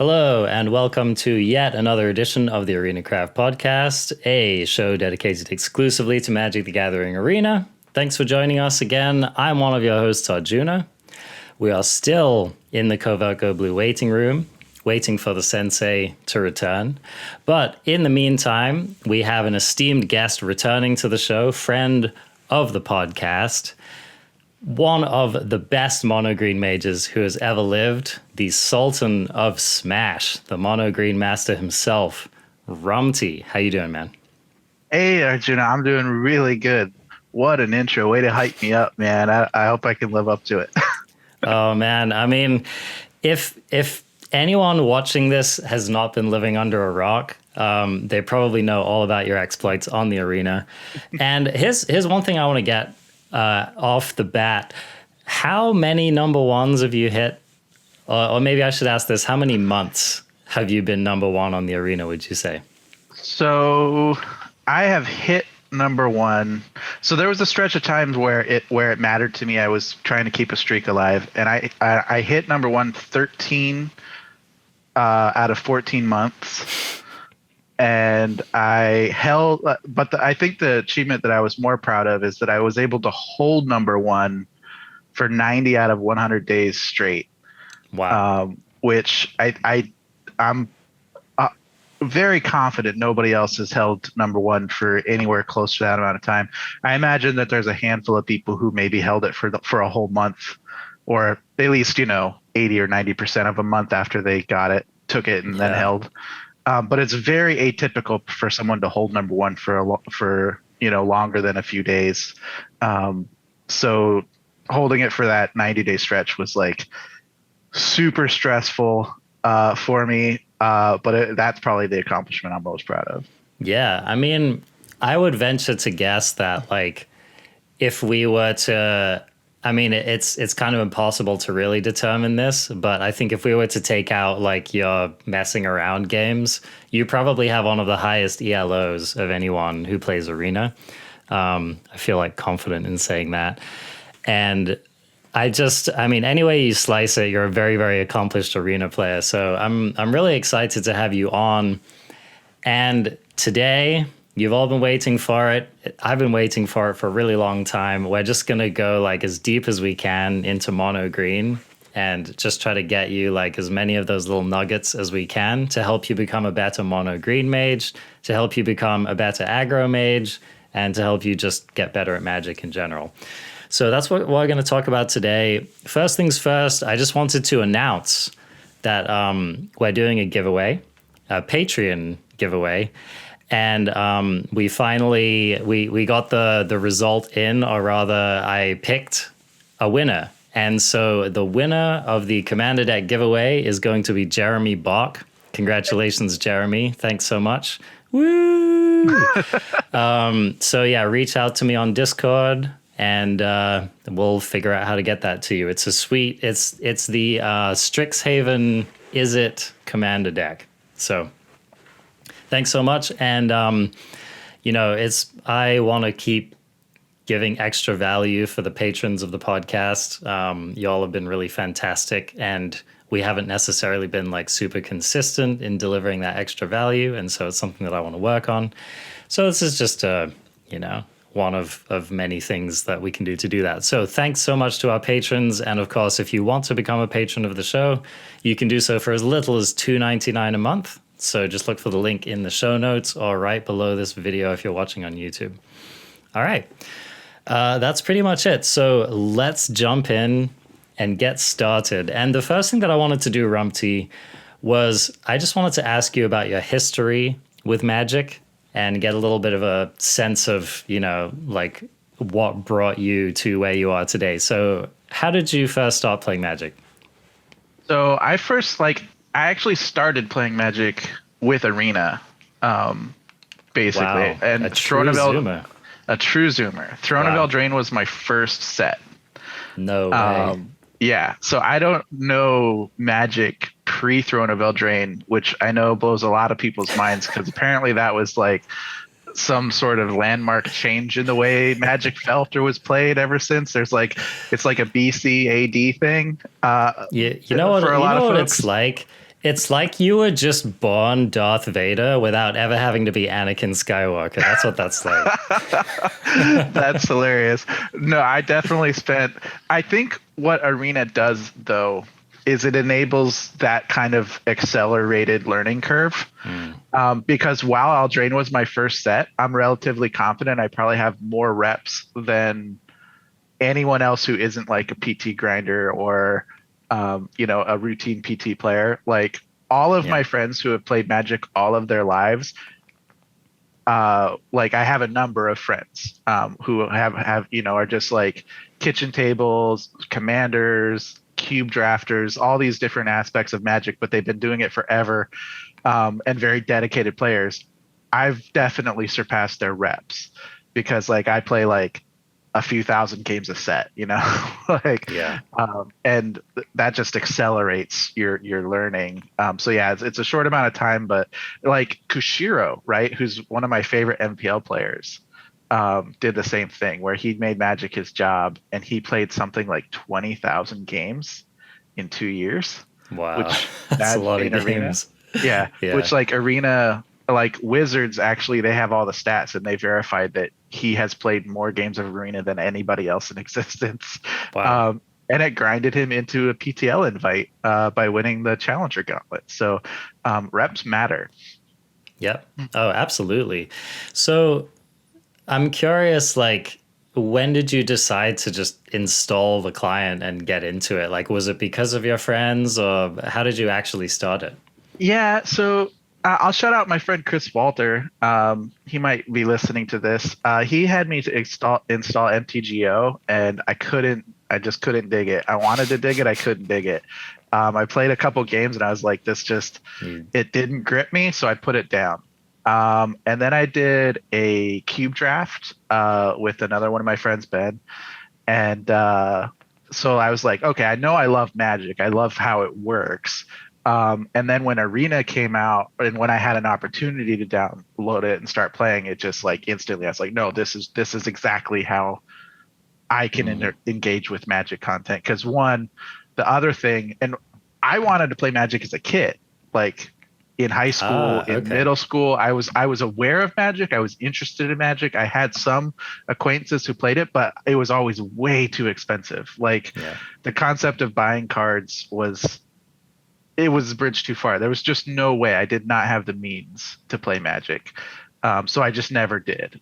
Hello, and welcome to yet another edition of the Arena Craft Podcast, a show dedicated exclusively to Magic the Gathering Arena. Thanks for joining us again. I'm one of your hosts, Arjuna. We are still in the CovertGoBlue waiting room, waiting for the sensei to return. But in the meantime, we have an esteemed guest returning to the show, friend of the podcast, one of the best mono green mages who has ever lived, the Sultan of Smash, the mono green master himself, Rumti. How you doing, man? Hey, Arjuna, I'm doing really good. What an intro. Way to hype me up, man. I hope I can live up to it. Oh, man. I mean, if anyone watching this has not been living under a rock, they probably know all about your exploits on the arena. And here's one thing I want to get off the bat. How many number ones have you hit? Or maybe I should ask this. How many months have you been number one on the arena, would you say? So I have hit number one. So there was a stretch of times where it mattered to me. I was trying to keep a streak alive. And I hit number one 13 out of 14 months. And I held, but I think the achievement that I was more proud of is that I was able to hold number one for 90 out of 100 days straight. Wow. Which I'm very confident nobody else has held number one for anywhere close to that amount of time. I imagine that there's a handful of people who maybe held it for a whole month, or at least 80 or 90% of a month after they got it, took it, and then held. But it's very atypical for someone to hold number one for longer than a few days. So holding it for that 90-day stretch was like super stressful for me. But that's probably the accomplishment I'm most proud of. Yeah, I mean, I would venture to guess that if we were to, I mean, it's kind of impossible to really determine this, but I think if we were to take out your messing around games, you probably have one of the highest ELOs of anyone who plays Arena. I feel confident in saying that. And any way you slice it, you're a very, very accomplished Arena player. So I'm really excited to have you on. And today, you've all been waiting for it. I've been waiting for it for a really long time. We're just going to go as deep as we can into mono green and just try to get you as many of those little nuggets as we can to help you become a better mono green mage, to help you become a better aggro mage, and to help you just get better at Magic in general. So that's what we're going to talk about today. First things first, I just wanted to announce that we're doing a giveaway, a Patreon giveaway. And we finally, we got the result in, or rather I picked a winner. And so the winner of the Commander Deck giveaway is going to be Jeremy Bach. Congratulations, Jeremy. Thanks so much. Woo! So yeah, reach out to me on Discord and we'll figure out how to get that to you. It's it's the Strixhaven Is It Commander Deck. So thanks so much. And, I want to keep giving extra value for the patrons of the podcast. Y'all have been really fantastic, and we haven't necessarily been super consistent in delivering that extra value. And so it's something that I want to work on. So this is just, one of many things that we can do to do that. So thanks so much to our patrons. And of course, if you want to become a patron of the show, you can do so for as little as $2.99 a month. So just look for the link in the show notes or right below this video if you're watching on YouTube. All right. That's pretty much it. So let's jump in and get started. And the first thing that I wanted to do, Rumti, was I just wanted to ask you about your history with Magic and get a little bit of a sense of, what brought you to where you are today. So how did you first start playing Magic? So I actually started playing Magic with Arena, basically. Wow, and a true Zoomer. A true Zoomer. Throne of Eldraine was my first set. No way. Yeah, so I don't know Magic pre-Throne of Eldraine, which I know blows a lot of people's minds because apparently that was some sort of landmark change in the way Magic felt or was played ever since. It's like a BC AD thing. You know what it's like It's like you were just born Darth Vader without ever having to be Anakin Skywalker. That's what that's like. That's hilarious. No, I definitely spent. I think what Arena does though is it enables that kind of accelerated learning curve. Because while Eldraine was my first set, I'm relatively confident I probably have more reps than anyone else who isn't like a PT grinder or a routine PT player. Like all of Yeah. my friends who have played Magic all of their lives, like I have a number of friends who have are just like kitchen tables, commanders, cube drafters, all these different aspects of Magic, but they've been doing it forever, and very dedicated players. I've definitely surpassed their reps because like I play like a few thousand games a set, like, Yeah. and that just accelerates your learning. So yeah, it's a short amount of time, but like Kushiro, right, who's one of my favorite MPL players, did the same thing where he made Magic his job and he played something like 20,000 games in 2 years, Wow. which That's a lot of in Arena, games. yeah, Yeah. which like Arena, like Wizards, actually, they have all the stats and they verified that he has played more games of Arena than anybody else in existence. Wow. Um, and it grinded him into a PTL invite by winning the Challenger Gauntlet. So reps matter. Yep. Oh, absolutely. So I'm curious, like, when did you decide to just install the client and get into it? Like, was it because of your friends, or how did you actually start it? Yeah, so I'll shout out my friend Chris Walter. He might be listening to this. He had me to install MTGO, and I just couldn't dig it. I wanted to dig it, I couldn't dig it. I played a couple games, and I was like, You, it didn't grip me, so I put it down. And then I did a cube draft with another one of my friends, Ben, and so I was like, okay, I know I love Magic. I love how it works. And then when Arena came out, and when I had an opportunity to download it and start playing it, just like instantly, I was like, no, this is exactly how I can engage with Magic content. Because one, the other thing, and I wanted to play Magic as a kid, like in high school, in okay. middle school. I was aware of Magic. I was interested in Magic. I had some acquaintances who played it, but it was always way too expensive. Like Yeah. the concept of buying cards was a bridge too far. There was just no way. I did not have the means to play Magic. So I just never did.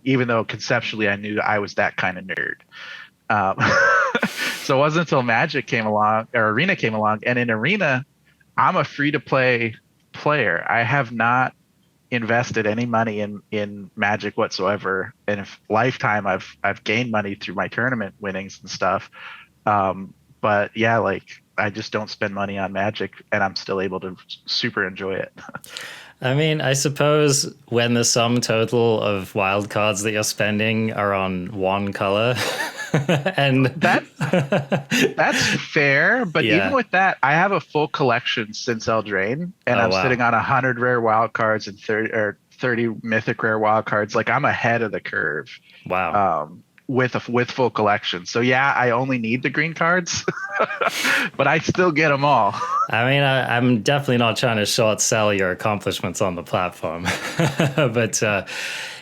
Even though conceptually I knew I was that kind of nerd. Um, so it wasn't until Magic came along or Arena came along. And in Arena, I'm a free to play player. I have not invested any money in Magic whatsoever. And if lifetime I've gained money through my tournament winnings and stuff. But yeah, like I just don't spend money on Magic, and I'm still able to super enjoy it. I mean, I suppose when the sum total of wild cards that you're spending are on one color, and That's that's fair, but even yeah. with that, I have a full collection since Eldraine, and Oh, I'm wow. sitting on 100 rare wild cards and 30 mythic rare wild cards. Like I'm ahead of the curve. Wow. With full collection. So yeah, I only need the green cards, but I still get them all. I mean, I'm definitely not trying to short sell your accomplishments on the platform, but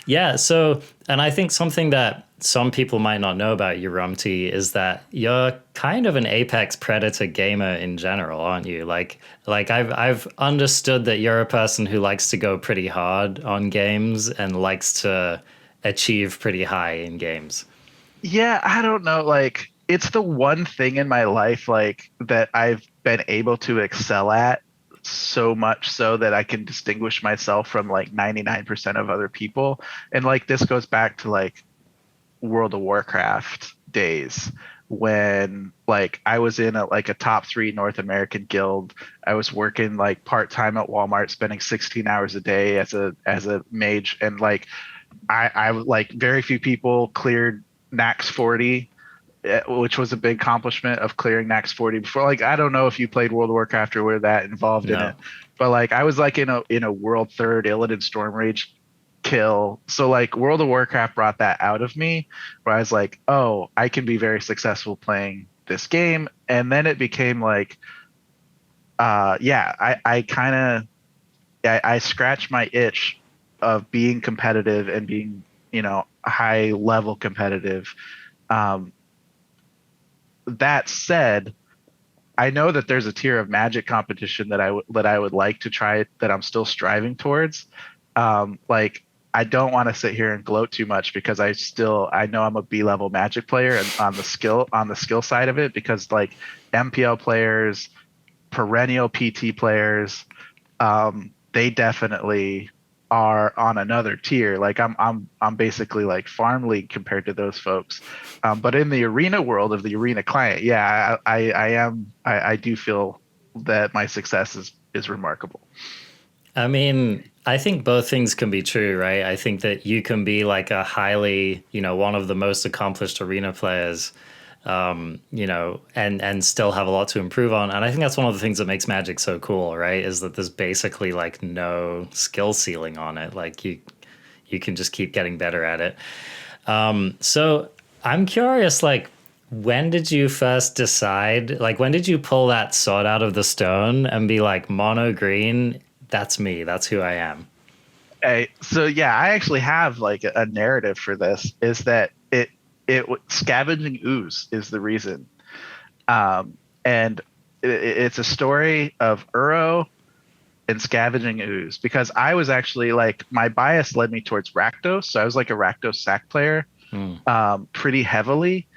yeah. So, and I think something that some people might not know about you, Rumti, is that you're kind of an apex predator gamer in general, aren't you? Like I've understood that you're a person who likes to go pretty hard on games and likes to achieve pretty high in games. Yeah, I don't know. Like, it's the one thing in my life, like, that I've been able to excel at so much so that I can distinguish myself from like 99% of other people. And like, this goes back to like World of Warcraft days when like I was in like a top 3 North American guild. I was working like part-time at Walmart, spending 16 hours a day as a mage. And like, I like very few people cleared Nax 40, which was a big accomplishment of clearing Nax 40 before. Like I don't know if you played World of Warcraft or were that involved in No. it, but like I was like in a world third Illidan Stormrage kill. So like World of Warcraft brought that out of me, where I was like, oh, I can be very successful playing this game. And then it became like yeah, I kind of I scratch my itch of being competitive and being, high level competitive. Um, that said, I know that there's a tier of Magic competition that I would like to try, that I'm still striving towards. Like, I don't want to sit here and gloat too much, because I know I'm a B level Magic player, and on the skill side of it, because like MPL players, perennial PT players, they definitely are on another tier. Like, I'm basically like farm league compared to those folks. But in the arena world of the arena client, yeah, I do feel that my success is remarkable. I mean, I think both things can be true, right? I think that you can be like a highly, one of the most accomplished arena players, and still have a lot to improve on. And I think that's one of the things that makes Magic so cool, right? Is that there's basically like no skill ceiling on it. Like you can just keep getting better at it. So I'm curious, like, when did you first decide? Like, when did you pull that sword out of the stone and be like, mono green? That's me. That's who I am. So yeah, I actually have like a narrative for this. Is that scavenging ooze is the reason. And it's a story of Uro and scavenging ooze, because I was actually like, my bias led me towards Rakdos, so I was like a Rakdos sack player, Hmm. pretty heavily.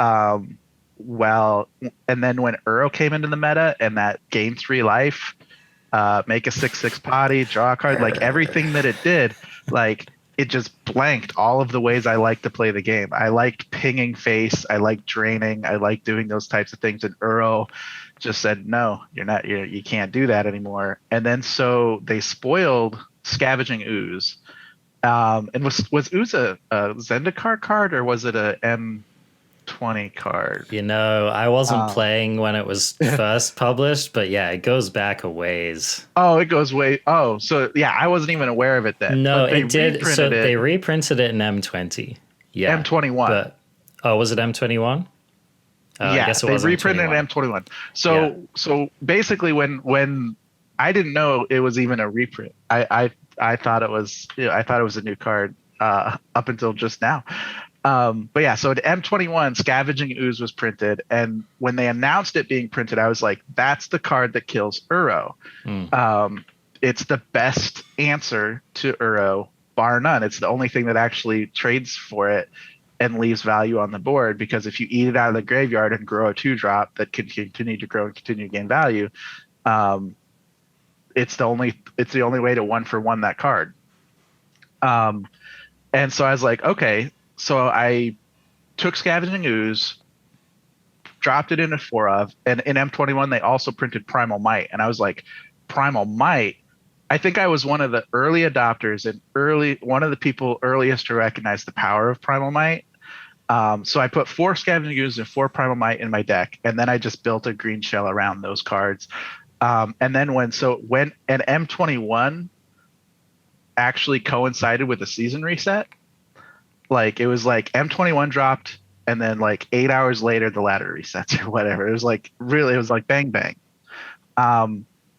Um, well, and then when Uro came into the meta, and that gain 3 life, make a 6/6 potty, draw a card, like everything that it did, like it just blanked all of the ways I like to play the game. I liked pinging face, I liked draining, I liked doing those types of things, and Uro just said, no, you can't do that anymore. And then so they spoiled scavenging ooze. And was ooze a Zendikar card, or was it a M20 card? I wasn't Um, playing when it was first published, but yeah, it goes back a ways. Oh, it goes way. Oh, so yeah, I wasn't even aware of it then. No, But they it did. So reprinted they it reprinted it in M20. Yeah. M21. But, oh, was it M21? I Yeah, guess it they was reprinted it M21. M21. Yeah. So basically, when I didn't know it was even a reprint, I thought it was, I thought it was a new card, up until just now. But yeah, so at M21, Scavenging Ooze was printed, and when they announced it being printed, I was like, that's the card that kills Uro. Mm. It's the best answer to Uro, bar none. It's the only thing that actually trades for it and leaves value on the board, because if you eat it out of the graveyard and grow a 2-drop that can continue to grow and continue to gain value, um, it's the only way to 1-for-1 that card. Um, and so I was like, okay, so I took Scavenging Ooze, dropped it into 4 of, and in M21 they also printed Primal Might, and I was like, Primal Might. I think I was one of the early adopters, and one of the people earliest to recognize the power of Primal Might. So I put 4 Scavenging Ooze and 4 Primal Might in my deck, and then I just built a green shell around those cards. And then when an M21 actually coincided with a season reset, like it was like M21 dropped, and then like 8 hours later the ladder resets or whatever. It was like bang bang.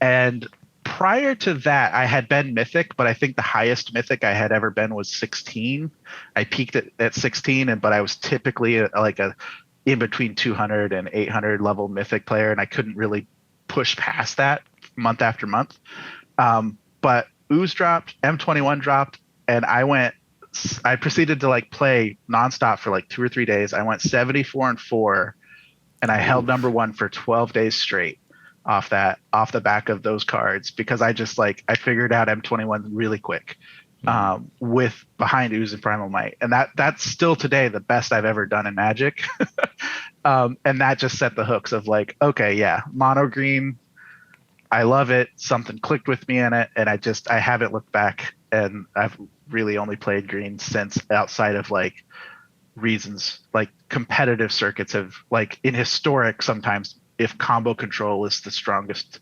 And prior to that, I had been mythic, but I think the highest mythic I had ever been was 16. I peaked at 16, but I was typically like a in between 200 and 800 level mythic player, and I couldn't really push past that month after month. But Ooze dropped, M21 dropped, and I proceeded to like play nonstop for like 2 or 3 days. I went 74-4, and I held Oof. number one for 12 days straight off the back of those cards, because I figured out M21 really quick, Mm. with behind Ooze and Primal Might, and that's still today the best I've ever done in Magic. And that just set the hooks of like, okay, yeah, mono green, I love it. Something clicked with me in it, and I haven't looked back, and I've really only played green since, outside of like reasons like competitive circuits have, like in historic, sometimes if combo control is the strongest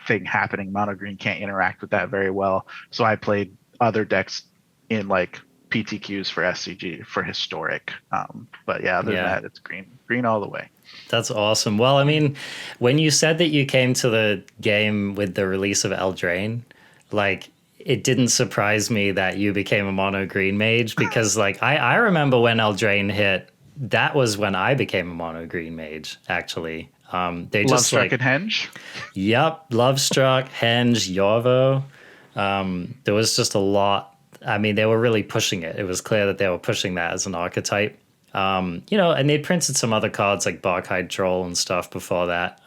thing happening, mono green can't interact with that very well. So I played other decks in like PTQs for SCG for historic. But yeah, other than Yeah. that, it's green all the way. That's awesome. Well, I mean, when you said that you came to the game with the release of Eldraine, like it didn't surprise me that you became a mono green mage because like I remember when Eldraine hit, that was when I became a mono green mage, actually. They just Lovestruck like, and Henge. yep, Lovestruck, Henge, Yorvo. There was just a lot. I mean, they were really pushing it. It was clear that they were pushing that as an archetype. You know, and they printed some other cards like Barkhide Troll and stuff before that.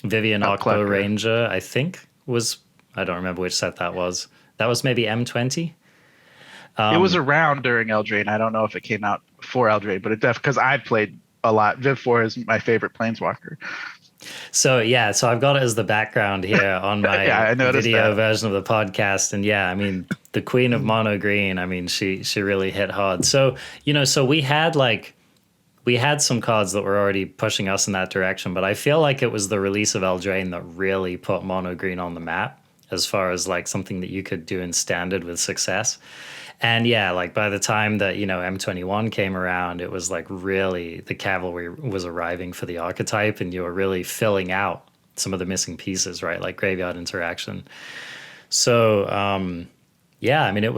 Vivian Ockbow Ranger, I think, was, I don't remember which set that was. That was maybe M20. It was around during Eldraine. I don't know if it came out before Eldraine, but it because I played a lot. Viv 4 is my favorite Planeswalker. So yeah, so I've got it as the background here on my Yeah, video version of the podcast, and yeah, I mean the Queen of Mono Green. I mean she really hit hard. So you know, so we had some cards that were already pushing us in that direction, but I feel like it was the release of Eldraine that really put Mono Green on the map as far as like something that you could do in standard with success. And yeah, like by the time that, you know, M21 came around, it was like really the cavalry was arriving for the archetype and you were really filling out some of the missing pieces, right? Like graveyard interaction. So, yeah, I mean, it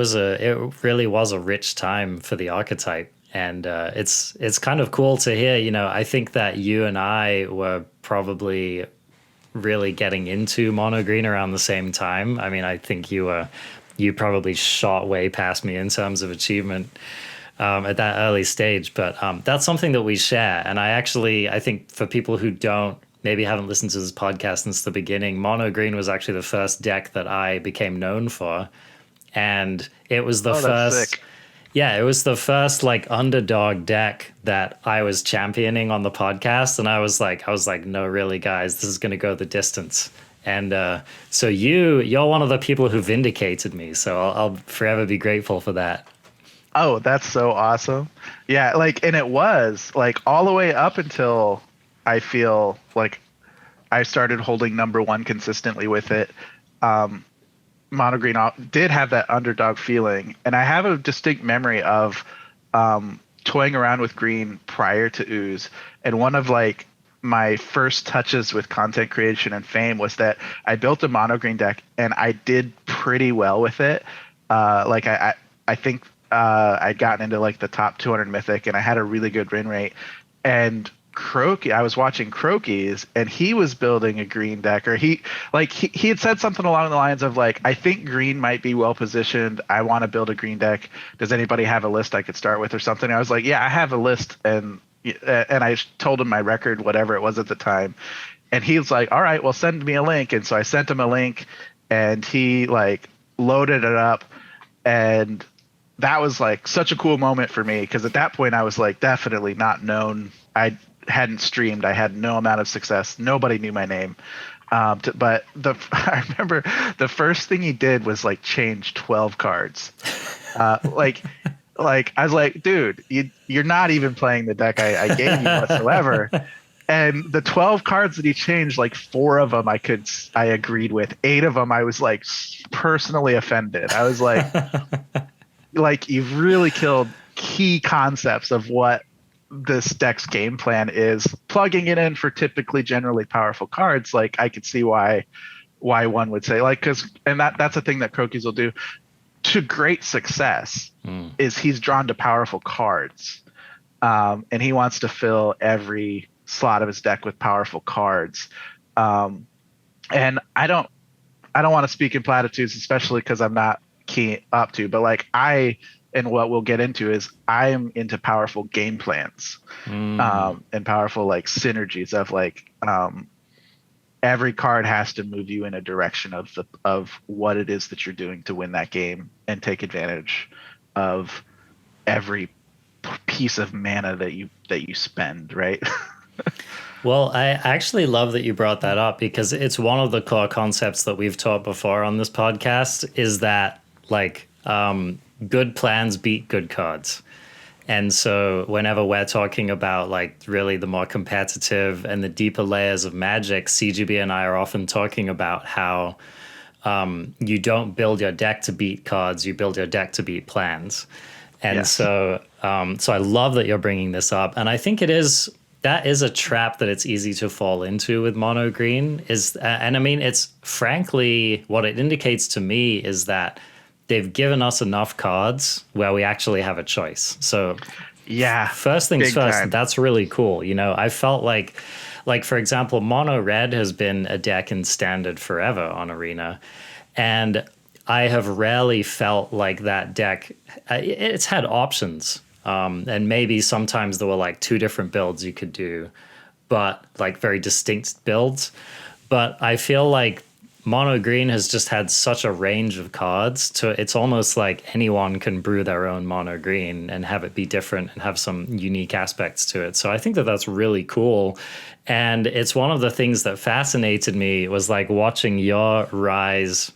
really was a rich time for the archetype. And it's kind of cool to hear, you know, I think that you and I were probably really getting into mono green around the same time. I mean, I think you probably shot way past me in terms of achievement at that early stage, but that's something that we share. And I think for people who maybe haven't listened to this podcast since the beginning, Mono Green was actually the first deck that I became known for. And it was the first, it was the first like underdog deck that I was championing on the podcast. And I was like, no, really guys, this is going to go the distance. And so you're one of the people who vindicated me. So I'll forever be grateful for that. Oh, that's so awesome. Yeah, like, and it was like all the way up until I feel like I started holding number one consistently with it. Mono Green did have that underdog feeling. And I have a distinct memory of toying around with green prior to Ooze. And one of like my first touches with content creation and fame was that I built a mono green deck and I did pretty well with it. Like I think I'd gotten into like the top 200 mythic and I had a really good win rate. And I was watching Croaky's and he was building a green deck, or he had said something along the lines of like, I think green might be well positioned. I want to build a green deck. Does anybody have a list I could start with or something? I was like, yeah, I have a list. And I told him my record, whatever it was at the time. And he was like, all right, well, send me a link. And so I sent him a link and he like loaded it up. And that was like such a cool moment for me. Cause at that point I was like definitely not known. I hadn't streamed. I had no amount of success. Nobody knew my name. But I remember the first thing he did was like change 12 cards. Like I was like, dude, you're not even playing the deck I gave you whatsoever. And the 12 cards that he changed, like 4 of them I agreed with. 8 of them I was like personally offended. I was like you've really killed key concepts of what this deck's game plan is. Plugging it in for typically generally powerful cards, like I could see why one would say like, and that's a thing that Croaky's will do to great success is he's drawn to powerful cards. And he wants to fill every slot of his deck with powerful cards. And I don't want to speak in platitudes, especially because I'm not keen up to, but like and what we'll get into is I am into powerful game plans and powerful like synergies of like every card has to move you in a direction of what it is that you're doing to win that game and take advantage of every piece of mana that you spend, right? Well, I actually love that you brought that up because it's one of the core concepts that we've taught before on this podcast is that like good plans beat good cards. And so whenever we're talking about like really the more competitive and the deeper layers of Magic, CGB and I are often talking about how you don't build your deck to beat cards, you build your deck to beat plans. And Yes. so I love that you're bringing this up. And I think that is a trap that it's easy to fall into with mono green and I mean, it's frankly, what it indicates to me is that they've given us enough cards where we actually have a choice. So Yeah. first things big first, time. that's really cool. I felt like for example, mono red has been a deck in standard forever on Arena. And I have rarely felt like that deck, it's had options. And maybe sometimes there were like two different builds you could do, but like very distinct builds. But I feel like mono green has just had such a range of cards to it's almost like anyone can brew their own mono green and have it be different and have some unique aspects to it. So I think that that's really cool. And it's one of the things that fascinated me was like watching your rise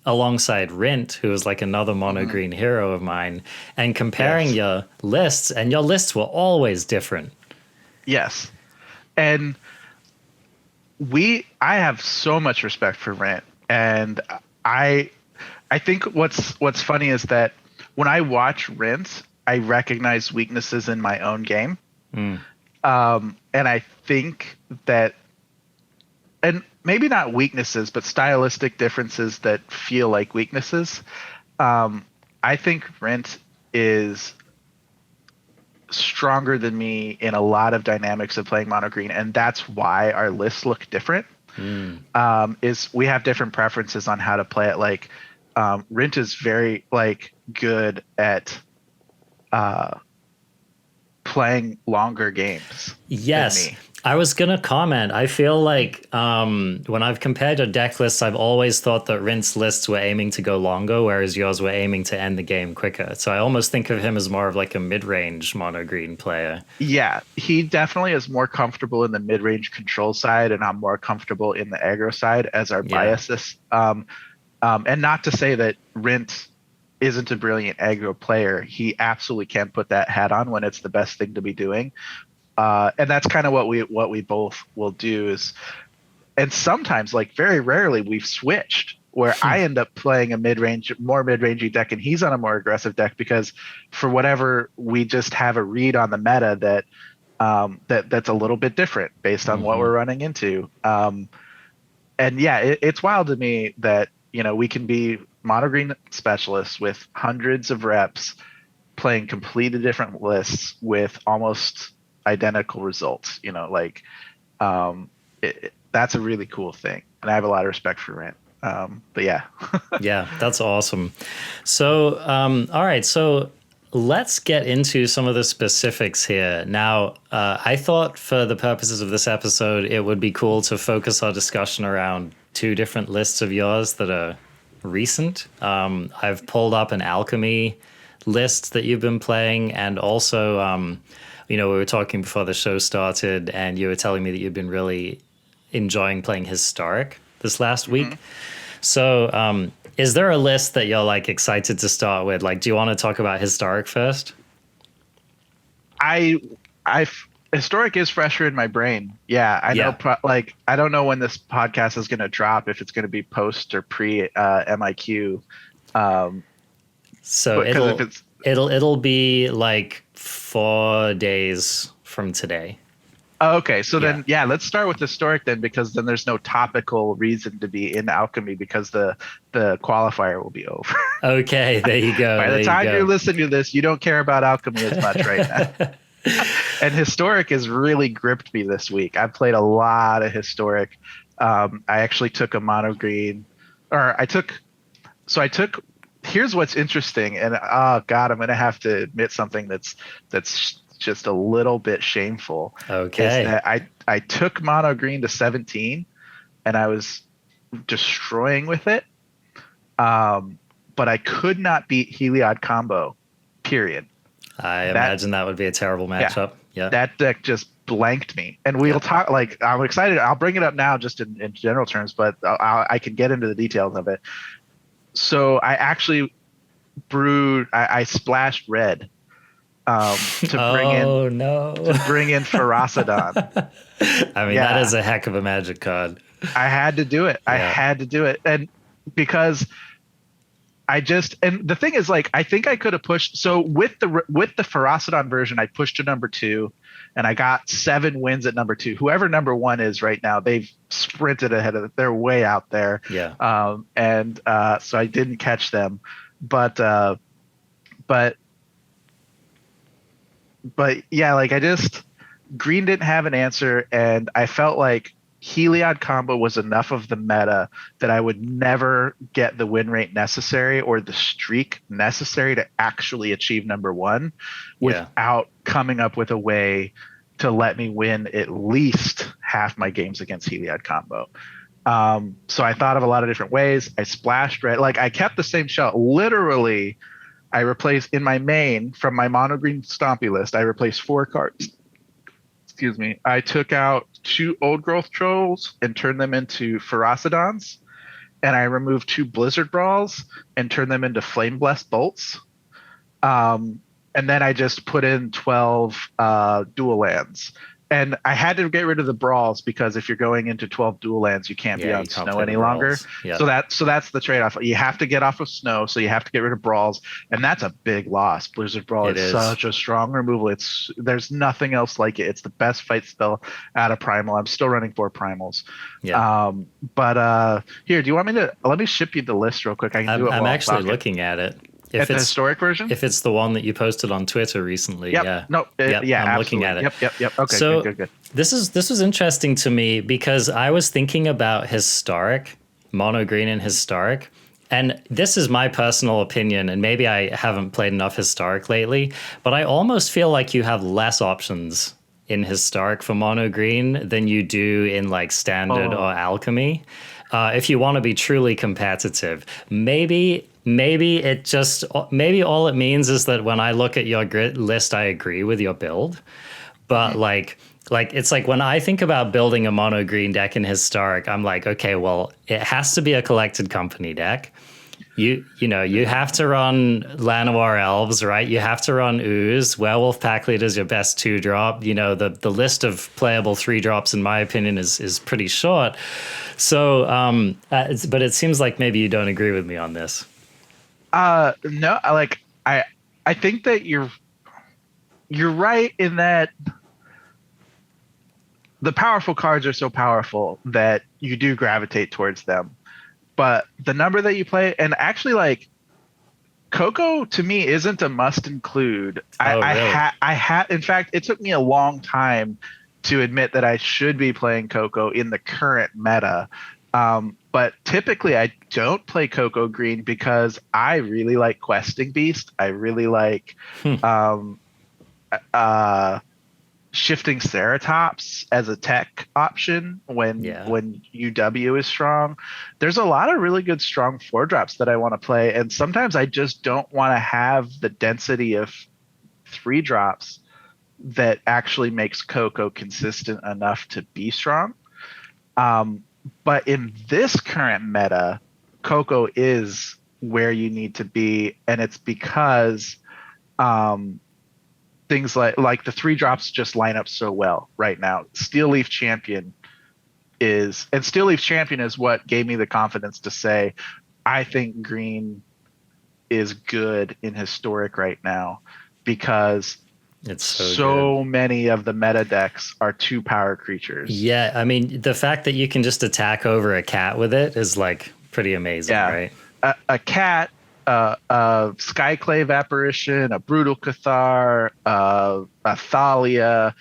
alongside Rint, who was like another mono green hero of mine, and comparing Yes. your lists, and your lists were always different. Yes. And I have so much respect for Rant, and I think what's funny is that when I watch Rant, I recognize weaknesses in my own game. And I think that, and maybe not weaknesses, but stylistic differences that feel like weaknesses. I think Rent is stronger than me in a lot of dynamics of playing mono green, and that's why our lists look different. Is we have different preferences on how to play it. Like Rent is very like good at playing longer games. Yes. Than me. I was going to comment. I feel like when I've compared your deck lists, I've always thought that Rint's lists were aiming to go longer, whereas yours were aiming to end the game quicker. So I almost think of him as more of like a mid-range mono green player. Yeah, he definitely is more comfortable in the mid-range control side, and I'm more comfortable in the aggro side as our biases. And not to say that Rint isn't a brilliant aggro player. He absolutely can put that hat on when it's the best thing to be doing. And that's kind of what we both will do is, and sometimes, like very rarely, we've switched where I end up playing a more mid-rangey deck, and he's on a more aggressive deck because for whatever we just have a read on the meta that's a little bit different based on what we're running into. And yeah, it's wild to me that we can be mono green specialists with hundreds of reps playing completely different lists with almost identical results. That's a really cool thing, and I have a lot of respect for Rant. But yeah. Yeah, that's awesome. So all right, so let's get into some of the specifics here. Now, I thought for the purposes of this episode, it would be cool to focus our discussion around two different lists of yours that are recent. I've pulled up an alchemy list that you've been playing, and also we were talking before the show started, and you were telling me that you've been really enjoying playing Historic this last week. So is there a list that you're like excited to start with? Like, do you want to talk about Historic first? Historic is fresher in my brain. Yeah, I know. I don't know when this podcast is going to drop, if it's going to be post or pre MIQ. So it'll be like 4 days from today. Okay, so then let's start with Historic then, because then there's no topical reason to be in Alchemy because the qualifier will be over. Okay, there you go. By the time you're listening to this, you don't care about Alchemy as much right now. And Historic has really gripped me this week. I've played a lot of Historic. I actually took a mono green, here's what's interesting, and oh god, I'm gonna have to admit something that's just a little bit shameful. Okay. Is that I took mono green to 17 and I was destroying with it. But I could not beat Heliod combo, period. I imagine that would be a terrible matchup. Yeah. That deck just blanked me. And we'll talk, I'm excited. I'll bring it up now just in general terms, but I can get into the details of it. So I actually I splashed red. To bring in Ferocidon. I mean, that is a heck of a Magic card. I had to do it. I had to do it. And because and the thing is, like, I think I could have pushed. So with the Ferocidon version, I pushed to number 2, and I got 7 wins at number 2. Whoever number 1 is right now, they've sprinted ahead of it. They're way out there. Yeah. So I didn't catch them, but yeah, like Green didn't have an answer, and I felt like Heliod combo was enough of the meta that I would never get the win rate necessary or the streak necessary to actually achieve number 1 without coming up with a way to let me win at least half my games against Heliod combo. So I thought of a lot of different ways. I splashed red. Like, I kept the same shell. Literally, I replaced in my main from my mono green Stompy list, I replaced 4 cards. Excuse me. I took out 2 old growth trolls and turned them into Ferocidons, and I removed 2 Blizzard Brawls and turned them into Flame Blessed Bolts. And then I just put in 12 dual lands. And I had to get rid of the Brawls because if you're going into 12 dual lands, you can't be on snow any longer. Yeah. So that's the trade-off. You have to get off of snow, so you have to get rid of Brawls, and that's a big loss. Blizzard Brawl is such a strong removal. There's nothing else like it. It's the best fight spell out of Primal. I'm still running 4 Primals. Yeah. Here, do you want me to let me ship you the list real quick? I'm actually looking at it. If it's the historic version? If it's the one that you posted on Twitter recently, yeah. No, yeah, I'm looking at it. Yep. Okay, so good. This was interesting to me because I was thinking about historic, mono green and historic. And this is my personal opinion, and maybe I haven't played enough historic lately, but I almost feel like you have less options in historic for mono green than you do in like standard or alchemy. If you want to be truly competitive, maybe all it means is that when I look at your grid list, I agree with your build. But like it's like when I think about building a mono green deck in historic, I'm like, okay, well, it has to be a collected company deck. You have to run Llanowar Elves, right? You have to run Ooze. Werewolf Pack Leader is your best 2-drop. You know, the list of playable 3-drops, in my opinion, is pretty short. So, but it seems like maybe you don't agree with me on this. No, I think that you're right in that the powerful cards are so powerful that you do gravitate towards them. But the number that you play, and actually, like, Coco to me isn't a must include. In fact, it took me a long time to admit that I should be playing Coco in the current meta. But typically I don't play Coco Green because I really like Questing Beast. I really like Shifting Ceratops as a tech option when UW is strong. There's a lot of really good strong 4-drops that I want to play, and sometimes I just don't want to have the density of 3-drops that actually makes Coco consistent enough to be strong. But in this current meta, Coco is where you need to be, and it's because things like the 3-drops just line up so well right now. Steel Leaf Champion is what gave me the confidence to say I think Green is good in historic right now because it's so many of the meta decks are 2 power creatures. Yeah, I mean, the fact that you can just attack over a cat with it is like pretty amazing, right? A cat, a Skyclave Apparition, a Brutal Cathar, a Thalia,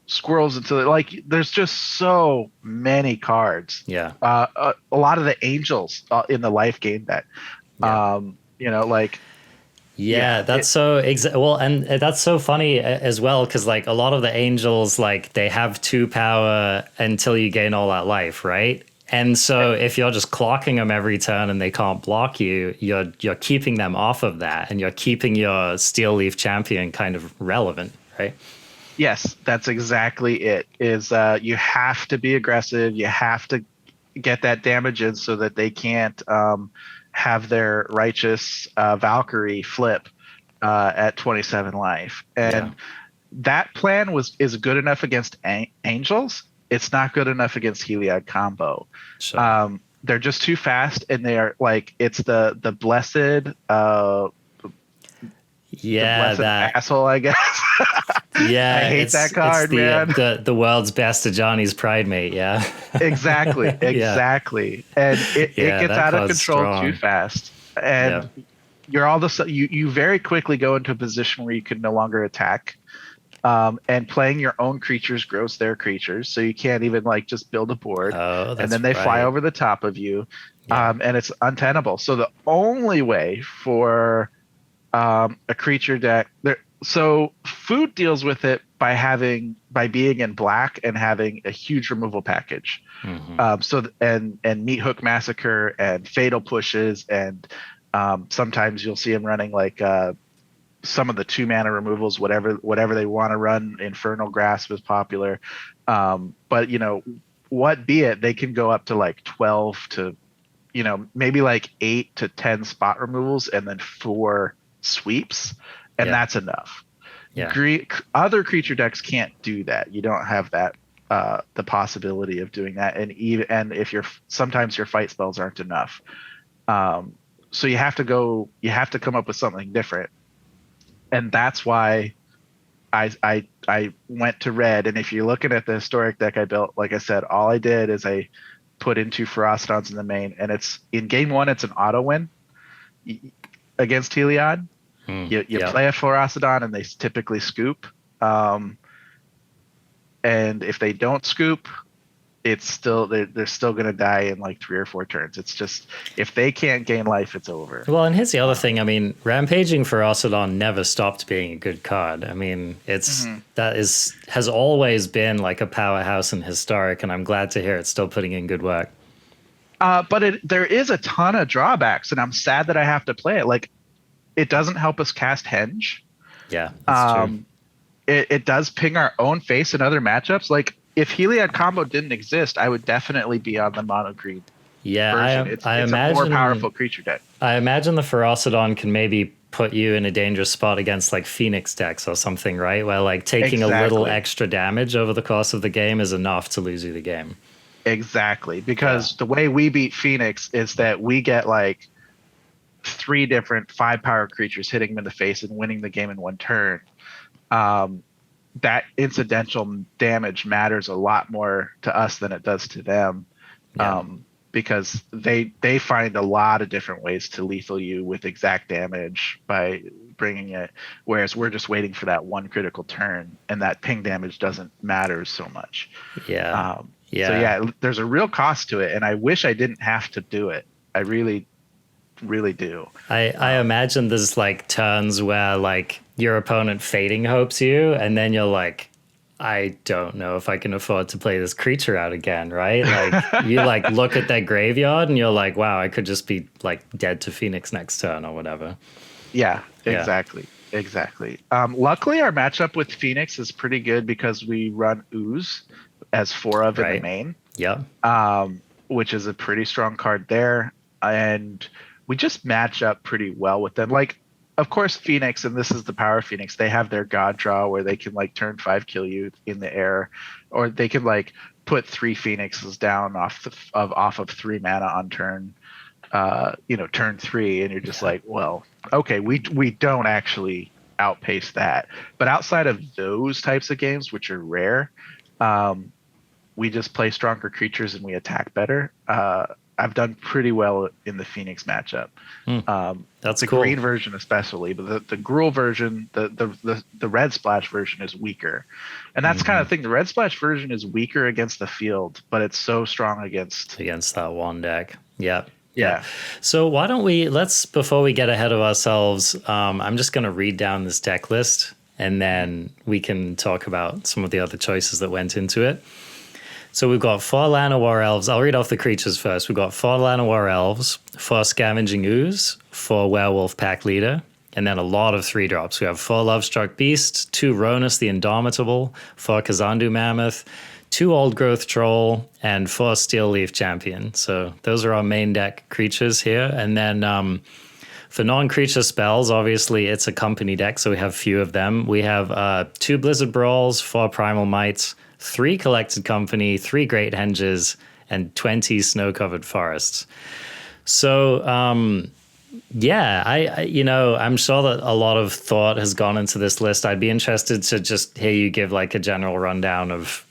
Squirrels into there's just so many cards. Yeah. A lot of the Angels in the life game deck. Yeah, that's so well, and that's so funny as well because like a lot of the Angels, like they have 2 power until you gain all that life, right? And so if you're just clocking them every turn and they can't block you, you're keeping them off of that, and you're keeping your Steel Leaf Champion kind of relevant, right? Yes, that's exactly it. Is you have to be aggressive, you have to get that damage in so that they can't have their righteous Valkyrie flip at 27 life. And that plan is good enough against Angels. it's not good enough against Heliod combo. Sure. They're just too fast, and they are like it's the Yeah, blessed that. asshole, I guess. I Yeah, hate that it's card, man. the world's best of Johnny's pride mate. Yeah. Exactly, Yeah. exactly. And it Yeah, gets that out of card's control too strong. fast. Yeah. And you're all of a sudden you very quickly go into a position where you can no longer attack. And playing your own creatures grows their creatures, so you can't even like just build a board, Oh, and that's then they fly right. over the top of you, Yeah. and it's untenable. So the only way for a creature deck there, so food deals with it by being in black and having a huge removal package. Hmm. And Meat Hook Massacre and Fatal Pushes and sometimes you'll see them running like some of the 2 mana removals, whatever they want to run. Infernal Grasp is popular, but what be it, they can go up to like 12 to maybe like 8 to 10 spot removals and then 4 sweeps, and Yeah. that's enough. Yeah. Other creature decks can't do that. You don't have that the possibility of doing that, and if you're sometimes your fight spells aren't enough. So you have to come up with something different, and that's why I went to red. And if you're looking at the historic deck I built, like I said, all I did is I put in 2 Ferocitons in the main, and it's in game 1 it's an auto win against Heliod. You Yep. play a Ferociton and they typically scoop, and if they don't scoop, it's still they're still going to die in like 3 or 4 turns. It's just if they can't gain life, it's over. Well, and here's the other thing. I mean, Rampaging Ferocidon never stopped being a good card. I mean, has always been like a powerhouse in historic, and I'm glad to hear it's still putting in good work. But there is a ton of drawbacks, and I'm sad that I have to play it. Like, it doesn't help us cast Henge. Yeah, that's true. It does ping our own face in other matchups. Like, if Heliod combo didn't exist, I would definitely be on the mono green Yeah, version. It's a more powerful creature deck. I imagine the Ferocidon can maybe put you in a dangerous spot against like Phoenix decks or something, right? Where like taking a little extra damage over the course of the game is enough to lose you the game. Exactly, because the way we beat Phoenix is that we get like 3 different 5-power creatures hitting them in the face and winning the game in 1 turn. That incidental damage matters a lot more to us than it does to them, because they find a lot of different ways to lethal you with exact damage by bringing it, whereas we're just waiting for that 1 critical turn, and that ping damage doesn't matter so much. So there's a real cost to it, and I wish I didn't have to do it. I really do. I imagine there's like turns where like your opponent fading hopes you, and then you're like, I don't know if I can afford to play this creature out again, right? Like you like look at their graveyard and you're like, wow, I could just be like dead to Phoenix next turn or whatever. Yeah, exactly. Luckily, our matchup with Phoenix is pretty good because we run Ooze as 4 of in the main. Yeah. Which is a pretty strong card there, and we just match up pretty well with them. Like, of course, Phoenix, and this is the power of Phoenix, they have their God Draw where they can like turn 5 kill you in the air, or they can like put 3 Phoenixes down off of 3 mana on turn, turn 3, and you're just like, well, okay, we don't actually outpace that. But outside of those types of games, which are rare, we just play stronger creatures and we attack better. I've done pretty well in the Phoenix matchup. That's the cool. green version especially, but the Gruul version, the red splash version is weaker, and that's kind of the thing. The red splash version is weaker against the field, but it's so strong against that one deck. Yeah. Yeah. So why don't before we get ahead of ourselves, I'm just going to read down this deck list, and then we can talk about some of the other choices that went into it. So we've got 4 Llanowar Elves. I'll read off the creatures first. We've got 4 Llanowar Elves, 4 Scavenging Ooze, 4 Werewolf Pack Leader, and then a lot of 3-drops. We have 4 Lovestruck Beast, 2 Ronus the Indomitable, 4 Kazandu Mammoth, 2 Old Growth Troll, and 4 Steel Leaf Champion. So those are our main deck creatures here. And then for non-creature spells, obviously it's a company deck, so we have few of them. We have 2 Blizzard Brawls, 4 Primal Mites, 3 collected company, 3 great henges, and 20 snow-covered forests. So, yeah, I'm sure that a lot of thought has gone into this list. I'd be interested to just hear you give like a general rundown of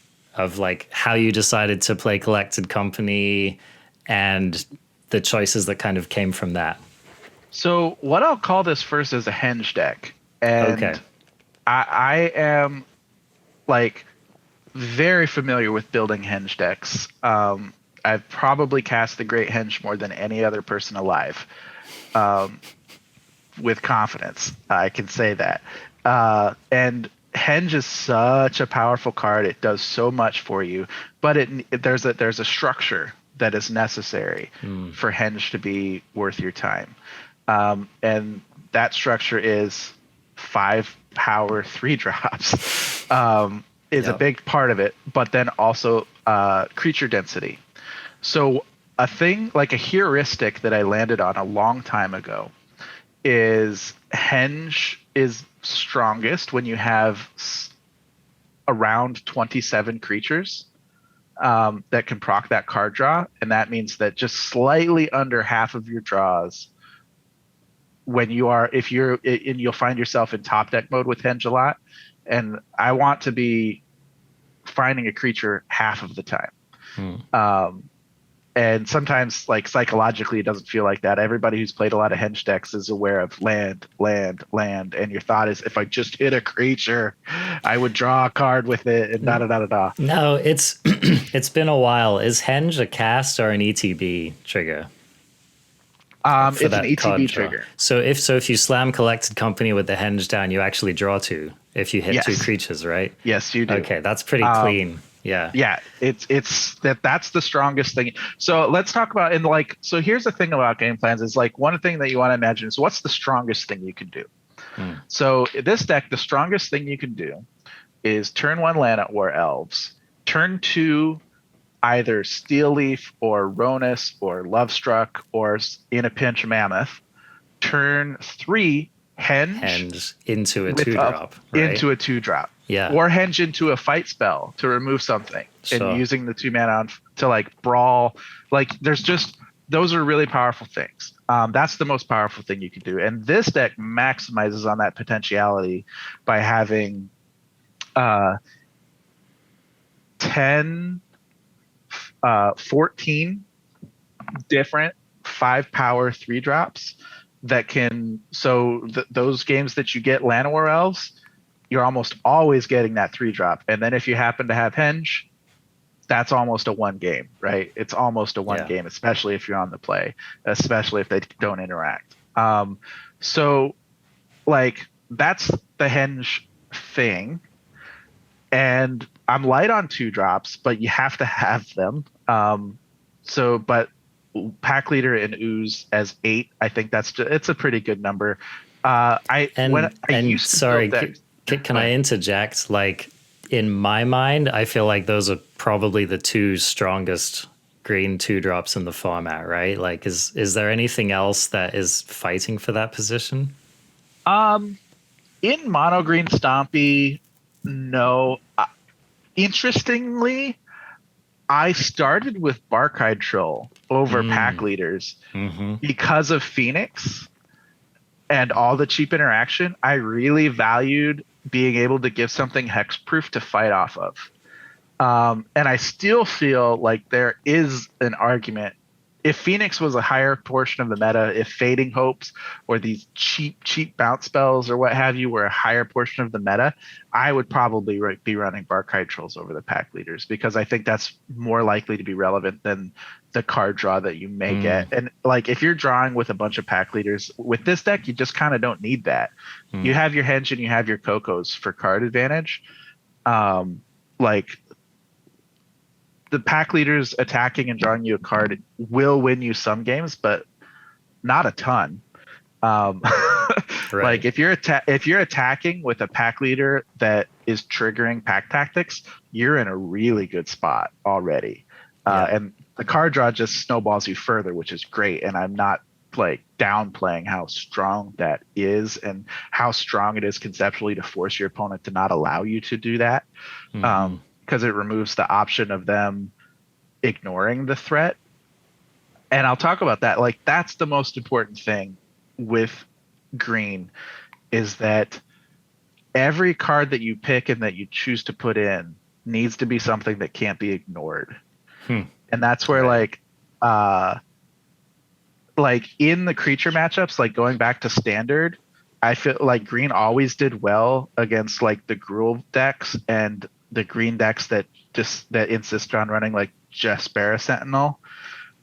like how you decided to play collected company and the choices that kind of came from that. So what I'll call this first is a Henge deck. And Okay. I am like very familiar with building Henge decks. I've probably cast the Great Henge more than any other person alive. With confidence, I can say that. And Henge is such a powerful card. It does so much for you, but there's a structure that is necessary for Henge to be worth your time. And that structure is 5 power 3 drops is a big part of it, but then also creature density. So a thing like a heuristic that I landed on a long time ago is Henge is strongest when you have around 27 creatures that can proc that card draw, and that means that just slightly under half of your draws you'll find yourself in top deck mode with Henge a lot, and I want to be finding a creature half of the time. And sometimes, like, psychologically, it doesn't feel like that. Everybody who's played a lot of Henge decks is aware of land, and your thought is, if I just hit a creature, I would draw a card with it, and da-da-da-da-da. No, it's it's been a while. Is Henge a cast or an ETB trigger? It's an ETB trigger. So if you slam collected company with the Henge down, you actually draw 2 if you hit 2 creatures, right? Yes, you do. Okay, that's pretty clean. Yeah, it's that's the strongest thing. So let's talk about so here's the thing about game plans is like one thing that you want to imagine is what's the strongest thing you can do. So this deck, the strongest thing you can do is turn 1 Land at War Elves, turn 2 either Steel Leaf or Ronus or Lovestruck or in a pinch Mammoth, turn 3 Henge into a 2-drop, right? Into a 2-drop. Yeah. Or Henge into a fight spell to remove something, and using the 2 mana to like brawl. Like those are really powerful things. That's the most powerful thing you can do. And this deck maximizes on that potentiality by having 14 different 5 power 3 drops that can. So those games that you get Llanowar Elves, you're almost always getting that 3 drop. And then if you happen to have Henge, that's almost a 1 game, right? It's almost a 1 game, especially if you're on the play, especially if they don't interact. So like that's the Henge thing. And I'm light on 2 drops, but you have to have them. But Pack Leader and Ooze as 8, I think it's a pretty good number. Can I interject? Like, in my mind, I feel like those are probably the 2 strongest green 2-drops in the format, right? Like, is there anything else that is fighting for that position? In mono green Stompy, no. Interestingly, I started with Barkhide Troll over Pack Leaders because of Phoenix and all the cheap interaction. I really valued being able to give something hexproof to fight off of. And I still feel like there is an argument. If Phoenix was a higher portion of the meta, if Fading Hopes or these cheap bounce spells or what have you were a higher portion of the meta, I would probably be running Barkhide Trolls over the Pack Leaders, because I think that's more likely to be relevant than the card draw that you may get. And like if you're drawing with a bunch of Pack Leaders with this deck, you just kind of don't need that. You have your Henge and you have your Cocos for card advantage. Like the Pack Leaders attacking and drawing you a card will win you some games, but not a ton. Right. Like if you're attacking with a Pack Leader that is triggering pack tactics, you're in a really good spot already. And the card draw just snowballs you further, which is great. And I'm not like downplaying how strong that is and how strong it is conceptually to force your opponent to not allow you to do that. Because because it removes the option of them ignoring the threat. And I'll talk about that. Like, that's the most important thing with green, is that every card that you pick and that you choose to put in needs to be something that can't be ignored. And that's where like in the creature matchups, like going back to standard, I feel like green always did well against like the Gruul decks and the green decks that insist on running like Jaspera Sentinel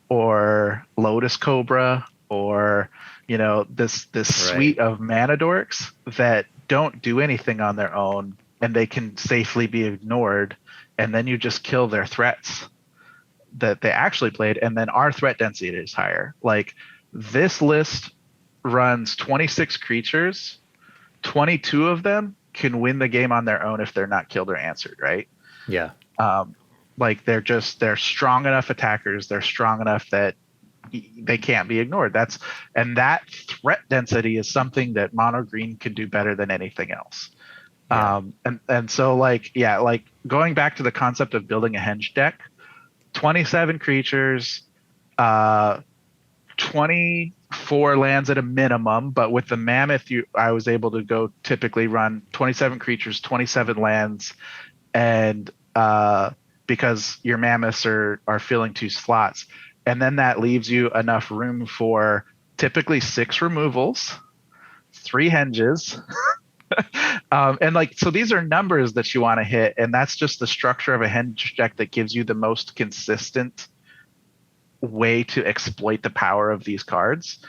or Lotus Cobra, or this suite of mana dorks that don't do anything on their own and they can safely be ignored, and then you just kill their threats that they actually played, and then our threat density is higher. Like, this list runs 26 creatures, 22 of them can win the game on their own if they're not killed or answered, right? Yeah. Like, they're strong enough attackers, they're strong enough that they can't be ignored. That threat density is something that mono green can do better than anything else. Yeah. And so like going back to the concept of building a Henge deck, 27 creatures, 24 lands at a minimum, but with the Mammoth, I was able to typically run 27 creatures, 27 lands, and because your Mammoths are filling 2 slots. And then that leaves you enough room for typically 6 removals, 3 Henges. And like, so these are numbers that you want to hit, and that's just the structure of a Henge deck that gives you the most consistent way to exploit the power of these cards.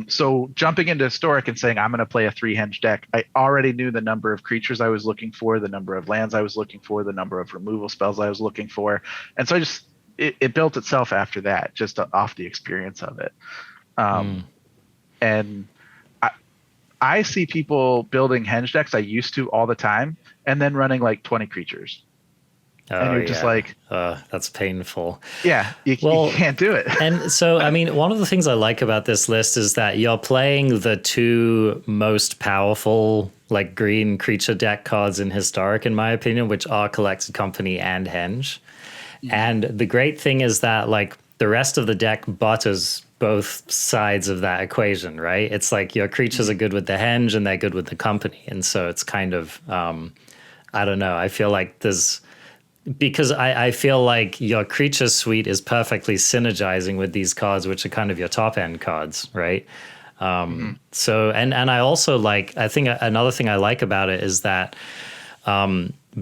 So jumping into Historic and saying I'm going to play a 3 Henge deck, I already knew the number of creatures I was looking for, the number of lands I was looking for, the number of removal spells I was looking for, and so it built itself after that, just off the experience of it. And I see people building Henge decks, I used to all the time, and then running like 20 creatures. And you're just like, that's painful. Yeah, you can't do it. And so, I mean, one of the things I like about this list is that you're playing the 2 most powerful like green creature deck cards in Historic, in my opinion, which are Collected Company and Henge. And the great thing is that like the rest of the deck butters both sides of that equation, right? It's like your creatures are good with the Henge and they're good with the company. And so it's kind of, I don't know, I feel like because I feel like your creature suite is perfectly synergizing with these cards, which are kind of your top end cards, right? So, and I also I think another thing I like about it is that,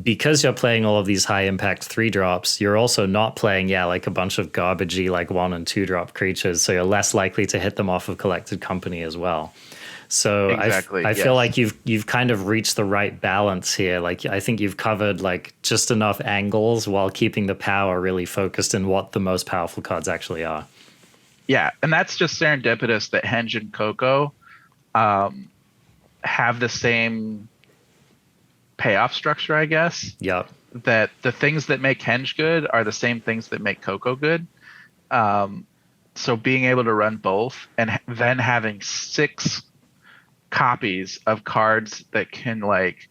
because you're playing all of these high impact 3-drops, you're also not playing, like a bunch of garbagey, like 1 and 2-drop creatures. So you're less likely to hit them off of Collected Company as well. So exactly, I feel like you've kind of reached the right balance here. Like, I think you've covered like just enough angles while keeping the power really focused in what the most powerful cards actually are. Yeah. And that's just serendipitous that Henge and Coco have the same payoff structure, I guess. Yep. That the things that make Henge good are the same things that make Coco good. So being able to run both and then having 6 copies of cards that can like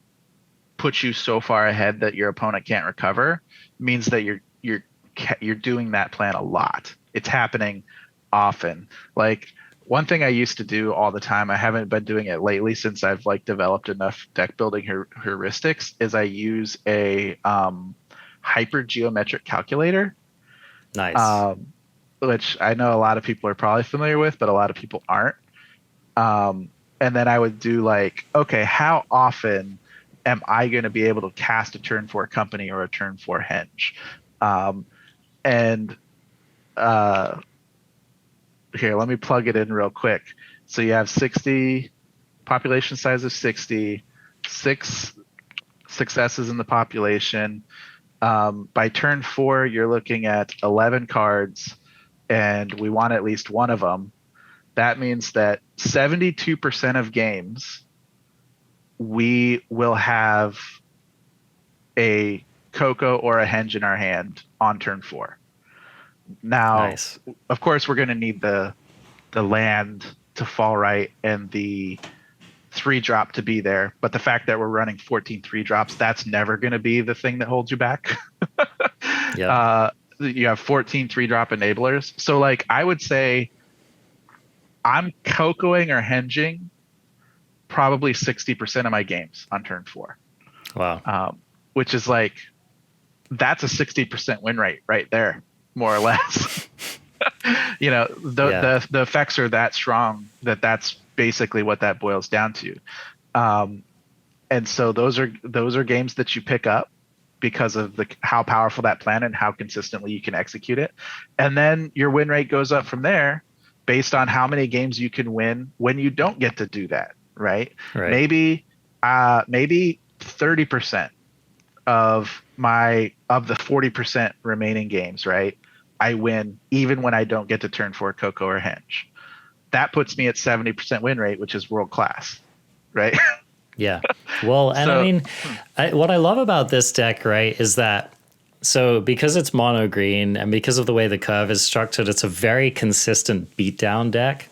put you so far ahead that your opponent can't recover means that you're doing that plan a lot. It's happening often. Like, one thing I used to do all the time, I haven't been doing it lately since I've like developed enough deck building heuristics, is I use a hypergeometric calculator. Nice. Which I know a lot of people are probably familiar with, but a lot of people aren't. And then I would do like, okay, how often am I going to be able to cast a turn 4 company or a turn 4 Henge? Here, let me plug it in real quick. So you have 60, population size of 60, 6 successes in the population. By turn 4, you're looking at 11 cards, and we want at least one of them. That means that 72% of games, we will have a Coco or a Henge in our hand on turn 4. Now, nice. Of course, we're going to need the land to fall right and the 3-drop to be there. But the fact that we're running 14 3-drops, that's never going to be the thing that holds you back. Yeah. You have 14 3-drop enablers. So like I would say I'm cocoing or henging probably 60% of my games on turn 4. Wow. Which is like, that's a 60% win rate right there, more or less. The effects are that strong that's basically what that boils down to. And so those are games that you pick up because of how powerful that plan and how consistently you can execute it. And then your win rate goes up from there based on how many games you can win when you don't get to do that, right? Maybe 30% of the 40% remaining games, right? I win even when I don't get to turn 4 Coco or Henge. That puts me at 70% win rate, which is world class, right? Yeah. Well, and I mean, what I love about this deck, right, is that so because it's mono green and because of the way the curve is structured, it's a very consistent beatdown deck.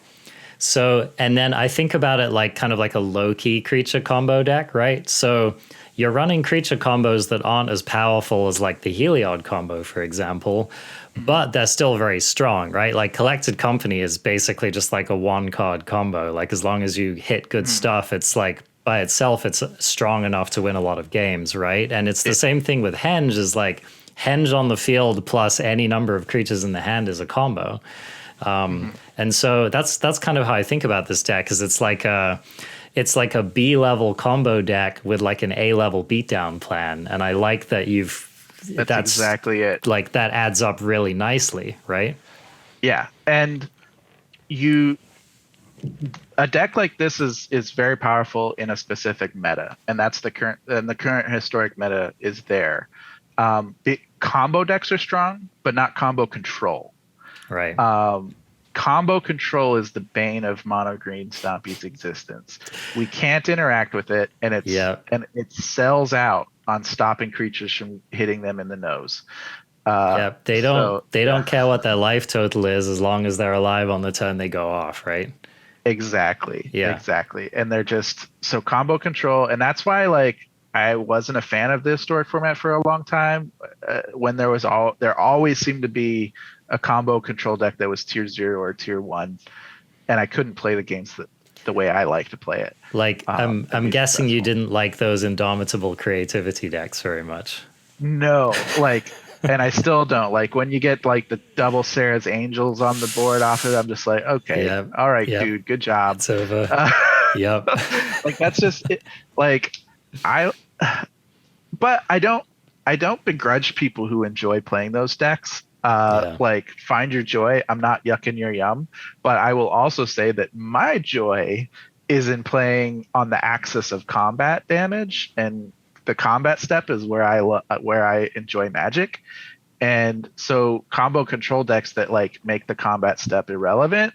So, and then I think about it like kind of like a low-key creature combo deck, right? So you're running creature combos that aren't as powerful as like the Heliod combo, for example, but they're still very strong, right? Like Collected Company is basically just like a 1-card combo. Like as long as you hit good stuff, it's like by itself, it's strong enough to win a lot of games, right? And it's the same thing with Henge, is like Henge on the field plus any number of creatures in the hand is a combo. And so that's kind of how I think about this deck, is it's like a B-level combo deck with like an A-level beatdown plan. And I like that that's exactly it. Like that adds up really nicely, right? Yeah. And a deck like this is very powerful in a specific meta, and that's the current historic meta is there. The combo decks are strong, but not combo control. Right. Combo control is the bane of mono green Stompy's existence. We can't interact with it, and it sells out on stopping creatures from hitting them in the nose. They don't care what their life total is as long as they're alive on the turn they go off, right? Exactly. Yeah. Exactly. And they're just so combo control, and that's why like I wasn't a fan of the historic format for a long time. When there always seemed to be a combo control deck that was tier 0 or tier 1, and I couldn't play the games the way I like to play it. Like I'm guessing you didn't like those Indomitable Creativity decks very much. No, like, and I still don't. Like when you get like the double Sarah's Angels on the board off it, I'm just like, okay, all right, dude, good job. It's over. Yep. Like that's just it. Like but I don't begrudge people who enjoy playing those decks. Like find your joy. I'm not yucking your yum, but I will also say that my joy is in playing on the axis of combat damage, and the combat step is where I enjoy Magic. And so combo control decks that like make the combat step irrelevant,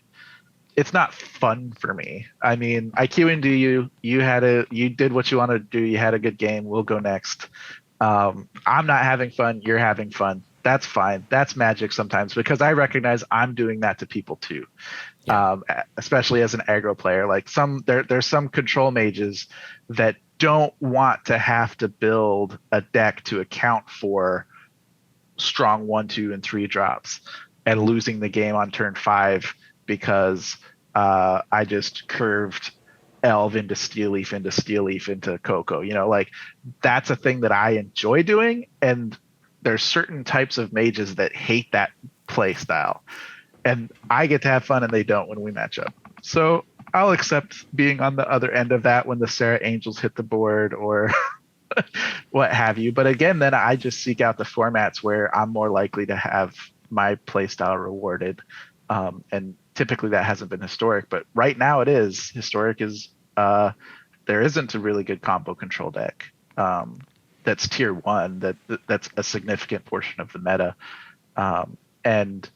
it's not fun for me. I mean, I Q into you. You did what you wanted to do. You had a good game. We'll go next. I'm not having fun. You're having fun. That's fine. That's Magic sometimes, because I recognize I'm doing that to people too. Especially as an aggro player. Like there's some control mages that don't want to have to build a deck to account for strong 1, 2, and 3 drops and losing the game on turn 5 because I just curved Elve into Steel Leaf into Coco. Like that's a thing that I enjoy doing, and there's certain types of mages that hate that play style, and I get to have fun and they don't when we match up. So I'll accept being on the other end of that when the Sarah Angels hit the board or what have you. But again, then I just seek out the formats where I'm more likely to have my play style rewarded. And typically that hasn't been historic, but right now it is. Historic is there isn't a really good combo control deck that's tier 1 that's a significant portion of the meta. And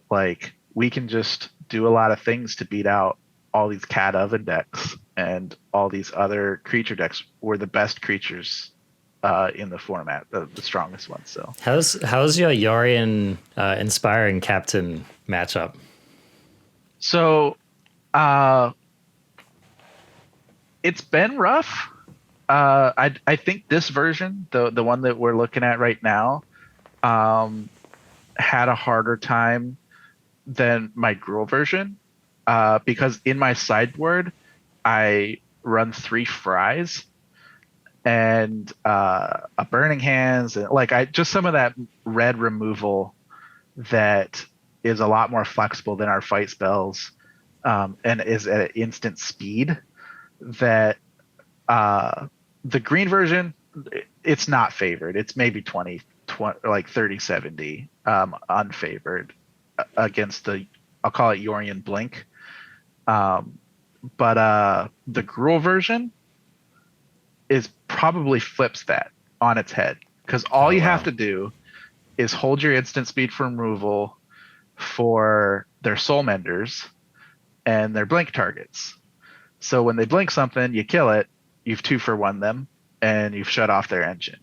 like we can just do a lot of things to beat out all these cat oven decks and all these other creature decks. Were the best creatures in the format, the strongest ones. So how's your Yorion Inspiring Captain matchup? So It's been rough. I think this version, the one that we're looking at right now, had a harder time than my Gruul version, because in my sideboard I run 3 fries and a burning hands, and like I just some of that red removal that is a lot more flexible than our fight spells, and is at instant speed. That the green version, it's not favored. It's maybe 20 like 30-70 unfavored against the, I'll call it Yorian Blink. But the Gruul version is probably flips that on its head, because all you have to do is hold your instant speed for removal for their Soul Menders and their blink targets. So when they blink something, you kill it, you've 2-for-1 them, and you've shut off their engine.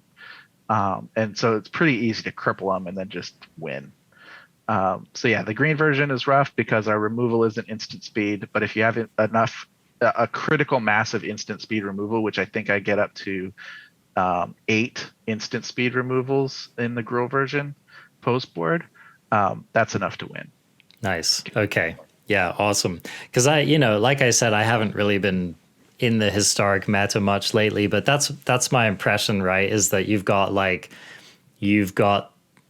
And so it's pretty easy to cripple them and then just win. So yeah, the green version is rough because our removal isn't instant speed, but if you have enough, a critical mass of instant speed removal, which I think I get up to 8 instant speed removals in the Gruul version post board, that's enough to win. Nice. Okay. Yeah, awesome. Because like I said, I haven't really been in the historic meta much lately, but that's my impression, right? Is that you've got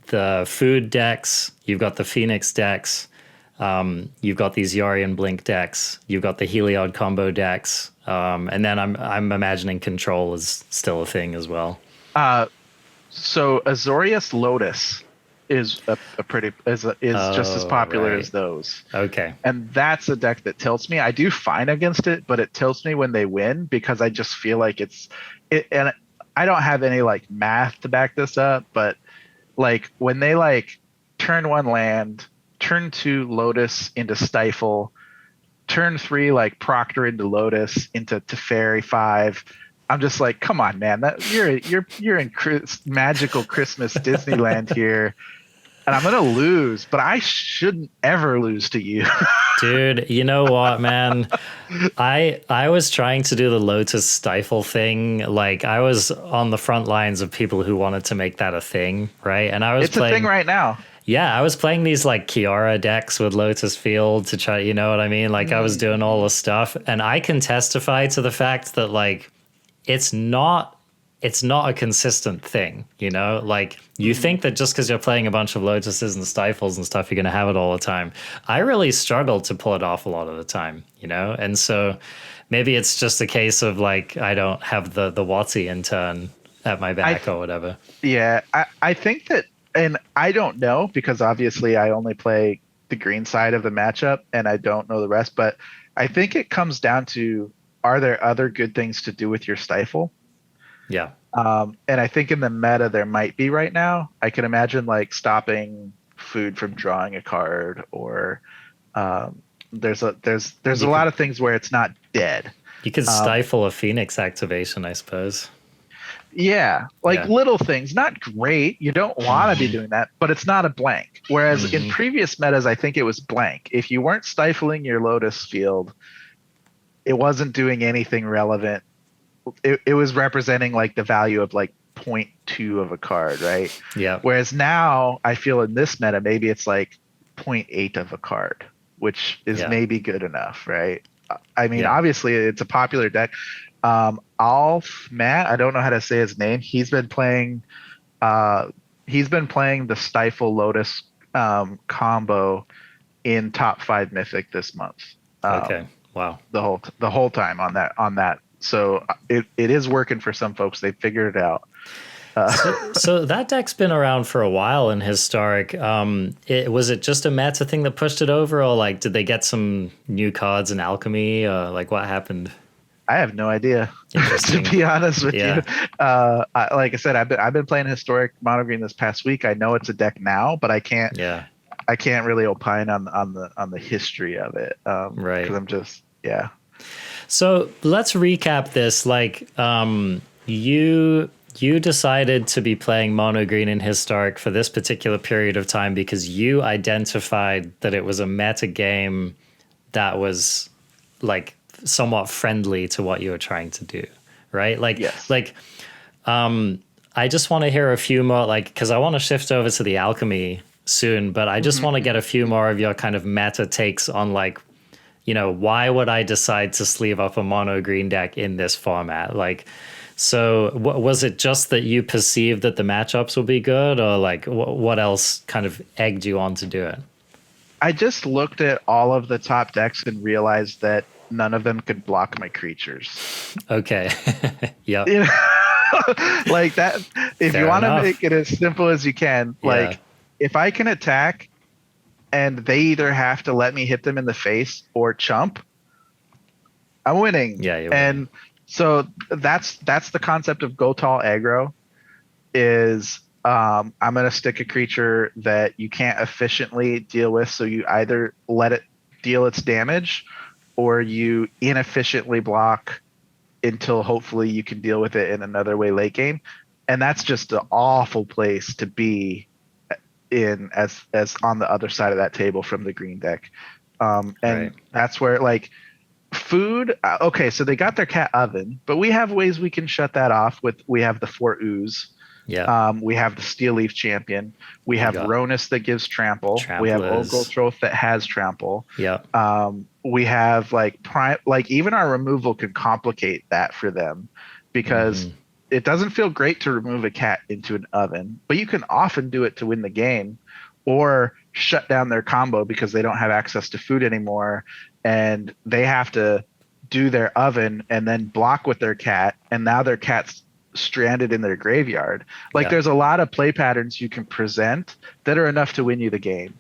the food decks, you've got the Phoenix decks, you've got these Yorian Blink decks, you've got the Heliod combo decks, and then I'm imagining control is still a thing as well. So Azorius Lotus is just as popular as those. Okay. And that's a deck that tilts me. I do fine against it, but it tilts me when they win because I just feel like and I don't have any like math to back this up, but like when they like turn 1 land, turn 2 Lotus into Stifle, turn 3 like Proctor into Lotus into Teferi 5. I'm just like, come on, man! That you're in magical Christmas Disneyland here, and I'm gonna lose, but I shouldn't ever lose to you. Dude, you know what, man? I was trying to do the Lotus Stifle thing. Like I was on the front lines of people who wanted to make that a thing, right? And I was It's a thing right now. Yeah, I was playing these like Kiara decks with Lotus Field to try, you know what I mean? Like I was doing all the stuff, and I can testify to the fact that like it's not a consistent thing, you know? Like you think that just because you're playing a bunch of Lotuses and Stifles and stuff, you're going to have it all the time. I really struggled to pull it off a lot of the time, you know? And so maybe it's just a case of like, I don't have the WotC in turn at my back or whatever. Yeah, I think that, and I don't know because obviously I only play the green side of the matchup and I don't know the rest, but I think it comes down to, are there other good things to do with your Stifle? Yeah. And I think in the meta there might be right now. I can imagine like stopping food from drawing a card, or there's a lot of things where it's not dead. You could stifle a Phoenix activation, I suppose. Yeah, little things, not great. You don't want to be doing that, but it's not a blank. Whereas in previous metas, I think it was blank. If you weren't stifling your Lotus Field, it wasn't doing anything relevant. It was representing like the value of like 0.2 of a card, right? Yeah. Whereas now I feel in this meta, maybe it's like 0.8 of a card, which is maybe good enough, right? I mean, obviously it's a popular deck. Matt, I don't know how to say his name. He's been playing the Stifle Lotus combo in top 5 Mythic this month. Okay. Wow. The whole time on that. So it is working for some folks. They figured it out. So that deck's been around for a while in Historic. Was it just a meta thing that pushed it over, or like did they get some new cards in Alchemy? Like what happened? I have no idea, to be honest with you. Like I said, I've been playing Historic Mono Green this past week. I know it's a deck now, but I can't really opine on the history of it. Right. Because I'm just So let's recap this. Like, you decided to be playing Mono Green in Historic for this particular period of time because you identified that it was a meta game that was like somewhat friendly to what you were trying to do, right? Yes. I just want to hear a few more, like, because I want to shift over to the alchemy soon, but I just want to get a few more of your kind of meta takes on, like, why would I decide to sleeve up a mono green deck in this format? Like, so was it just that you perceived that the matchups would be good, or like what else kind of egged you on to do it? I just looked at all of the top decks and realized that none of them could block my creatures. Okay. Yep. Like that. If Fair you want to enough. make it as simple as you can, Yeah. like if I can attack and they either have to let me hit them in the face or chump, I'm winning. Yeah, you're and winning. so that's the concept of go tall aggro is I'm going to stick a creature that you can't efficiently deal with, so you either let it deal its damage or you inefficiently block until hopefully you can deal with it in another way late game. And that's just an awful place to be in as on the other side of that table from the green deck. And Right. that's where like food. Okay, so they got their cat oven, but we have ways we can shut that off we have the 4 ooze. Yeah. We have the Steel Leaf Champion. We have got Ronus that gives trample. We have Tramplers. Ogolthroth that has trample. Yeah. We have like even our removal can complicate that for them because it doesn't feel great to remove a cat into an oven, but you can often do it to win the game or shut down their combo because they don't have access to food anymore and they have to do their oven and then block with their cat, and now their cat's stranded in their graveyard. Like there's a lot of play patterns you can present that are enough to win you the game.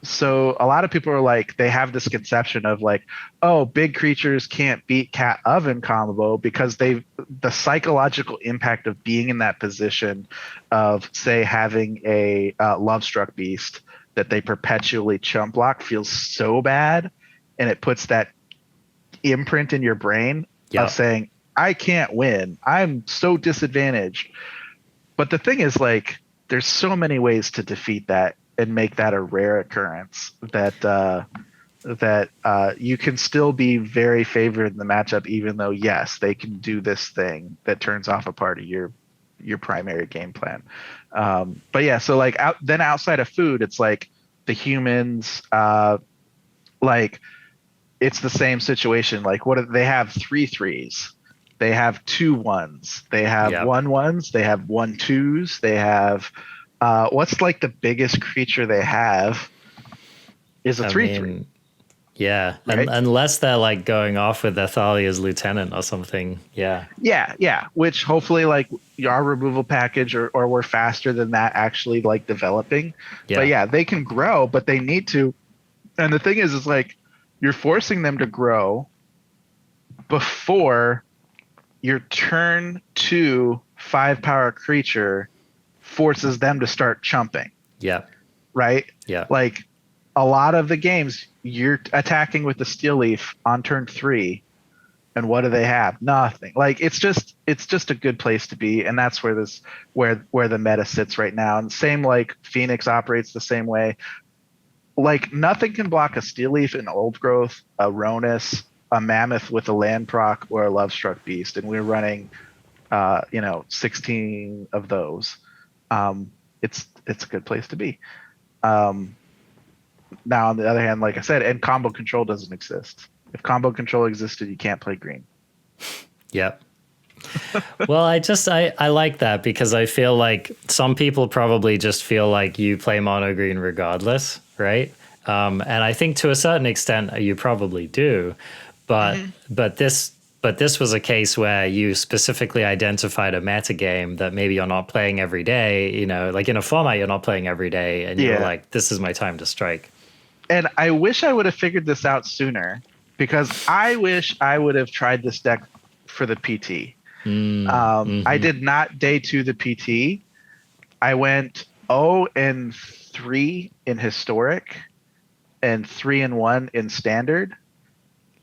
So a lot of people are like, they have this conception of like, oh, big creatures can't beat cat oven combo because the psychological impact of being in that position of, say, having a love struck beast that they perpetually chump block feels so bad, and it puts that imprint in your brain of saying, I can't win. I'm so disadvantaged. But the thing is, like, there's so many ways to defeat that and make that a rare occurrence that you can still be very favored in the matchup, even though, yes, they can do this thing that turns off a part of your primary game plan. But yeah, so like then outside of food, it's like the humans, like it's the same situation. Like they have 3/3s. They have 2/1s. They have 1/1s. They have 1/2s. They have what's like the biggest creature they have is a 3/3. Yeah, right? unless they're like going off with Athalia's lieutenant or something. Yeah. Which hopefully like our removal package or we're faster than that actually like developing. But yeah, they can grow, but they need to. And the thing is like you're forcing them to grow before your turn 2 5-power creature forces them to start chumping. Yeah. Right? Yeah. Like a lot of the games, you're attacking with the Steel Leaf on turn 3, and what do they have? Nothing. Like it's just a good place to be, and that's where the meta sits right now. And same like Phoenix operates the same way. Like nothing can block a Steel Leaf, an Old Growth, a Ronus, a Mammoth with a land proc, or a Love Struck Beast, and we're running 16 of those. It's a good place to be. Now on the other hand, like I said, and combo control doesn't exist. If combo control existed, you can't play green. Yep. Well, I like that because I feel like some people probably just feel like you play mono green regardless, right? And I think to a certain extent you probably do, but this was a case where you specifically identified a meta game that maybe you're not playing every day, like in a format you're not playing every day, and you're like, this is my time to strike. And I wish I would have figured this out sooner, because I wish I would have tried this deck for the PT. I did not day 2 the PT. I went 0-3 in historic and 3-1 in standard.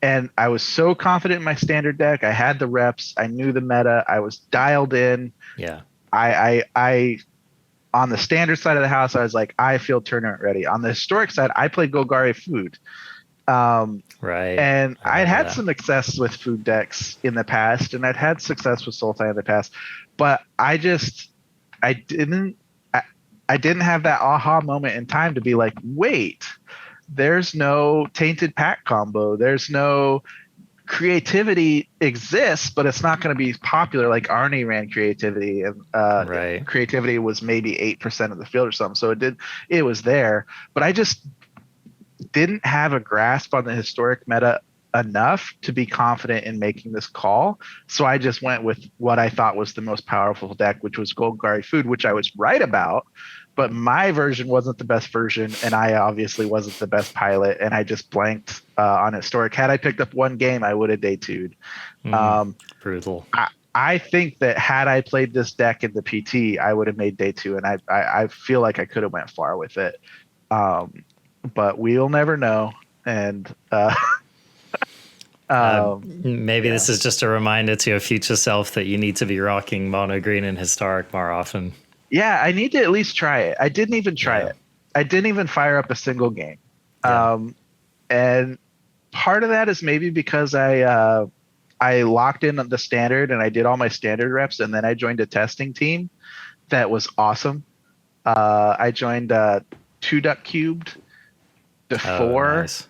And I was so confident in my standard deck. I had the reps. I knew the meta. I was dialed in. Yeah. I on the standard side of the house, I was like, I feel tournament ready. On the historic side, I played Golgari Food. Right. And I I'd remember had that. some success with food decks in the past, and I'd had success with Sultai in the past, but I didn't, I, I didn't have that aha moment in time to be like, wait, there's no tainted pack combo. There's no creativity exists, but it's not going to be popular. Like Arnie ran creativity, and Right. creativity was maybe 8% of the field or something. So it was there, but I just didn't have a grasp on the historic meta enough to be confident in making this call. So I just went with what I thought was the most powerful deck, which was Golgari Food, which I was right about. But my version wasn't the best version, and I obviously wasn't the best pilot, and I just blanked on historic. Had I picked up one game, I would have day two'd. Mm, Um, brutal. I think that had I played this deck in the PT, I would have made day two, and I feel like I could have went far with it. Um, but we'll never know. And um, Maybe yeah, this is just a reminder to your future self that you need to be rocking mono green and historic more often. yeah, I need to at least try it. I didn't even try Yeah. it. I didn't even fire up a single game. Yeah. Um, and part of that is maybe because I locked in on the standard and I did all my standard reps, and then I joined a testing team that was awesome. I joined Two Duck Cubed Oh, before nice.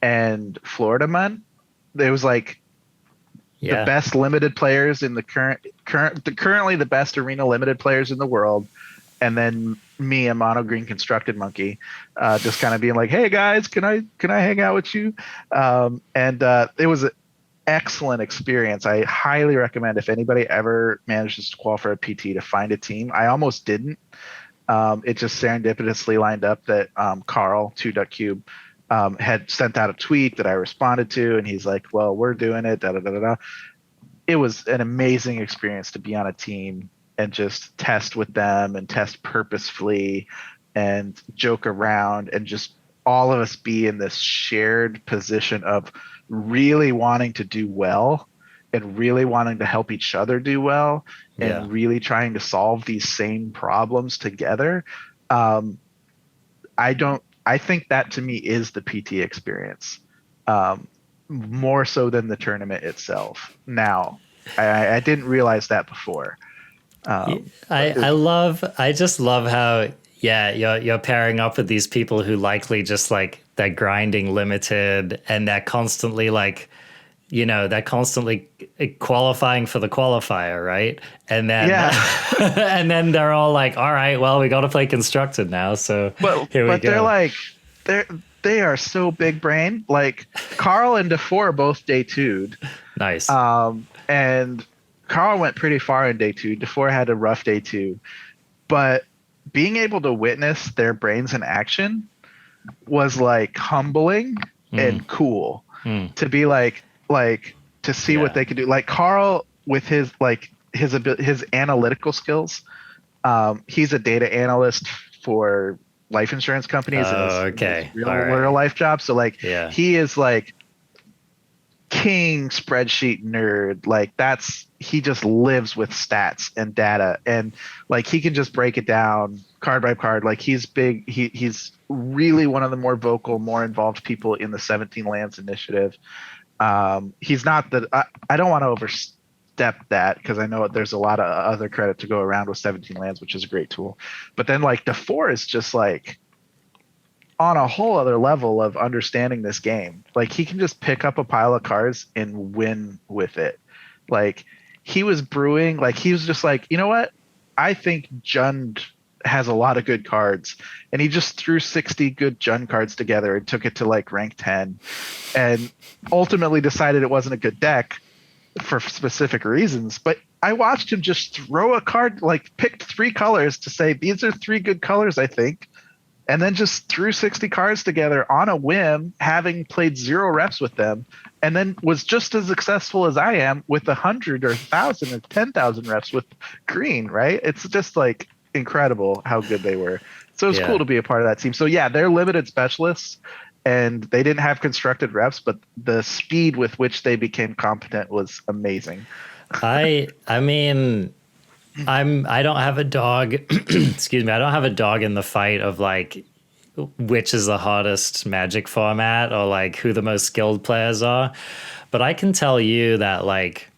and Florida Man. It was like the Yeah. best limited players in the currently the best arena limited players in the world, and then me, a mono green constructed monkey, just kind of being like, "Hey guys, can I hang out with you?" And it was an excellent experience. I highly recommend if anybody ever manages to qualify for a PT to find a team. I almost didn't. It just serendipitously lined up that Carl, Two Duck Cube, had sent out a tweet that I responded to, and he's like, "Well, we're doing it." Da, da, da, da, da. It was an amazing experience to be on a team and just test with them and test purposefully and joke around and just all of us be in this shared position of really wanting to do well and really wanting to help each other do well Yeah. and really trying to solve these same problems together. Um, I think that to me is the PT experience. Um, More so than the tournament itself. Now, I didn't realize that before. But I just love how, yeah, you're pairing up with these people who likely just like they're grinding limited and they're constantly like, they're constantly qualifying for the qualifier, right? And then yeah, and then they're all like, all right, well, we got to play constructed now, so here we but they're go. like they are so big brain. Like Carl and DeFore both day two'd. Nice. And Carl went pretty far in day two. DeFore had a rough day two, but being able to witness their brains in action was like humbling and cool. Mm, To be like to see what yeah. they could do. Like Carl with his analytical skills. He's a data analyst for life insurance companies in Oh, his okay. All real right. life job. So like Yeah. he is like king spreadsheet nerd. Like he just lives with stats and data, and like he can just break it down card by card. Like he's big. He's really one of the more vocal, more involved people in the 17 Lands Initiative. He's not the. I don't want to overstep that because I know there's a lot of other credit to go around with 17 Lands, which is a great tool. But then like DeFore is just like on a whole other level of understanding this game. Like he can just pick up a pile of cards and win with it. Like he was brewing, like he was just like, you know what? I think Jund has a lot of good cards. And he just threw 60 good Jund cards together and took it to like rank 10 and ultimately decided it wasn't a good deck for specific reasons. But I watched him just throw a card, like picked 3 colors to say, these are 3 good colors, I think, and then just threw 60 cards together on a whim, having played 0 reps with them, and then was just as successful as I am with 100 or 1,000 or 10,000 reps with green, right? It's just like incredible how good they were. So it's cool Yeah. to be a part of that team. So yeah, they're limited specialists and they didn't have constructed reps, but the speed with which they became competent was amazing. I mean, I don't have a dog. Excuse me. I don't have a dog in the fight of like which is the hardest Magic format or like who the most skilled players are. But I can tell you that like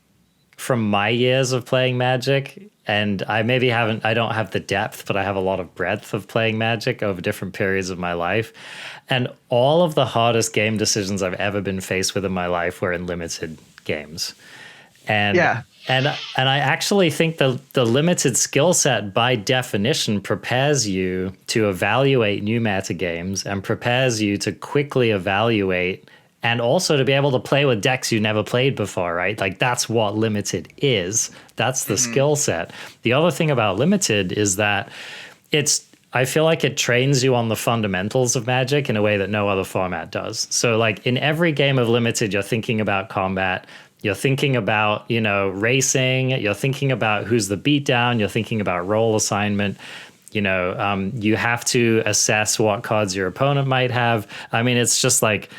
from my years of playing Magic, and I don't have the depth, but I have a lot of breadth of playing Magic over different periods of my life. And all of the hardest game decisions I've ever been faced with in my life were in limited games. And Yeah. and I actually think the limited skill set by definition prepares you to evaluate new meta games and prepares you to quickly evaluate and also to be able to play with decks you never played before, right? Like that's what limited is. That's the skill set. The other thing about limited is that I feel like it trains you on the fundamentals of Magic in a way that no other format does. So like in every game of limited, you're thinking about combat. You're thinking about, racing. You're thinking about who's the beatdown. You're thinking about role assignment. You have to assess what cards your opponent might have. I mean, it's just like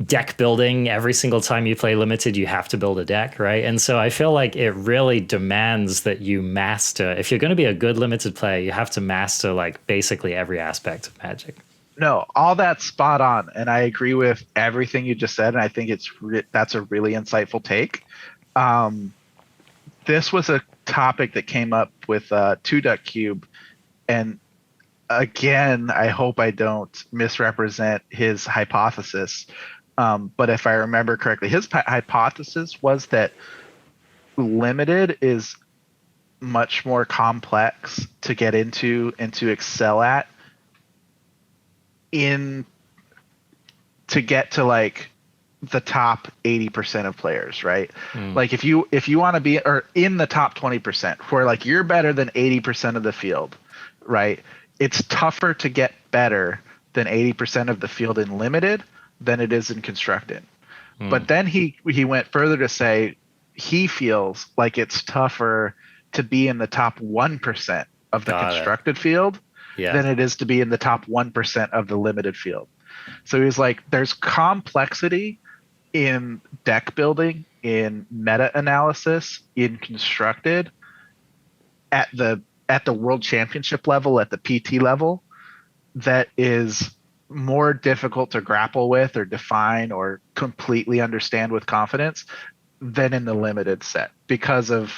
deck building. Every single time you play limited, you have to build a deck, right? And so I feel like it really demands that you master. If you're going to be a good limited player, you have to master like basically every aspect of Magic. No, all that's spot on, and I agree with everything you just said, and I think that's a really insightful take. This was a topic that came up with Two Duck Cube, and again, I hope I don't misrepresent his hypothesis, but if I remember correctly, his hypothesis was that limited is much more complex to get into and to excel at to get to like the top 80% of players, right? Like if you want to be or in the top 20% where like you're better than 80% of the field, right? It's tougher to get better than 80% of the field in limited than it is in constructed. But then he went further to say he feels like it's tougher to be in the top 1% of the constructed field than it is to be in the top 1% of the limited field. So he's like, there's complexity in deck building, in meta analysis, in constructed at the world championship level, at the PT level, that is more difficult to grapple with or define or completely understand with confidence than in the limited set because of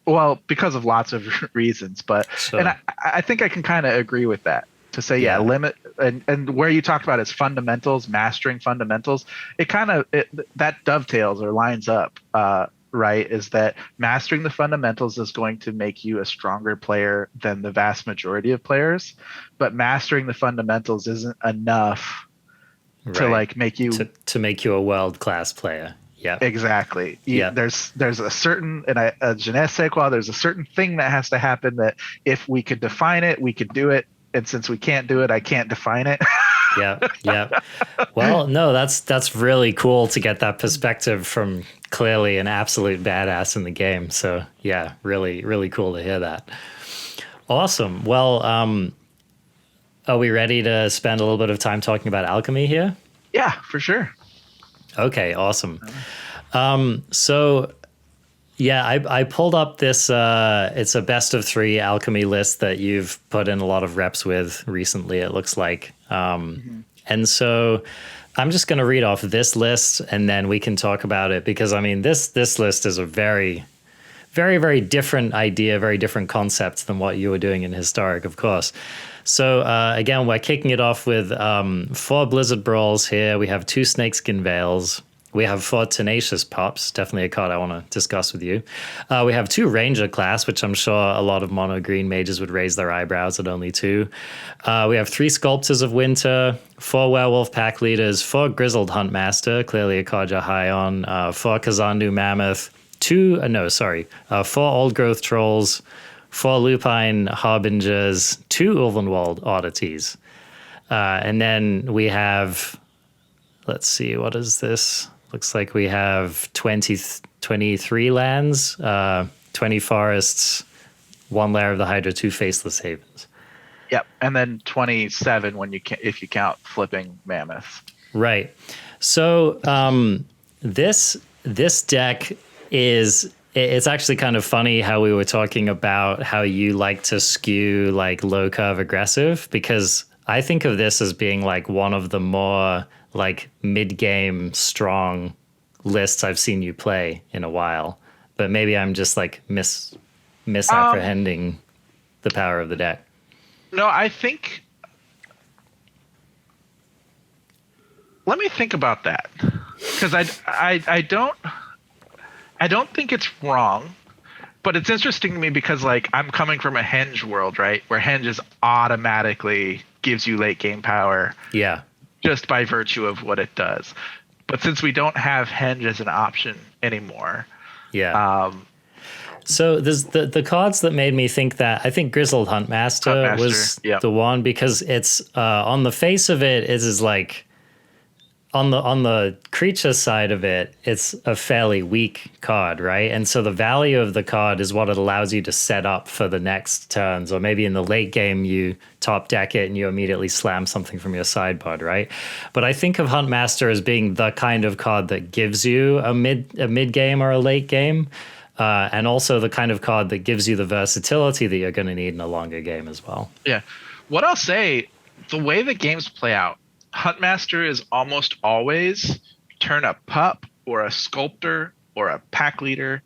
lots of reasons, but and I think I can kind of agree with that to say limit and where you talked about is fundamentals, mastering fundamentals. That dovetails or lines up, right? Is that mastering the fundamentals is going to make you a stronger player than the vast majority of players, but mastering the fundamentals isn't enough to like make you to make you a world-class player. Yeah, exactly. Yeah, there's a certain a je ne sais quoi. There's a certain thing that has to happen that if we could define it, we could do it. And since we can't do it, I can't define it. Yeah. Well, no, that's really cool to get that perspective from clearly an absolute badass in the game. So yeah, really, really cool to hear that. Awesome. Well, are we ready to spend a little bit of time talking about alchemy here? Yeah, for sure. Okay, awesome. So yeah, I pulled up this, it's a best of 3 alchemy list that you've put in a lot of reps with recently, it looks like. And so I'm just going to read off this list and then we can talk about it because, I mean, this list is a very, very, very different idea, very different concept than what you were doing in Historic, of course. So again, we're kicking it off with 4 Blizzard Brawls here. We have 2 Snakeskin Veils. We have 4 Tenacious Pups, definitely a card I want to discuss with you. We have 2 Ranger class, which I'm sure a lot of mono green mages would raise their eyebrows at only 2. We have 3 Sculptors of Winter, 4 Werewolf Pack Leaders, 4 Grizzled Huntmaster, clearly a card you're high on, 4 Kazandu Mammoth, 4 Old Growth Trolls, 4 Lupine Harbingers, 2 Ulvenwald Oddities. And then we have, let's see, what is this? Looks like we have 23 lands, 20 forests, 1 Lair of the Hydra, 2 Faceless Havens. Yep, and then 27 if you count flipping mammoths. Right. So this deck it's actually kind of funny how we were talking about how you like to skew like low curve aggressive, because I think of this as being like one of the more like mid-game strong lists I've seen you play in a while. But maybe I'm just like misapprehending the power of the deck. No, I think. Let me think about that, because I don't think it's wrong, but it's interesting to me because like I'm coming from a Henge world, right, where Henge is automatically gives you late game power, Yeah. just by virtue of what it does. But since we don't have Henge as an option anymore, Yeah. So there's the cards that made me think that. I think Grizzled Huntmaster was the one, because it's on the face of it is like on the creature side of it, it's a fairly weak card, right? And so the value of the card is what it allows you to set up for the next turns, or maybe in the late game you top deck it and you immediately slam something from your sideboard, right? But I think of Huntmaster as being the kind of card that gives you a mid game or a late game. And also the kind of card that gives you the versatility that you're going to need in a longer game as well. Yeah. What I'll say, the way the games play out, Huntmaster is almost always turn a pup or a sculptor or a pack leader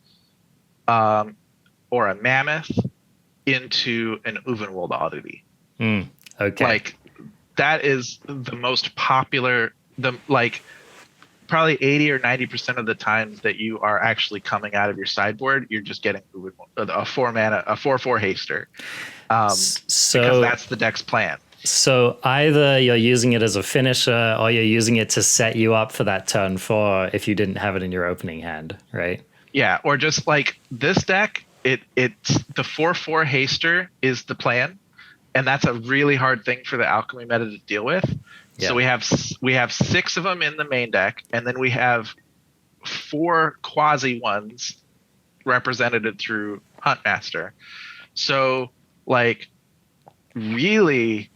or a mammoth into an Uvenwold oddity. Okay. Like that is the most popular, probably 80 or 90% of the times that you are actually coming out of your sideboard, you're just getting a 4-mana, a 4/4 haster. Because that's the deck's plan. So either you're using it as a finisher or you're using it to set you up for that turn 4 if you didn't have it in your opening hand, right? Yeah, or just like this deck, it's the 4/4 haster is the plan, and that's a really hard thing for the alchemy meta to deal with. Yeah. So we have 6 of them in the main deck, and then we have 4 quasi ones represented through Huntmaster. So like really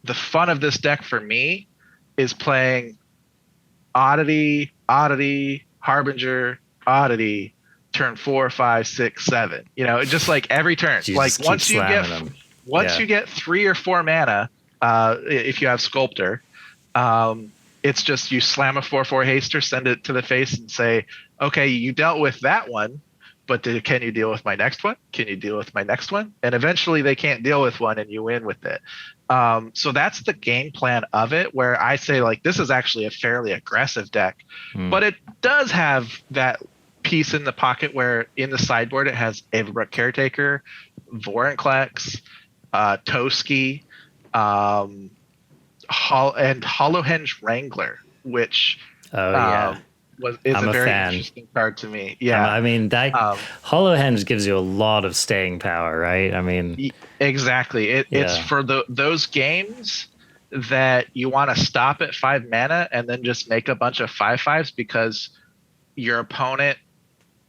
the fun of this deck for me is playing oddity, harbinger, oddity, turn 4, 5, 6, 7. You know, just like every turn. Like once you get 3 or 4 mana, if you have Sculptor, it's just you slam a 4/4 haster, send it to the face, and say, okay, you dealt with that one, but can you deal with my next one? Can you deal with my next one? And eventually they can't deal with one, and you win with it. So that's the game plan of it, where I say like this is actually a fairly aggressive deck, but it does have that piece in the pocket where in the sideboard it has Everbrook Caretaker, Vorinclex, Toski, and Hollowhenge Wrangler, which is a very interesting card to me. Yeah, I mean that Hollowhenge gives you a lot of staying power, right? I mean, exactly. It's for those games that you want to stop at 5 mana and then just make a bunch of 5/5s because your opponent,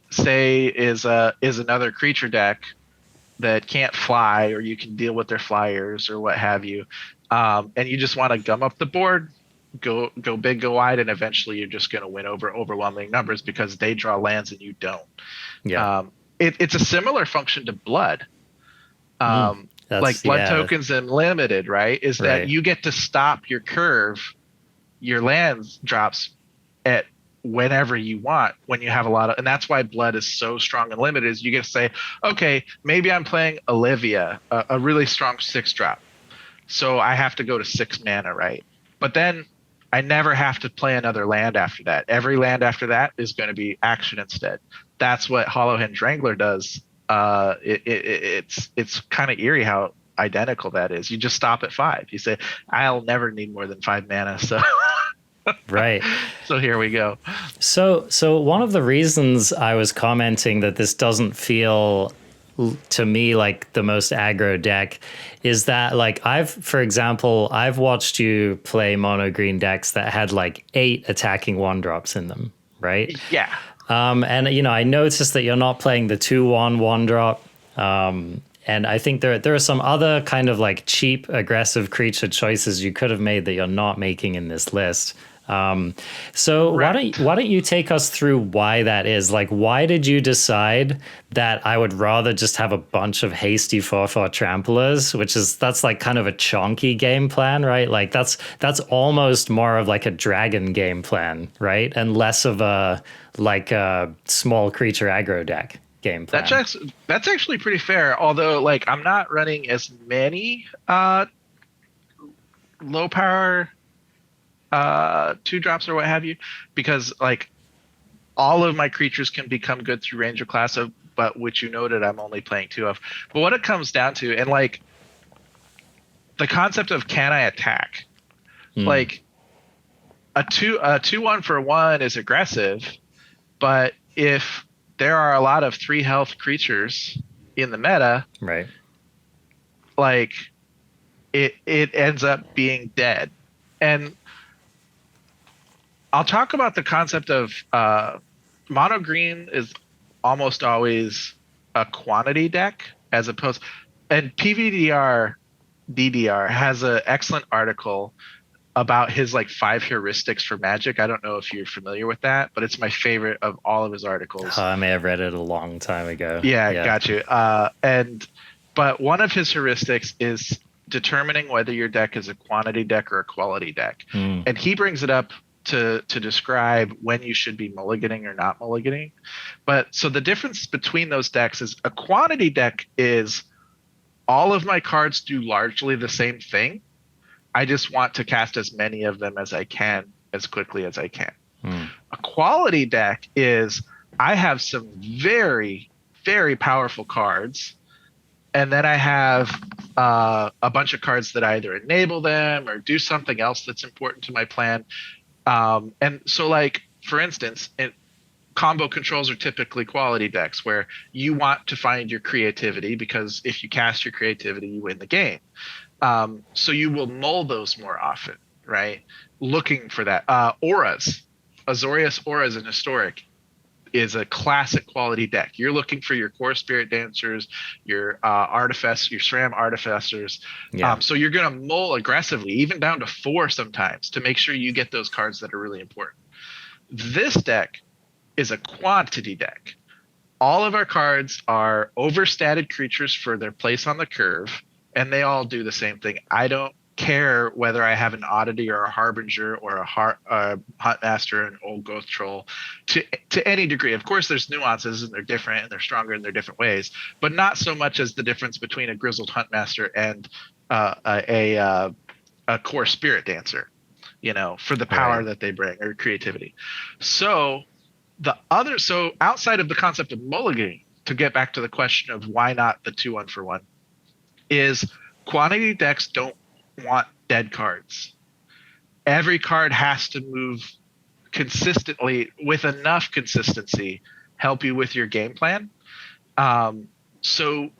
say, is another creature deck that can't fly, or you can deal with their flyers or what have you, and you just want to gum up the board. Go big, go wide, and eventually you're just going to win over overwhelming numbers because they draw lands and you don't. Yeah, it's a similar function to Blood, like Blood tokens and limited, right? Is that you get to stop your curve, your lands drops at whenever you want when you have a lot of, and that's why Blood is so strong and limited. Is you get to say, okay, maybe I'm playing Olivia, a really strong 6-drop, so I have to go to 6 mana, right? But then I never have to play another land after that. Every land after that is going to be action instead. That's what Hollowhenge Wrangler does. It's kind of eerie how identical that is. You just stop at 5. You say, I'll never need more than 5 mana. So right. So here we go. So one of the reasons I was commenting that this doesn't feel to me like the most aggro deck is that like for example, I've watched you play mono green decks that had like 8 attacking 1-drops in them, right? Yeah. And you know, I noticed that you're not playing the 2/1 1-drop. And I think there are some other kind of like cheap aggressive creature choices you could have made that you're not making in this list. So Correct. why don't you take us through why that is? Like, why did you decide that I would rather just have a bunch of hasty 4/4 tramplers, that's like kind of a chunky game plan, right? Like that's almost more of like a dragon game plan, right? And less of a like a small creature aggro deck game plan. That's actually pretty fair. Although, like, I'm not running as many low power 2 drops or what have you, because like all of my creatures can become good through Ranger class of, but which you noted I'm only playing 2 of. But what it comes down to, and like the concept of can I attack? Like a 2/1 for 1 is aggressive, but if there are a lot of 3 health creatures in the meta, right? Like it ends up being dead. And I'll talk about the concept of mono green is almost always a quantity deck as opposed, and PVDR DDR has an excellent article about his like 5 heuristics for Magic. I don't know if you're familiar with that, but it's my favorite of all of his articles. I may have read it a long time ago. Yeah. Got you. But one of his heuristics is determining whether your deck is a quantity deck or a quality deck, and he brings it up to describe when you should be mulliganing or not mulliganing. But so the difference between those decks is a quantity deck is all of my cards do largely the same thing. I just want to cast as many of them as I can as quickly as I can. A quality deck is I have some very, very powerful cards, and then I have a bunch of cards that either enable them or do something else that's important to my plan. And so, like, for instance, combo controls are typically quality decks where you want to find your creativity, because if you cast your creativity, you win the game. So you will mull those more often, right? Looking for that. Auras. Azorius Auras in Historic is a classic quality deck. You're looking for your core spirit dancers, your artifice, your SRAM artificers. Yeah. So you're going to mull aggressively, even down to 4 sometimes, to make sure you get those cards that are really important. This deck is a quantity deck. All of our cards are overstated creatures for their place on the curve, and they all do the same thing. I don't care whether I have an Oddity or a Harbinger or a Huntmaster, an Old Ghost Troll, to any degree. Of course, there's nuances, and they're different, and they're stronger in their different ways, but not so much as the difference between a Grizzled Huntmaster and a core Spirit Dancer, for the power that they bring or creativity. So outside of the concept of mulliganing, to get back to the question of why not the 2/1 for 1, is quantity decks don't want dead cards. Every card has to move consistently with enough consistency, help you with your game plan. So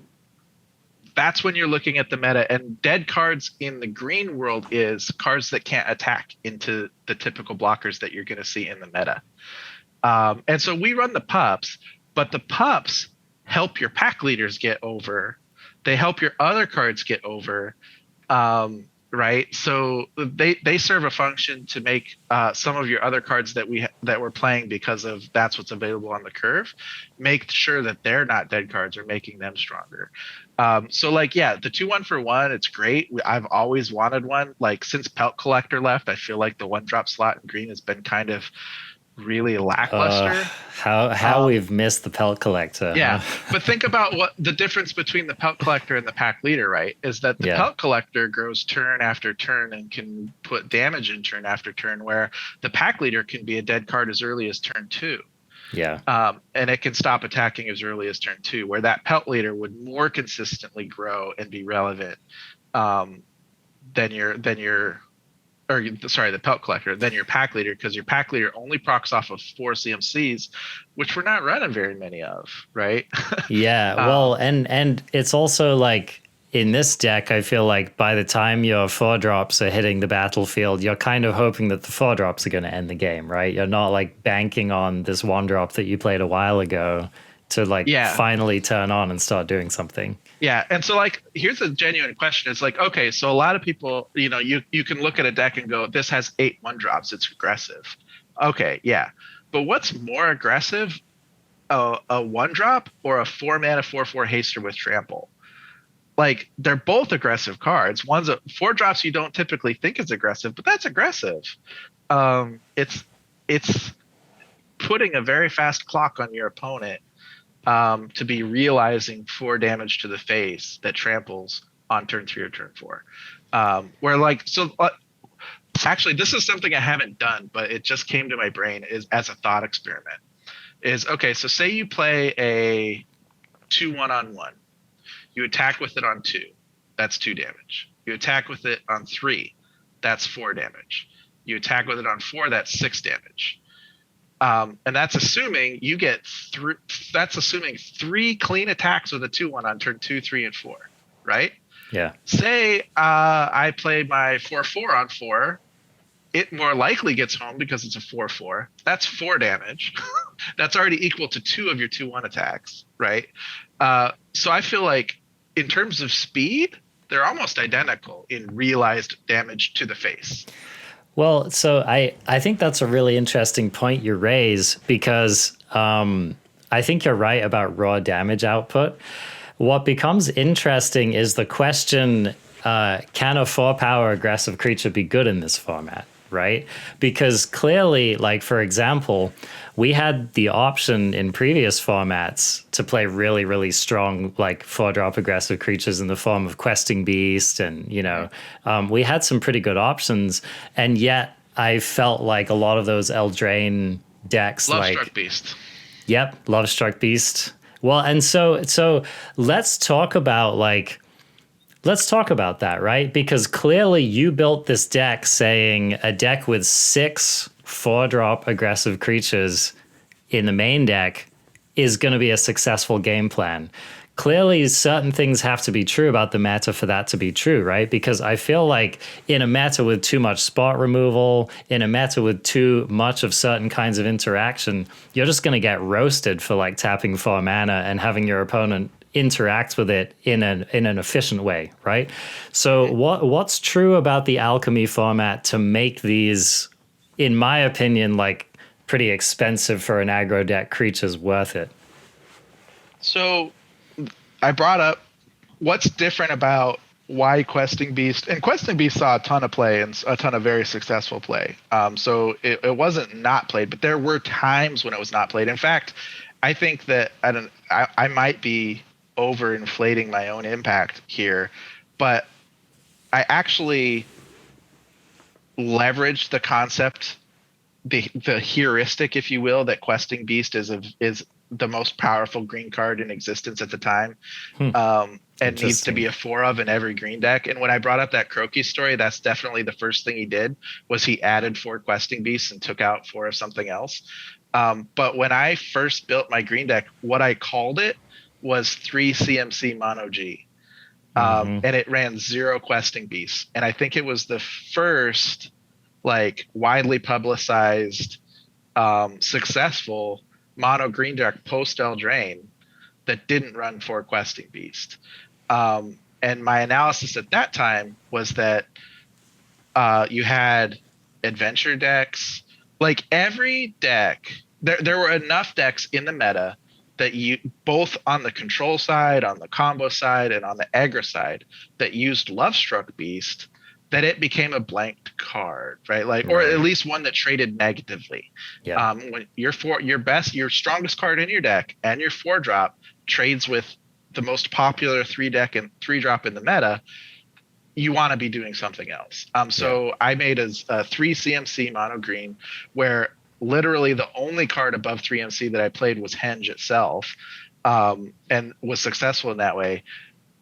that's when you're looking at the meta, and dead cards in the green world is cards that can't attack into the typical blockers that you're going to see in the meta. And so we run the pups, but the pups help your pack leaders get over. They help your other cards get over. Right, so they serve a function to make some of your other cards that we're playing, because of that's what's available on the curve, make sure that they're not dead cards or making them stronger. So like, yeah, the 2/1 for 1, it's great. I've always wanted one. Like, since Pelt Collector left, I feel like the 1-drop slot in green has been kind of really lackluster. How we've missed the Pelt Collector. Yeah, but think about what the difference between the Pelt Collector and the Pack Leader, right? Is that the Pelt Collector grows turn after turn and can put damage in turn after turn, where the Pack Leader can be a dead card as early as turn 2. Yeah. And it can stop attacking as early as turn 2, where that Pelt Leader would more consistently grow and be relevant than the Pelt Collector, then your Pack Leader, because your Pack Leader only procs off of 4 CMCs, which we're not running very many of, right? Yeah, well, and it's also like, in this deck, I feel like by the time your 4-drops are hitting the battlefield, you're kind of hoping that the 4-drops are going to end the game, right? You're not like banking on this 1-drop that you played a while ago to like Yeah. finally turn on and start doing something. Yeah, and so like here's a genuine question. It's like, okay, so a lot of people, you can look at a deck and go, this has 8/1 drops, it's aggressive. Okay, yeah. But what's more aggressive, a 1 drop or a 4 mana 4/4 haster with trample? Like they're both aggressive cards. One's a 4 drops you don't typically think is aggressive, but that's aggressive. It's putting a very fast clock on your opponent to be realizing 4 damage to the face that tramples on turn 3 or turn 4. Where like so. Actually, this is something I haven't done, but it just came to my brain is as a thought experiment. Is okay. So say you play a 2/1/1. You attack with it on 2. That's 2 damage. You attack with it on 3. That's 4 damage. You attack with it on 4. That's 6 damage. And that's assuming you get that's assuming 3 clean attacks with a 2/1 on turn 2, 3, and 4, right? Yeah. Say I play my 4/4 on 4. It more likely gets home because it's a 4/4. That's 4 damage. That's already equal to 2 of your 2/1 attacks, right? So I feel like in terms of speed, they're almost identical in realized damage to the face. Well, so I think that's a really interesting point you raise because I think you're right about raw damage output. What becomes interesting is the question, can a 4-power aggressive creature be good in this format, right? Because clearly, like, for example, we had the option in previous formats to play really, really strong, like 4-drop aggressive creatures in the form of Questing Beast. And, we had some pretty good options. And yet I felt like a lot of those Eldraine decks, Lovestruck Beast. Yep, Lovestruck Beast. Well, and so let's talk about that, right? Because clearly you built this deck saying a deck with 6 4-drop aggressive creatures in the main deck is going to be a successful game plan. Clearly, certain things have to be true about the meta for that to be true, right? Because I feel like in a meta with too much spot removal, in a meta with too much of certain kinds of interaction, you're just going to get roasted for like tapping 4 mana and having your opponent interact with it in an efficient way, right? So what's true about the alchemy format to make these, in my opinion, like pretty expensive for an aggro deck creatures worth it? So I brought up what's different about why Questing Beast, and Questing Beast saw a ton of play and a ton of very successful play. So it wasn't not played, but there were times when it was not played. In fact, I think that I might be overinflating my own impact here, but I actually leveraged the concept, the heuristic, if you will, that Questing Beast is the most powerful green card in existence at the time, and needs to be a 4 of in every green deck. And when I brought up that Croaky story, that's definitely the first thing he did, was he added 4 Questing Beasts and took out 4 of something else. But when I first built my green deck, what I called it was 3 CMC Mono G. And it ran 0 Questing Beasts. And I think it was the first like widely publicized successful mono green deck post Eldraine that didn't run 4 Questing Beast. And my analysis at that time was that you had adventure decks, like every deck, there were enough decks in the meta that you, both on the control side, on the combo side, and on the aggro side, that used Lovestruck Beast, that it became a blanked card, right? Like, or at least one that traded negatively. Yeah. When your strongest card in your deck and your 4-drop trades with the most popular 3-drop in the meta, you want to be doing something else. So I made a 3 CMC mono green where literally the only card above 3 MC that I played was Henge itself, and was successful in that way.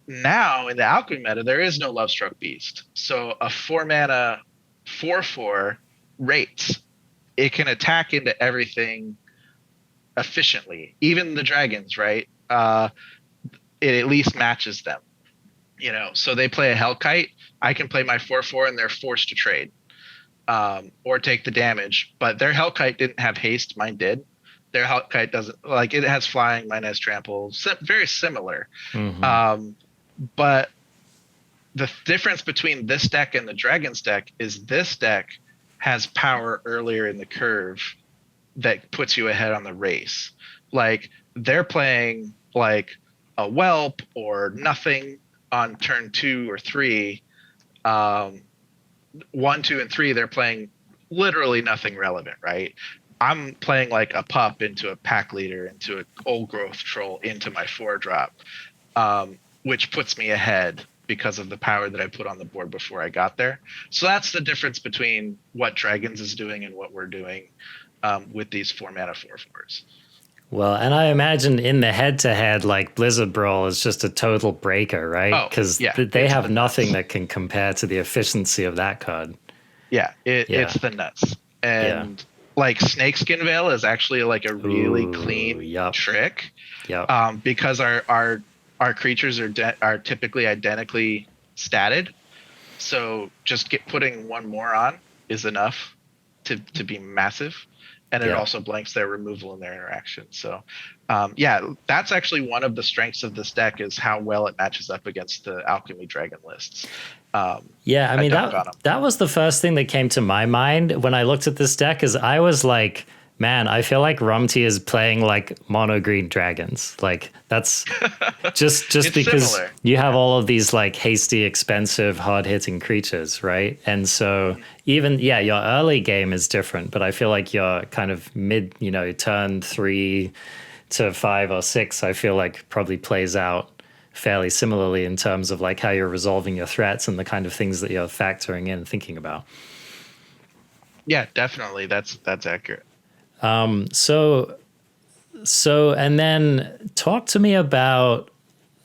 Now in the alchemy meta, there is no Lovestruck Beast. So a 4 mana 4/4 rates. It can attack into everything efficiently, even the dragons, right? It at least matches them. So they play a Hellkite. I can play my 4/4 and they're forced to trade. Or take the damage, but their Hellkite didn't have haste. Mine did. Their Hellkite doesn't like it has flying, mine has trample, very similar. Hmm. Um, but the difference between this deck and the Dragon's deck is this deck has power earlier in the curve that puts you ahead on the race. Like they're playing like a whelp or nothing on turn 2 or 3. Um, 1, 2, and 3, they're playing literally nothing relevant, right? I'm playing like a pup into a pack leader, into an old growth troll, into my 4-drop, which puts me ahead because of the power that I put on the board before I got there. So that's the difference between what Dragons is doing and what we're doing with these 4-mana 4/4s. Well, and I imagine in the head-to-head, like Blizzard Brawl is just a total breaker, right? Oh, Because yeah, they it's have the nothing nuts. that can compare to the efficiency of that card. Yeah, Yeah, it's the nuts. yeah. And like Snakeskin Veil is actually like a really Ooh, clean yup, trick, yup. because our creatures are typically identically statted. So just putting one more on is enough to be massive, and it Yeah. also blanks their removal and their interaction. So, yeah, that's actually one of the strengths of this deck is how well it matches up against the Alchemy Dragon lists. Yeah, I I mean dunk on them. that was the first thing that came to my mind when I looked at this deck is I was like, man, I feel like Rumti is playing like mono green dragons. Like that's just It's because similar. you have all of these like hasty, expensive, hard-hitting creatures, right? And so even yeah, your early game is different, but I feel like your kind of mid, turn 3 to 5 or 6, I feel like probably plays out fairly similarly in terms of like how you're resolving your threats and the kind of things that you're factoring in and thinking about. Yeah, definitely. That's accurate. So and then talk to me about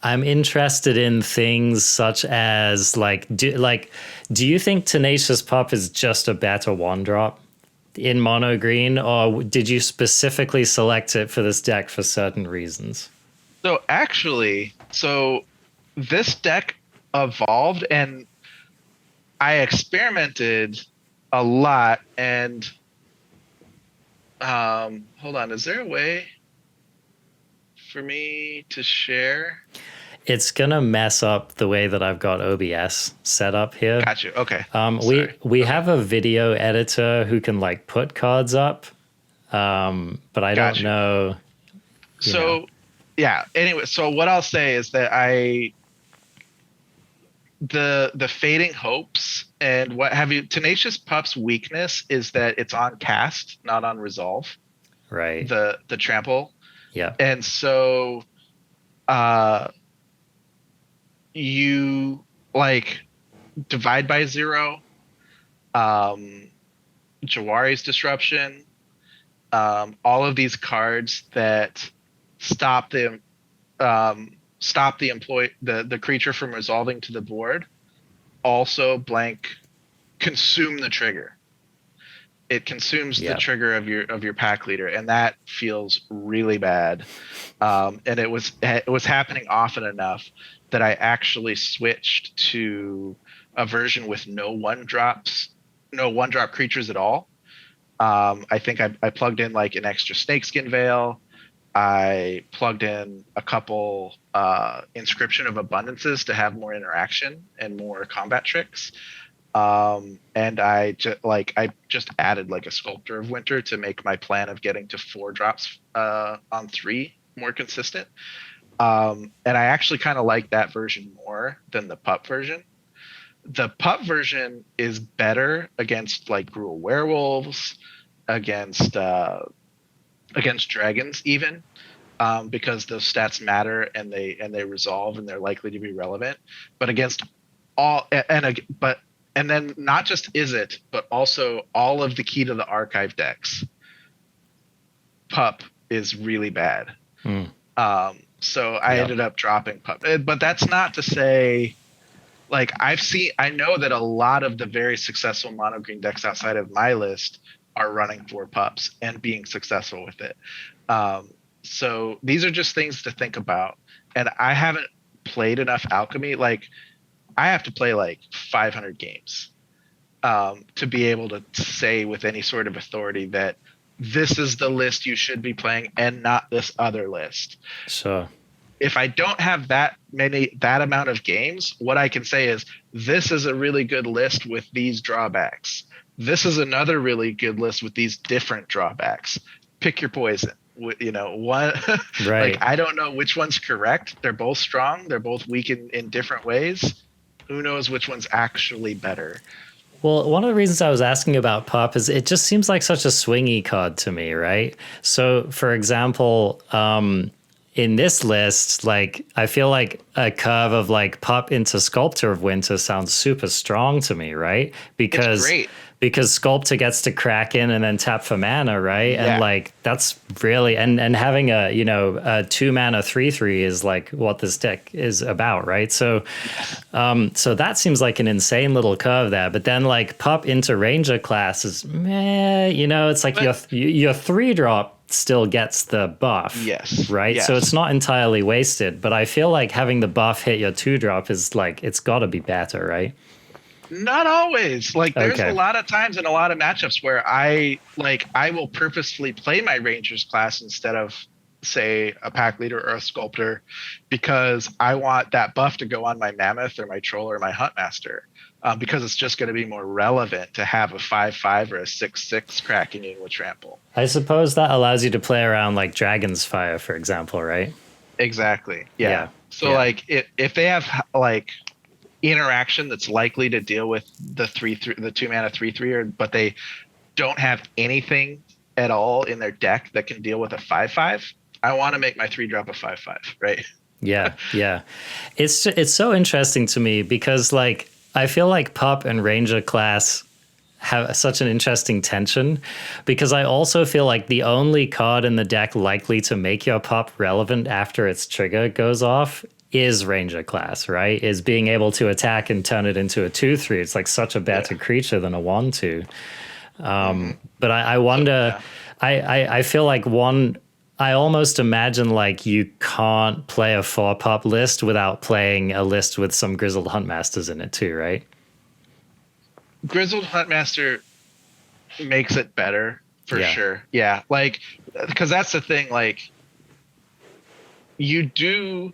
I'm interested in things such as do you think Tenacious Pup is just a better 1-drop in mono green, or did you specifically select it for this deck for certain reasons? So actually, this deck evolved and I experimented a lot and hold on, is there a way for me to share? It's gonna mess up the way that I've got OBS set up here. Got you. Okay. We Sorry. we Okay. have a video editor who can like put cards up, but I Got don't you. know. So yeah, anyway, so what I'll say is that the fading hopes and what have you, Tenacious Pup's weakness is that it's on cast, not on resolve, Right. the trample. Yeah. And so you like divide by 0, Jawari's Disruption, all of these cards that stop the the creature from resolving to the board also consume the trigger. It consumes the trigger of your pack leader, and that feels really bad. And it was happening often enough that I actually switched to a version with no 1-drop creatures at all. I think I plugged in like an extra Snakeskin Veil. I plugged in a couple Inscription of Abundances to have more interaction and more combat tricks. And I just added like a Sculptor of Winter to make my plan of getting to 4 drops on 3 more consistent. And I actually kind of like that version more than the pup version. The pup version is better against like Gruul Werewolves, against dragons even, because those stats matter and they resolve and they're likely to be relevant. But against and then not just is it, but also all of the Key to the Archive decks, pup is really bad. So I ended up dropping pup. But that's not to say, like I know that a lot of the very successful mono green decks outside of my list are running 4 pups and being successful with it. So these are just things to think about. And I haven't played enough Alchemy. Like I have to play like 500 games to be able to say with any sort of authority that this is the list you should be playing and not this other list. Sure. If I don't have that amount of games, what I can say is this is a really good list with these drawbacks. This is another really good list with these different drawbacks. Pick your poison. You know, one right. Like I don't know which one's correct. They're both strong. They're both weak in different ways. Who knows which one's actually better? Well, one of the reasons I was asking about Pup is it just seems like such a swingy card to me, right? So, for example, in this list, like I feel like a curve of like Pup into Sculptor of Winter sounds super strong to me, right? Because Sculptor gets to crack in and then tap for mana, right? Yeah. And like that's really and having a, you know, a 2-mana 3/3 is like what this deck is about, right? So so that seems like an insane little curve there. But then like Pup into Ranger class is meh, you know, it's like your 3-drop still gets the buff. Yes. Right? Yes. So it's not entirely wasted, but I feel like having the buff hit your 2-drop is like it's gotta be better, right? Not always. Like there's a lot of times in a lot of matchups where I will purposefully play my Rangers class instead of say a pack leader or a sculptor because I want that buff to go on my Mammoth or my Troll or my Huntmaster. Because it's just going to be more relevant to have a 5/5 or a 6/6 cracking in with Trample. I suppose that allows you to play around like Dragon's Fire, for example, right? Exactly. Yeah. So like if they have like interaction that's likely to deal with the 2-mana 3/3, but they don't have anything at all in their deck that can deal with a 5/5, I want to make my 3-drop a 5/5, right? Yeah. It's so interesting to me because like I feel like Pup and Ranger class have such an interesting tension because I also feel like the only card in the deck likely to make your Pup relevant after its trigger goes off is Ranger class, right? Is being able to attack and turn it into a 2/3. It's like such a better creature than a 1/2. But I wonder, I feel like I almost imagine like you can't play a 4-Pup list without playing a list with some Grizzled Huntmasters in it too, right? Grizzled Huntmaster makes it better for sure. Yeah, like because that's the thing. Like you don't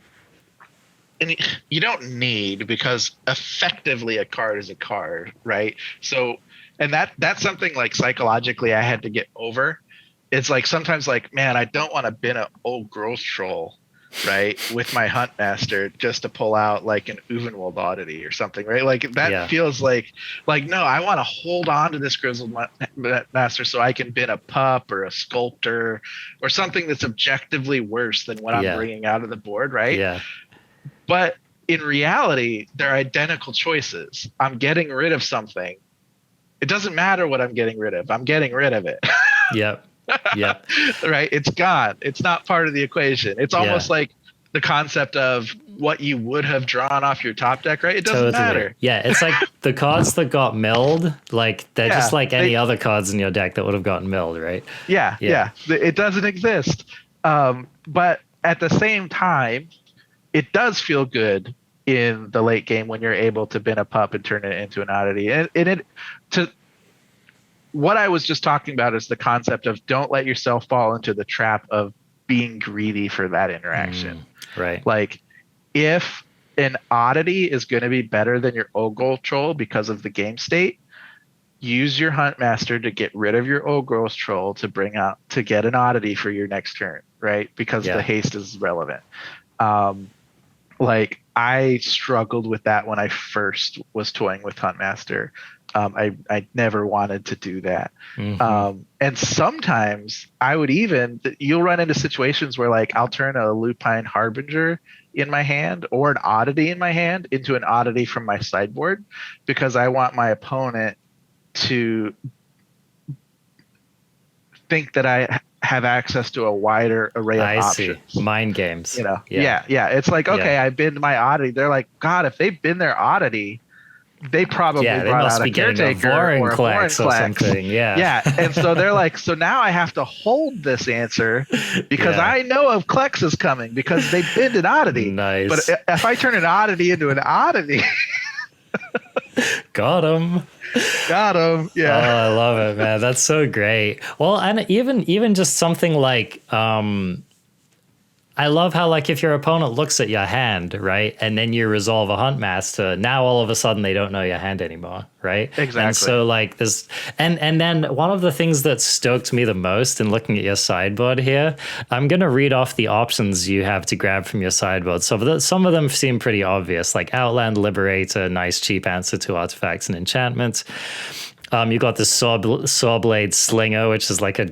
need because effectively a card is a card, right? So, and that's something like psychologically I had to get over. It's like sometimes like, man, I don't want to bin an old growth troll, right, with my Huntmaster just to pull out like an Uvenwald Oddity or something, right? Like that feels like no, I want to hold on to this Grizzled Master so I can bin a Pup or a Sculptor or something that's objectively worse than what I'm bringing out of the board, right? Yeah. But in reality, they're identical choices. I'm getting rid of something. It doesn't matter what I'm getting rid of. I'm getting rid of it. Yep. Right? It's gone. It's not part of the equation. It's almost like the concept of what you would have drawn off your top deck, right? It doesn't matter. Yeah, it's like the cards that got milled, like they're just like any other cards in your deck that would have gotten milled, right? Yeah. It doesn't exist. But at the same time, it does feel good in the late game when you're able to bin a Pup and turn it into an oddity. What I was just talking about is the concept of don't let yourself fall into the trap of being greedy for that interaction. Right. Like if an oddity is going to be better than your Ogre Troll because of the game state, use your Huntmaster to get rid of your Ogre Troll to get an oddity for your next turn, right? Because the haste is relevant. Like I struggled with that when I first was toying with Huntmaster. I never wanted to do that. And sometimes you'll run into situations where like I'll turn a Lupine Harbinger in my hand or an oddity in my hand into an oddity from my sideboard because I want my opponent to think that I have access to a wider array of options. See. Mind games. You know? Yeah. It's like, okay, I binned my oddity. They're like, God, if they bin their oddity, they probably brought out a Caretaker or a Vorinclex or something. Yeah. And so they're like, so now I have to hold this answer because I know of Klex is coming because they binned an oddity. Nice. But if I turn an oddity into an oddity, Got him. Got him. Oh, Yeah. I love it, man. That's so great. Well, and even just something like I love how, like, if your opponent looks at your hand, right, and then you resolve a hunt master, now all of a sudden they don't know your hand anymore, right? Exactly. And so, like, there's and then one of the things that stoked me the most in looking at your sideboard here, I'm gonna read off the options you have to grab from your sideboard. So some of them seem pretty obvious, like Outland Liberator, nice cheap answer to artifacts and enchantments. You got the Sawblade Slinger, which is like a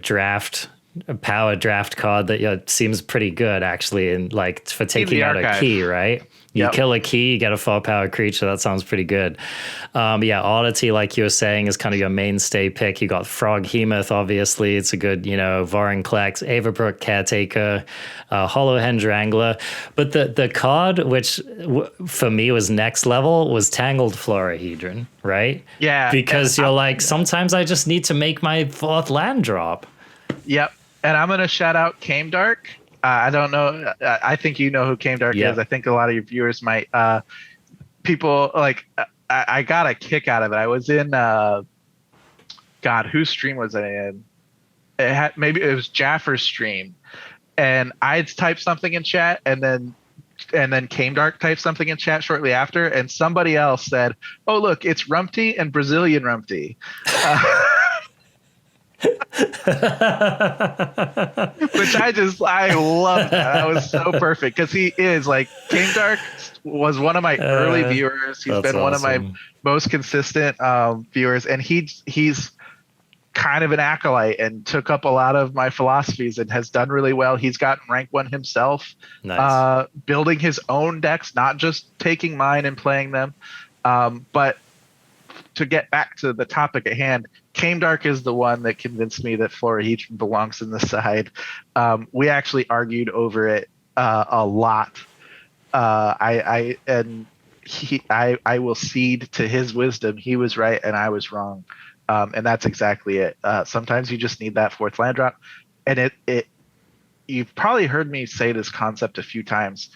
power draft card that seems pretty good actually, and like for taking out a key, right? You kill a key, you get a 4-power creature. That sounds pretty good. Yeah, Oddity, like you were saying, is kind of your mainstay pick. You got Frog Hemoth, obviously. It's a good, Vorinclex, Avabrook Caretaker, Hollowhenge Wrangler. But the card, which for me was next level, was Tangled Florahedron, right? Yeah. Because you're like, sometimes I just need to make my 4th land drop. Yep. And I'm going to shout out Came Dark. I don't know. I think you know who Came Dark is. I think a lot of your viewers might. People like I got a kick out of it. I was in God, whose stream was I in? Maybe it was Jaffer's stream, and I'd typed something in chat, and then Came Dark typed something in chat shortly after, and somebody else said, "Oh look, it's Rumti and Brazilian Rumti." Which I love that. That was so perfect because he is like Came Dark was one of my early viewers. He's been one of my most consistent viewers, and he's kind of an acolyte and took up a lot of my philosophies and has done really well. He's gotten rank 1 himself, building his own decks, not just taking mine and playing them. But to get back to the topic at hand, Came Dark is the one that convinced me that Florahedron belongs in the side. We actually argued over it a lot. I will cede to his wisdom. He was right and I was wrong, and that's exactly it. Sometimes you just need that 4th land drop, and it. You've probably heard me say this concept a few times,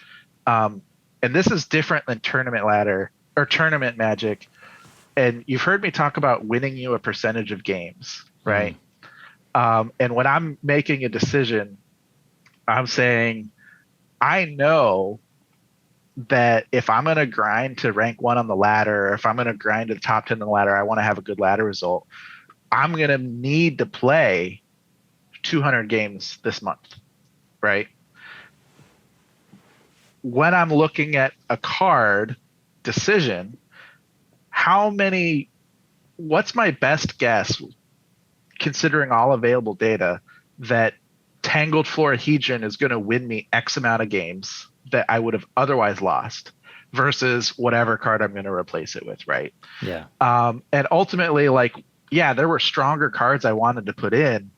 and this is different than tournament ladder or tournament magic. And you've heard me talk about winning you a percentage of games, right? And when I'm making a decision, I'm saying, I know that if I'm going to grind to rank 1 on the ladder, or if I'm going to grind to the top 10 on the ladder, I want to have a good ladder result. I'm going to need to play 200 games this month, right? When I'm looking at a card decision, what's my best guess, considering all available data, that Tangled Florahedron is going to win me X amount of games that I would have otherwise lost versus whatever card I'm going to replace it with, right? Yeah. And ultimately, there were stronger cards I wanted to put in.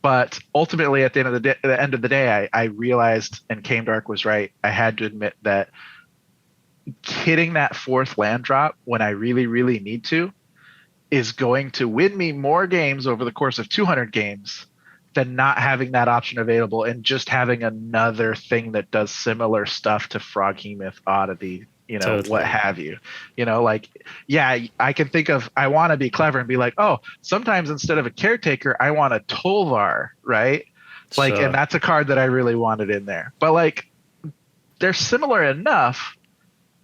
But ultimately, at the end of the day, I realized, and Came Dark was right, I had to admit that hitting that 4th land drop when I really, really need to is going to win me more games over the course of 200 games than not having that option available and just having another thing that does similar stuff to Frog Hemoth, Oddity, totally. What have you. I can think of, I want to be clever and be like, oh, sometimes instead of a Caretaker, I want a Tolvar, right? Sure. And that's a card that I really wanted in there. But they're similar enough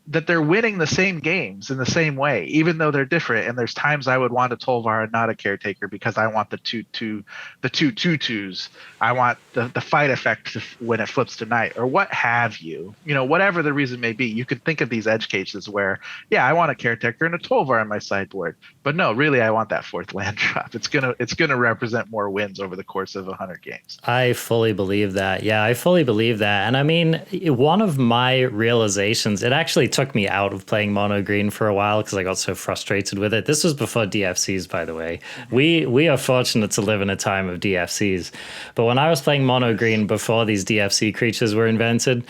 that they're winning the same games in the same way, even though they're different. And there's times I would want a Tolvar and not a Caretaker because I want the 2/2s. I want the fight effect when it flips to night, or what have you. Whatever the reason may be, you could think of these edge cases where, I want a Caretaker and a Tolvar on my sideboard, but no, really, I want that 4th land drop. It's gonna represent more wins over the course of 100 games. I fully believe that. Yeah, I fully believe that. And I mean, one of my realizations, it actually took me out of playing mono green for a while because I got so frustrated with it. This was before DFCs, by the way. We are fortunate to live in a time of DFCs. But when I was playing mono green before these DFC creatures were invented,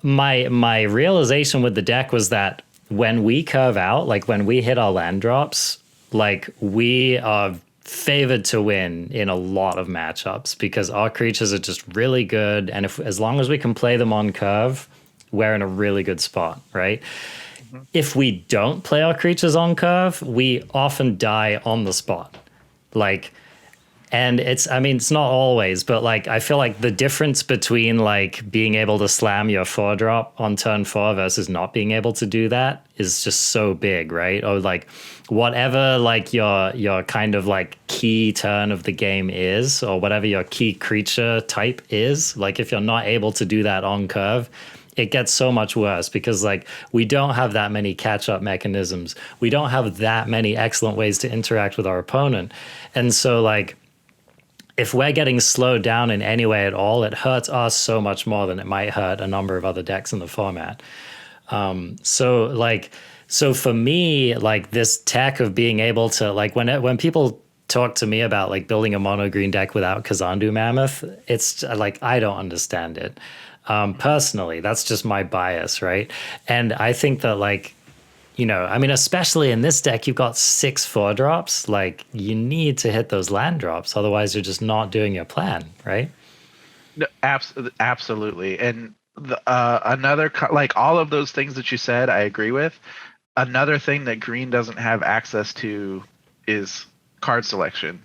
my realization with the deck was that when we curve out, when we hit our land drops, we are favored to win in a lot of matchups because our creatures are just really good, and as long as we can play them on curve, we're in a really good spot, right? Mhm. If we don't play our creatures on curve, we often die on the spot. Like, and I mean, it's not always, but like, I feel like the difference between like being able to slam your 4-drop on turn 4 versus not being able to do that is just so big, right? Or like, whatever like your kind of like key turn of the game is, or whatever your key creature type is, like if you're not able to do that on curve, it gets so much worse because like we don't have that many catch-up mechanisms. We don't have that many excellent ways to interact with our opponent. And so like, if we're getting slowed down in any way at all, it hurts us so much more than it might hurt a number of other decks in the format. So for me, like this tech of being able to like when people talk to me about like building a mono green deck without Kazandu Mammoth, it's like I don't understand it. Personally, that's just my bias, right? And I think that like, you know, I mean, especially in this deck, you've got 6 4-drops. Like, you need to hit those land drops. Otherwise, you're just not doing your plan, right? No, absolutely. And like all of those things that you said, I agree with. Another thing that green doesn't have access to is card selection.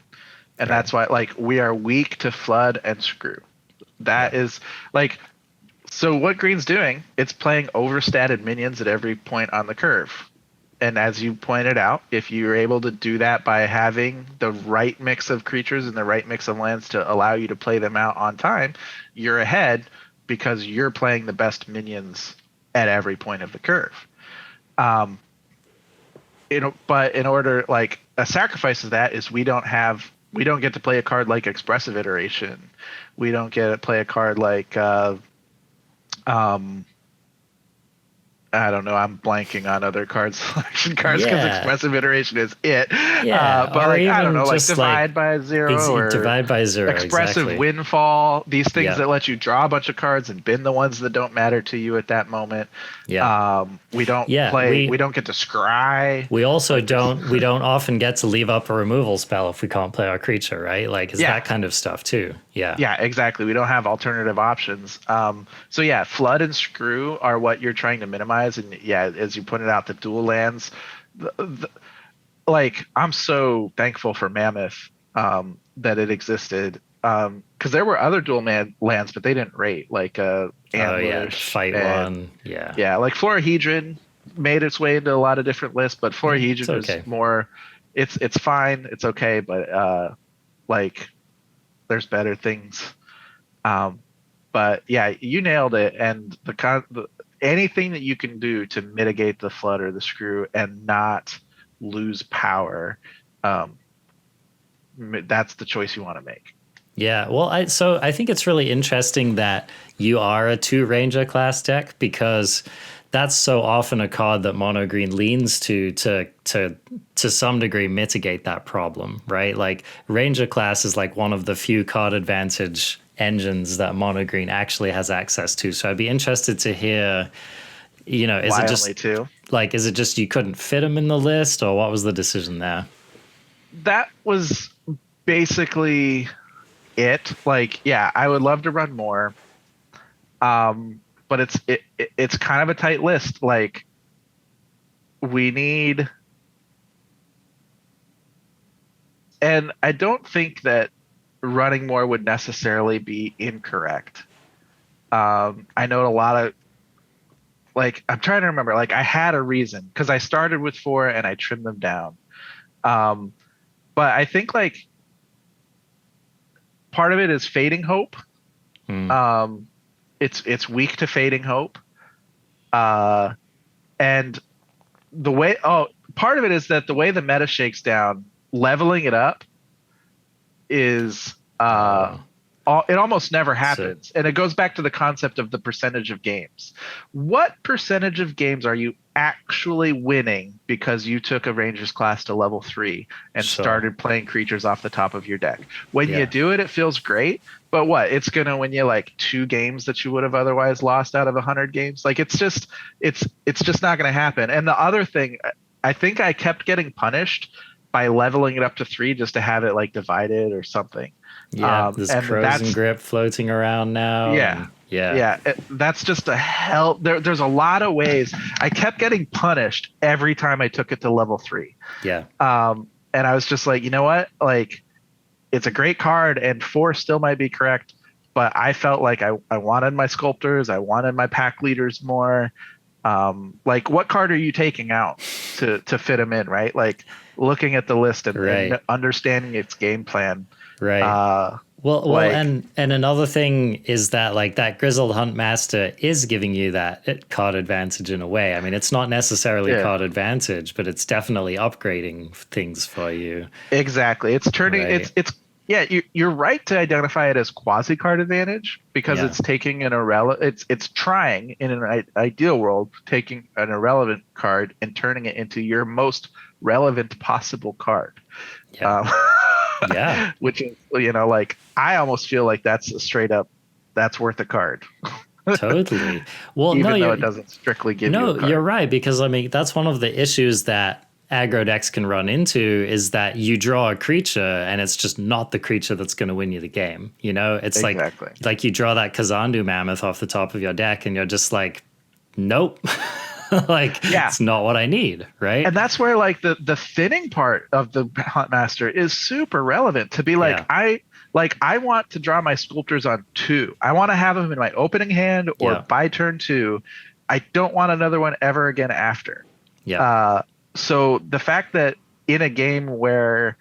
And Right. that's why, like, we are weak to flood and screw. That is like, so what green's doing, it's playing overstated minions at every point on the curve. And as you pointed out, if you're able to do that by having the right mix of creatures and the right mix of lands to allow you to play them out on time, you're ahead because you're playing the best minions at every point of the curve. But in order, like, a sacrifice of that is we don't get to play a card like Expressive Iteration. We don't get to play a card like I don't know. I'm blanking on other card selection cards because Expressive Iteration is it. Yeah, But like I don't know, like Divide like, by Zero or Divide by Zero, Expressive exactly. Windfall. These things that let you draw a bunch of cards and bin the ones that don't matter to you at that moment. Yeah. We don't We don't get to scry. We also we don't often get to leave up a removal spell if we can't play our creature, right? Like, it's that kind of stuff too. Yeah, exactly. We don't have alternative options. So yeah, flood and screw are what you're trying to minimize. And yeah, as you pointed out, the dual lands, like I'm so thankful for Mammoth that it existed. Because there were other dual lands, but they didn't rate, like Fight one. Yeah, like Florahedron made its way into a lot of different lists, but Florahedron is more. It's fine, it's okay, but like there's better things. But yeah, you nailed it. And anything that you can do to mitigate the flood or the screw and not lose power, that's the choice you want to make. Yeah, well, I think it's really interesting that you are a 2 Ranger class deck, because that's so often a card that mono green leans to some degree mitigate that problem, right? Like Ranger class is like one of the few card advantage engines that mono green actually has access to. So I'd be interested to hear, you know, is it just you couldn't fit them in the list, or what was the decision there? That was basically it. Like, yeah, I would love to run more. But it's kind of a tight list. Like, we need, and I don't think that running more would necessarily be incorrect. I know a lot of, like, I'm trying to remember, like, I had a reason because I started with 4 and I trimmed them down. But I think like part of it is Fading Hope. It's weak to Fading Hope. And the way, part of it is that the way the meta shakes down, leveling it up is it almost never happens. And it goes back to the concept of the percentage of games. What percentage of games are you actually winning because you took a Rangers class to level 3 and started playing creatures off the top of your deck? When you do it, it feels great. But what? It's going to win you like 2 games that you would have otherwise lost out of 100 games. Like, it's just not going to happen. And the other thing, I think I kept getting punished by leveling it up to 3 just to have it like divided or something. Yeah, there's Frozen Grip floating around now. Yeah, Yeah. That's just a hell. There's a lot of ways. I kept getting punished every time I took it to level 3. Yeah. And I was just like, you know what? Like, it's a great card, and 4 still might be correct, but I felt like I wanted my sculptors, I wanted my pack leaders more. Like, what card are you taking out to fit them in, right? Like, looking at the list and understanding its game plan. Right. Well, and another thing is that like that Grizzled Huntmaster is giving you that card advantage in a way. I mean, it's not necessarily card advantage, but it's definitely upgrading things for you. Exactly. It's turning it's you're right to identify it as quasi card advantage because it's taking an irrelevant. It's trying in an ideal world taking an irrelevant card and turning it into your most relevant possible card. Yeah. Which is, like, I almost feel like that's a straight up, that's worth a card. Totally. Well, even though it doesn't strictly give you a card. No, you're right, because I mean that's one of the issues that aggro decks can run into is that you draw a creature and it's just not the creature that's going to win you the game. It's like you draw that Kazandu Mammoth off the top of your deck and you're just like, nope. It's not what I need, right? And that's where like the thinning part of the Huntmaster is super relevant to be like, I want to draw my sculptors on 2. I want to have them in my opening hand or by turn 2. I don't want another one ever again after. So the fact that in a game where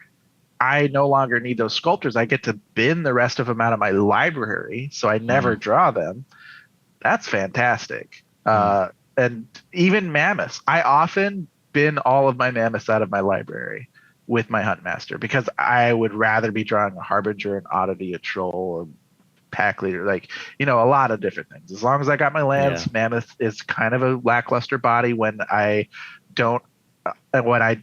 I no longer need those sculptors, I get to bin the rest of them out of my library, so I never draw them. That's fantastic. And even mammoths. I often bin all of my mammoths out of my library with my Huntmaster because I would rather be drawing a Harbinger, an Oddity, a Troll, a Pack Leader, like, a lot of different things. As long as I got my lands, Mammoth is kind of a lackluster body when I don't, when I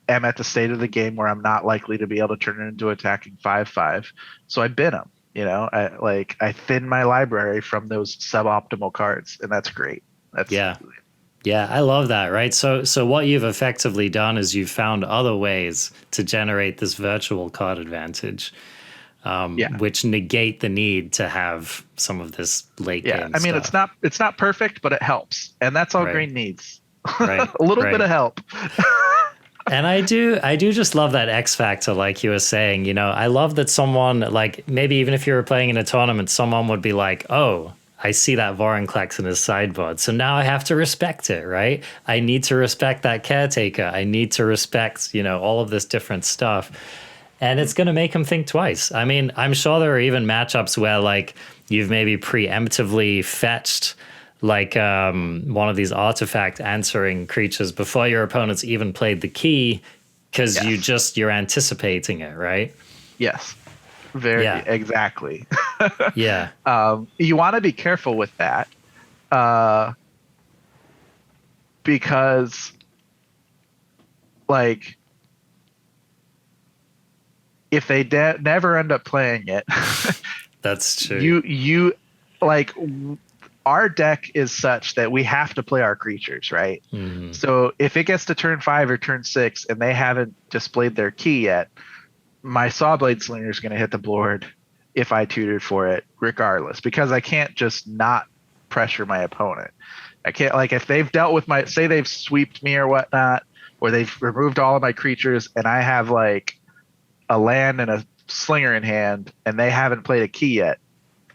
am at the state of the game where I'm not likely to be able to turn it into attacking 5/5. So I bin them, I thin my library from those suboptimal cards, and that's great. Yeah, I love that, right? So what you've effectively done is you've found other ways to generate this virtual card advantage, which negate the need to have some of this late game I mean, stuff. it's not perfect, but it helps, and that's all green needs. Right. A little bit of help. And I do just love that X factor, like you were saying. I love that someone, like, maybe even if you were playing in a tournament, someone would be like, oh, I see that Vorinclex in his sideboard, so now I have to respect it, right? I need to respect that Caretaker. I need to respect, all of this different stuff. And it's going to make him think twice. I mean, I'm sure there are even matchups where, like, you've maybe preemptively fetched, like, one of these artifact answering creatures before your opponent's even played the key because you're anticipating it, right? Yes. Exactly. You want to be careful with that because, like, if they never end up playing it, that's true. You like, our deck is such that we have to play our creatures, right? Mm-hmm. So if it gets to turn 5 or turn 6 and they haven't displayed their key yet, my Sawblade Slinger is going to hit the board if I tutored for it, regardless, because I can't just not pressure my opponent. I can't, like, if they've dealt with say they've sweeped me or whatnot, or they've removed all of my creatures and I have like a land and a Slinger in hand and they haven't played a key yet,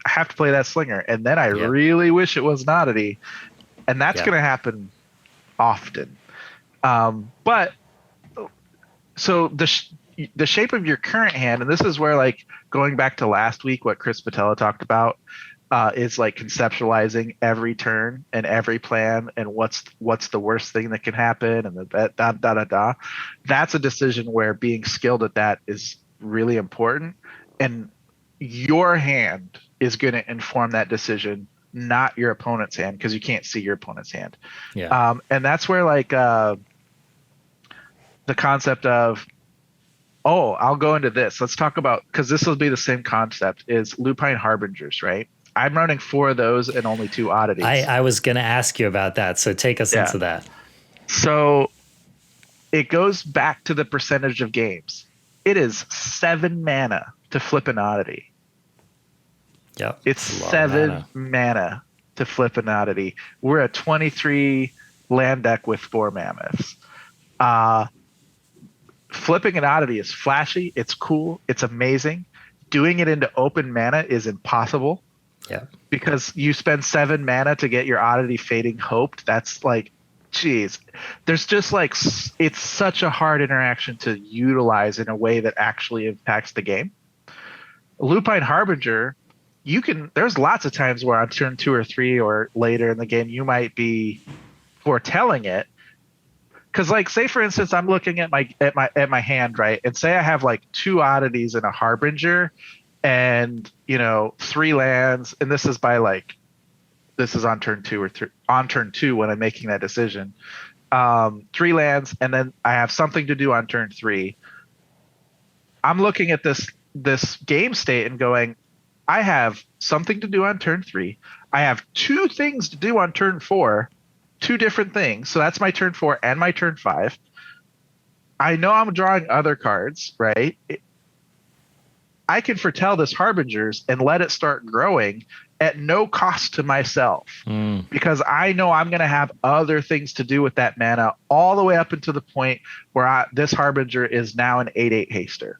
I have to play that Slinger. And then I really wish it was an Oddity. And that's going to happen often. But so the shape of your current hand, and this is where, like, going back to last week, what Chris Patella talked about, is like conceptualizing every turn and every plan and what's the worst thing that can happen and that's a decision where being skilled at that is really important, and your hand is going to inform that decision, not your opponent's hand, because you can't see your opponent's hand. And that's where, like, the concept of, oh, I'll go into this. Let's talk about, because this will be the same concept, is Lupine Harbingers, right? I'm running 4 of those and only 2 oddities. I was going to ask you about that, so take us into that. So it goes back to the percentage of games. It is 7 mana to flip an oddity. Yep. It's a lot of 7 mana to flip an oddity. We're a 23 land deck with 4 mammoths. Flipping an oddity is flashy. It's cool. It's amazing. Doing it into open mana is impossible. Yeah. Because you spend 7 mana to get your oddity Fading Hoped. That's like, geez. There's just like, it's such a hard interaction to utilize in a way that actually impacts the game. Lupine Harbinger, there's lots of times where on turn 2 or 3 or later in the game, you might be foretelling it. Because, like, say for instance, I'm looking at my hand, right, and say I have like 2 oddities and a Harbinger, and 3 lands, and this is on turn 2 or 3, on turn 2 when I'm making that decision. 3 lands, and then I have something to do on turn 3. I'm looking at this game state and going, I have something to do on turn 3. I have 2 things to do on turn 4. 2 different things. So that's my turn 4 and my turn 5. I know I'm drawing other cards, right? I can foretell this Harbingers and let it start growing at no cost to myself because I know I'm going to have other things to do with that mana all the way up until the point where this Harbinger is now an 8/8 haster.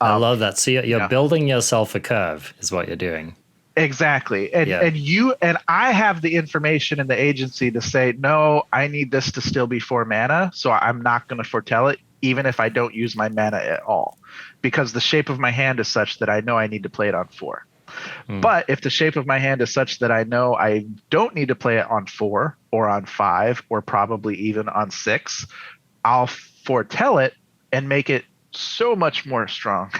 I love that. So you're building yourself a curve is what you're doing. Exactly. And I have the information and the agency to say, no, I need this to still be 4 mana. So I'm not going to foretell it, even if I don't use my mana at all, because the shape of my hand is such that I know I need to play it on 4. But if the shape of my hand is such that I know I don't need to play it on 4 or on 5 or probably even on 6, I'll foretell it and make it so much more strong.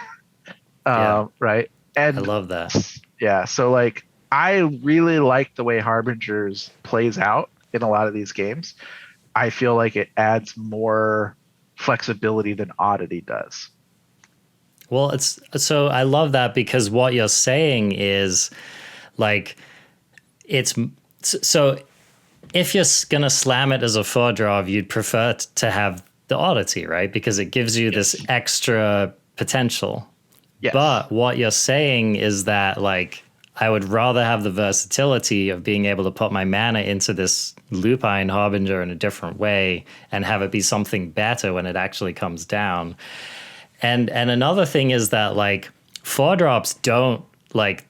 Right. And I love that. Yeah, so like I really like the way Harbingers plays out in a lot of these games. I feel like it adds more flexibility than Oddity does. Well, so I love that because what you're saying is like so if you're gonna slam it as a 4-draw, you'd prefer to have the Oddity, right? Because it gives you this extra potential. Yes. But what you're saying is that, like, I would rather have the versatility of being able to put my mana into this Lupine Harbinger in a different way and have it be something better when it actually comes down. And another thing is that, like, 4-drops don't, like,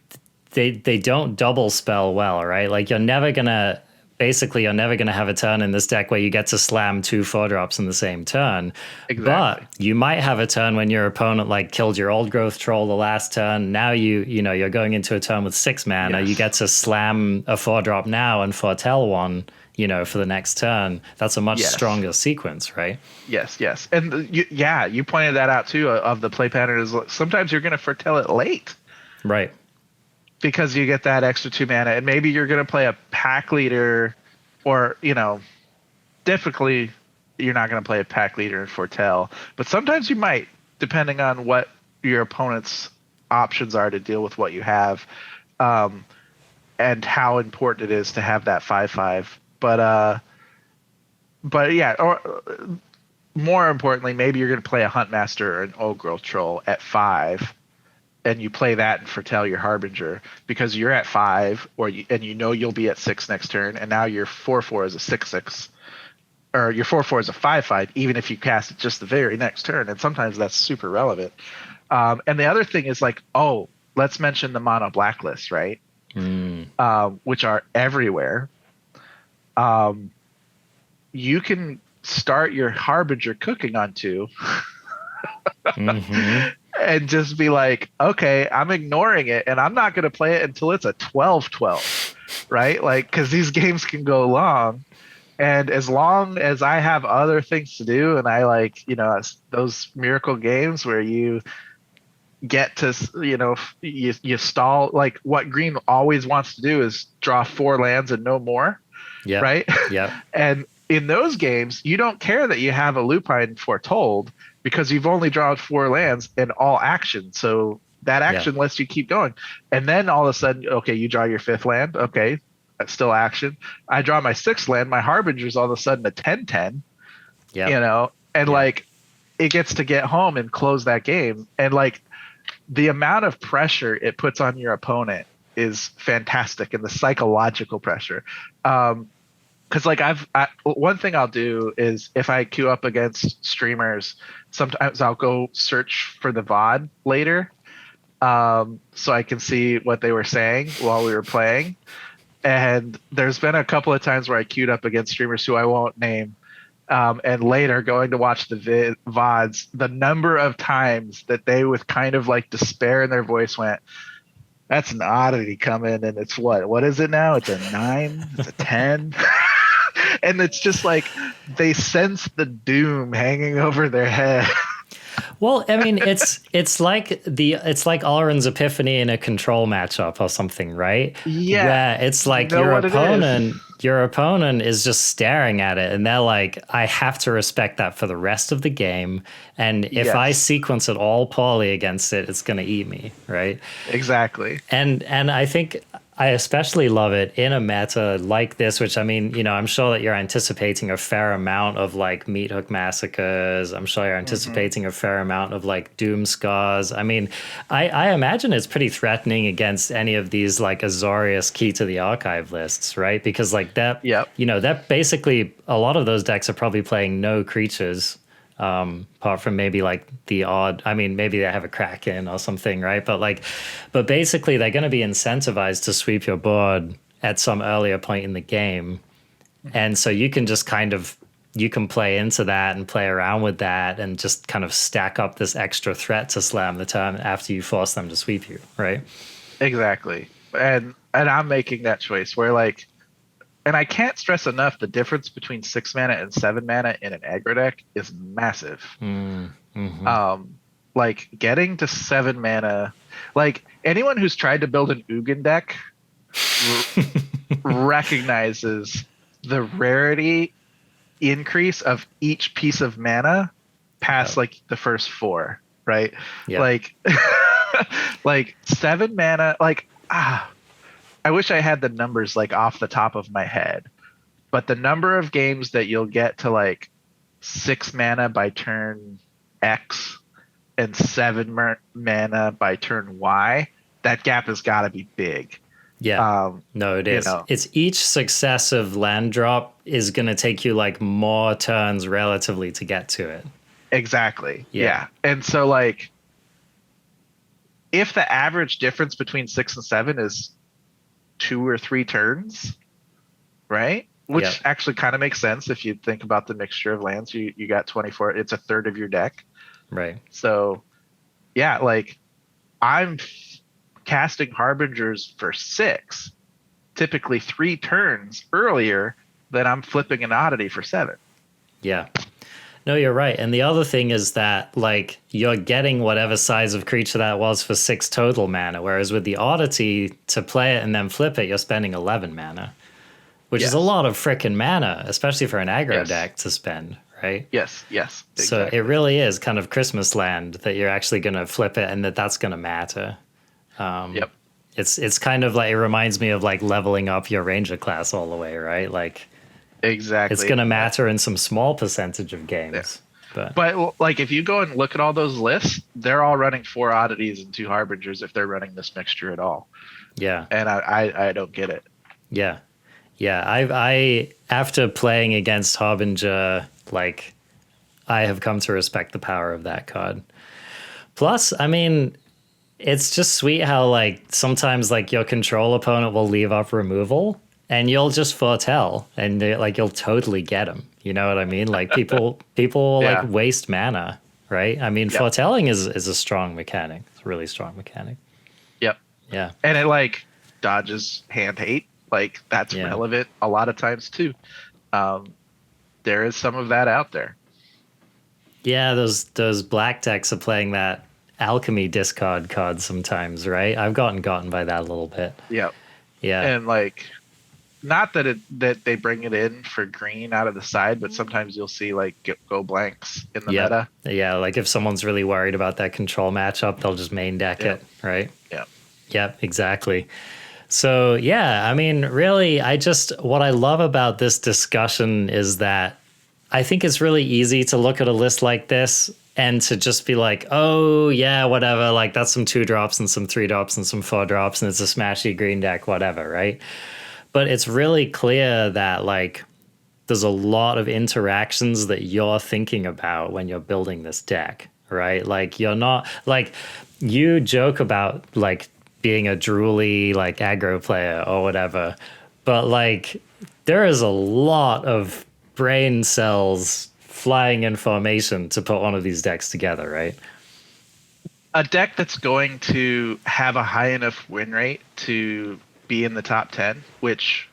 they don't double spell well, right? Like, you're never going to have a turn in this deck where you get to slam 2 4-drops in the same turn. Exactly. But you might have a turn when your opponent like killed your old growth troll the last turn. Now you're going into a turn with 6 mana. Yes. You get to slam a 4-drop now and foretell one, for the next turn. That's a much stronger sequence, right? Yes. And you pointed that out too, of the play pattern is sometimes you're going to foretell it late. Right. Because you get that extra 2 mana, and maybe you're going to play a pack leader, or typically you're not going to play a pack leader and foretell, but sometimes you might, depending on what your opponent's options are to deal with what you have, and how important it is to have that 5/5. But yeah, or more importantly, maybe you're going to play a Huntmaster or an Old Growth Troll at 5. And you play that and foretell your Harbinger because you're at 5, and you'll be at 6 next turn, and now your 4/4 is a 6/6, or your 4/4 is a 5/5, even if you cast it just the very next turn. And sometimes that's super relevant. And the other thing is like, let's mention the mono blacklist, right? Which are everywhere. You can start your Harbinger cooking on 2. And just be like, okay, I'm ignoring it, and I'm not going to play it until it's a 12/12, right? Like, because these games can go long, and as long as I have other things to do, and I like, those miracle games where you get to, you stall, like what green always wants to do is draw 4 lands and no more, right? Yeah. And in those games, you don't care that you have a Lupine Foretold, because you've only drawn 4 lands in all action. So that action lets you keep going. And then all of a sudden, okay, you draw your 5th land. Okay, that's still action. I draw my 6th land. My Harbinger's all of a sudden a 10/10. Yeah. And like it gets to get home and close that game. And like the amount of pressure it puts on your opponent is fantastic, and the psychological pressure. Because like one thing I'll do is if I queue up against streamers, sometimes I'll go search for the VOD later, so I can see what they were saying while we were playing. And there's been a couple of times where I queued up against streamers who I won't name, and later going to watch the VODs, the number of times that they with kind of like despair in their voice went, "That's an oddity coming, and it's what is it now? It's a 9, it's a 10." And it's just like they sense the doom hanging over their head. Well, I mean, it's like Alrund's epiphany in a control matchup or something, right? Yeah. Where it's like your opponent is just staring at it, and they're like, I have to respect that for the rest of the game. And if I sequence it all poorly against it, it's going to eat me, right? Exactly. And I think I especially love it in a meta like this, which, I mean, you know, I'm sure that you're anticipating a fair amount of like Meat Hook Massacres. I'm sure you're anticipating a fair amount of like Doom Scars. I mean, I imagine it's pretty threatening against any of these like Azorius Key to the Archive lists, right? Because like that, you know, that basically a lot of those decks are probably playing no creatures. Apart from maybe like the odd, I mean, maybe they have a Kraken or something, right? But basically they're going to be incentivized to sweep your board at some earlier point in the game. And so you can just you can play into that and play around with that and just kind of stack up this extra threat to slam the turn after you force them to sweep you, right? Exactly. And I'm making that choice where like, and I can't stress enough, the difference between 6 mana and 7 mana in an aggro deck is massive. Like getting to 7 mana, like anyone who's tried to build an Ugin deck recognizes the rarity increase of each piece of mana past like the first 4, right? Like, like 7 mana, like, I wish I had the numbers like off the top of my head, but the number of games that you'll get to like 6 mana by turn X and 7 mana by turn Y, that gap has got to be big. Yeah. No, it is. You know. It's each successive land drop is going to take you like more turns relatively to get to it. Exactly. Yeah. And so like if the average difference between 6 and 7 is 2 or 3 turns, right? Which actually kind of makes sense if you think about the mixture of lands. You got 24. It's a third of your deck, right? So, yeah, like I'm casting Harbingers for 6, typically 3 turns earlier than I'm flipping an oddity for 7. Yeah. No, you're right. And the other thing is that, like, you're getting whatever size of creature that was for 6 total mana, whereas with the oddity, to play it and then flip it, you're spending 11 mana, which is a lot of frickin' mana, especially for an aggro deck to spend, right? Yes. Exactly. So it really is kind of Christmas land that you're actually going to flip it and that's going to matter. It's kind of like, it reminds me of like leveling up your ranger class all the way, right? Like, exactly. It's going to matter in some small percentage of games. Yeah. But like if you go and look at all those lists, they're all running 4 oddities and 2 harbingers if they're running this mixture at all. Yeah. And I don't get it. Yeah. Yeah. I after playing against Harbinger, like I have come to respect the power of that card. Plus, I mean, it's just sweet how like sometimes like your control opponent will leave up removal and you'll just foretell and like you'll totally get them. You know what I mean? Like people like waste mana, right? I mean, foretelling is a strong mechanic. It's a really strong mechanic. Yep. Yeah. And it like dodges hand hate. Like that's relevant a lot of times too. There is some of that out there. Yeah, those black decks are playing that alchemy discard card sometimes, right? I've gotten by that a little bit. Yeah. Yeah. And like not that they bring it in for green out of the side, but sometimes you'll see like go blanks in the meta. Yeah, like if someone's really worried about that control matchup, they'll just main deck it, right? Yeah. Yep, exactly. So, yeah, I mean, really, what I love about this discussion is that I think it's really easy to look at a list like this and to just be like, oh yeah, whatever, like that's some 2 drops and some 3 drops and some 4 drops and it's a smashy green deck, whatever, right? But it's really clear that like there's a lot of interactions that you're thinking about when you're building this deck, right? Like you're not like, you joke about like being a drooly like aggro player or whatever, but like there is a lot of brain cells flying in formation to put one of these decks together, right? A deck that's going to have a high enough win rate to be in the top 10, which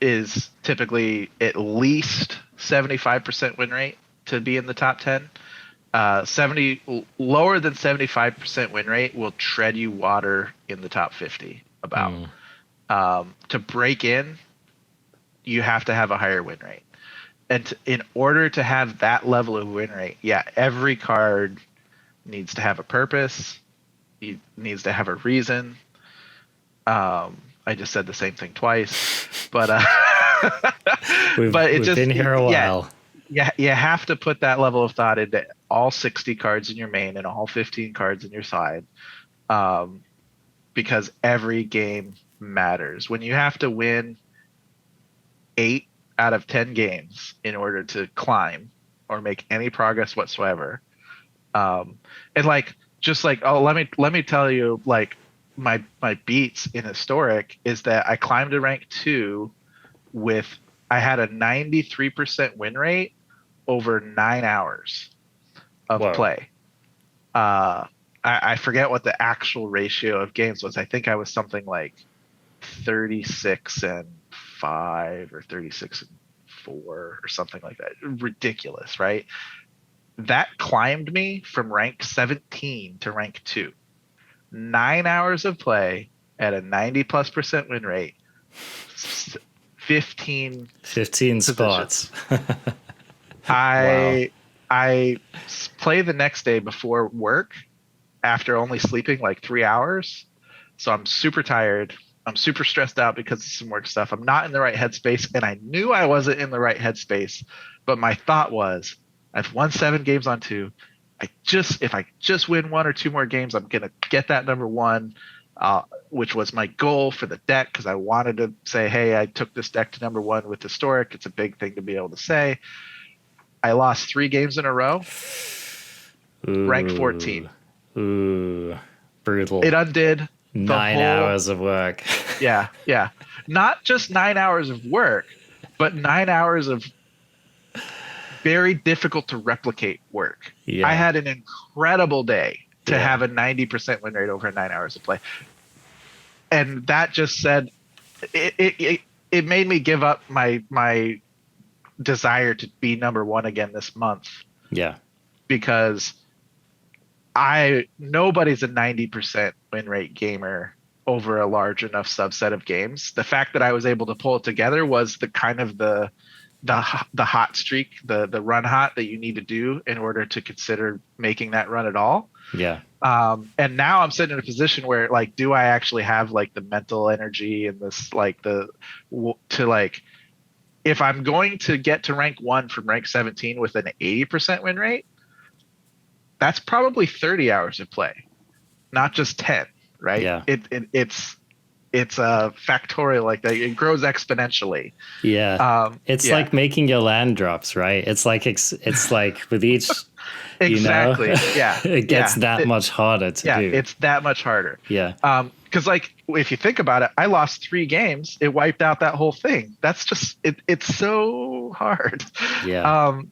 is typically at least 75% win rate to be in the top 10. 70 lower than 75% win rate will tread you water in the top 50 about. To break in, you have to have a higher win rate. And in order to have that level of win rate, yeah, every card needs to have a purpose. It needs to have a reason. I just said the same thing twice, but we've been here a while. Yeah, you have to put that level of thought into all 60 cards in your main and all 15 cards in your side, because every game matters. When you have to win 8 out of 10 games in order to climb or make any progress whatsoever, and like just like, oh, let me tell you, like my beats in historic is that I climbed to rank 2 with, I had a 93% win rate over 9 hours of play. I forget what the actual ratio of games was. I think I was something like 36-5 or 36-4 or something like that. Ridiculous, right? That climbed me from rank 17 to rank 2. 9 hours of play at a 90+% win rate. 15 spots. I play the next day before work after only sleeping like 3 hours. So I'm super tired. I'm super stressed out because of some work stuff. I'm not in the right headspace, and I knew I wasn't in the right headspace. But my thought was, I've won 7 games on 2. If I just win 1 or 2 more games, I'm gonna get that number 1, which was my goal for the deck, because I wanted to say, hey, I took this deck to number 1 with historic. It's a big thing to be able to say. I lost 3 games in a row. Rank 14. Ooh, brutal. It undid 9 hours of work. Yeah. Not just 9 hours of work, but 9 hours of very difficult to replicate work. Yeah. I had an incredible day to have a 90% win rate over 9 hours of play. And that just said, it made me give up my desire to be number 1 again this month. Yeah. Because nobody's a 90% win rate gamer over a large enough subset of games. The fact that I was able to pull it together was the kind of the hot streak, the run hot that you need to do in order to consider making that run at all. Yeah. And now I'm sitting in a position where, like, do I actually have like the mental energy and this, like, if I'm going to get to rank 1 from rank 17 with an 80% win rate, that's probably 30 hours of play, not just 10, right? Yeah. It's a factorial like that. It grows exponentially. Yeah. It's like making your land drops, right? It's like with each, exactly. Yeah. It gets that much harder to do. Yeah, it's that much harder. Yeah. Because, like, if you think about it, I lost 3 games. It wiped out that whole thing. That's just it's so hard. Yeah.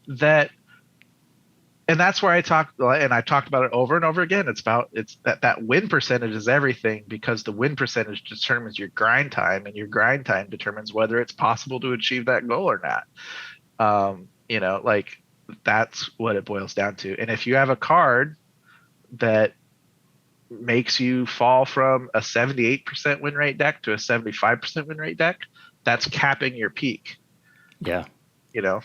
And that's where I talked about it over and over again. It's that win percentage is everything, because the win percentage determines your grind time, and your grind time determines whether it's possible to achieve that goal or not. Like, that's what it boils down to. And if you have a card that makes you fall from a 78% win rate deck to a 75% win rate deck, that's capping your peak. Yeah. Yeah.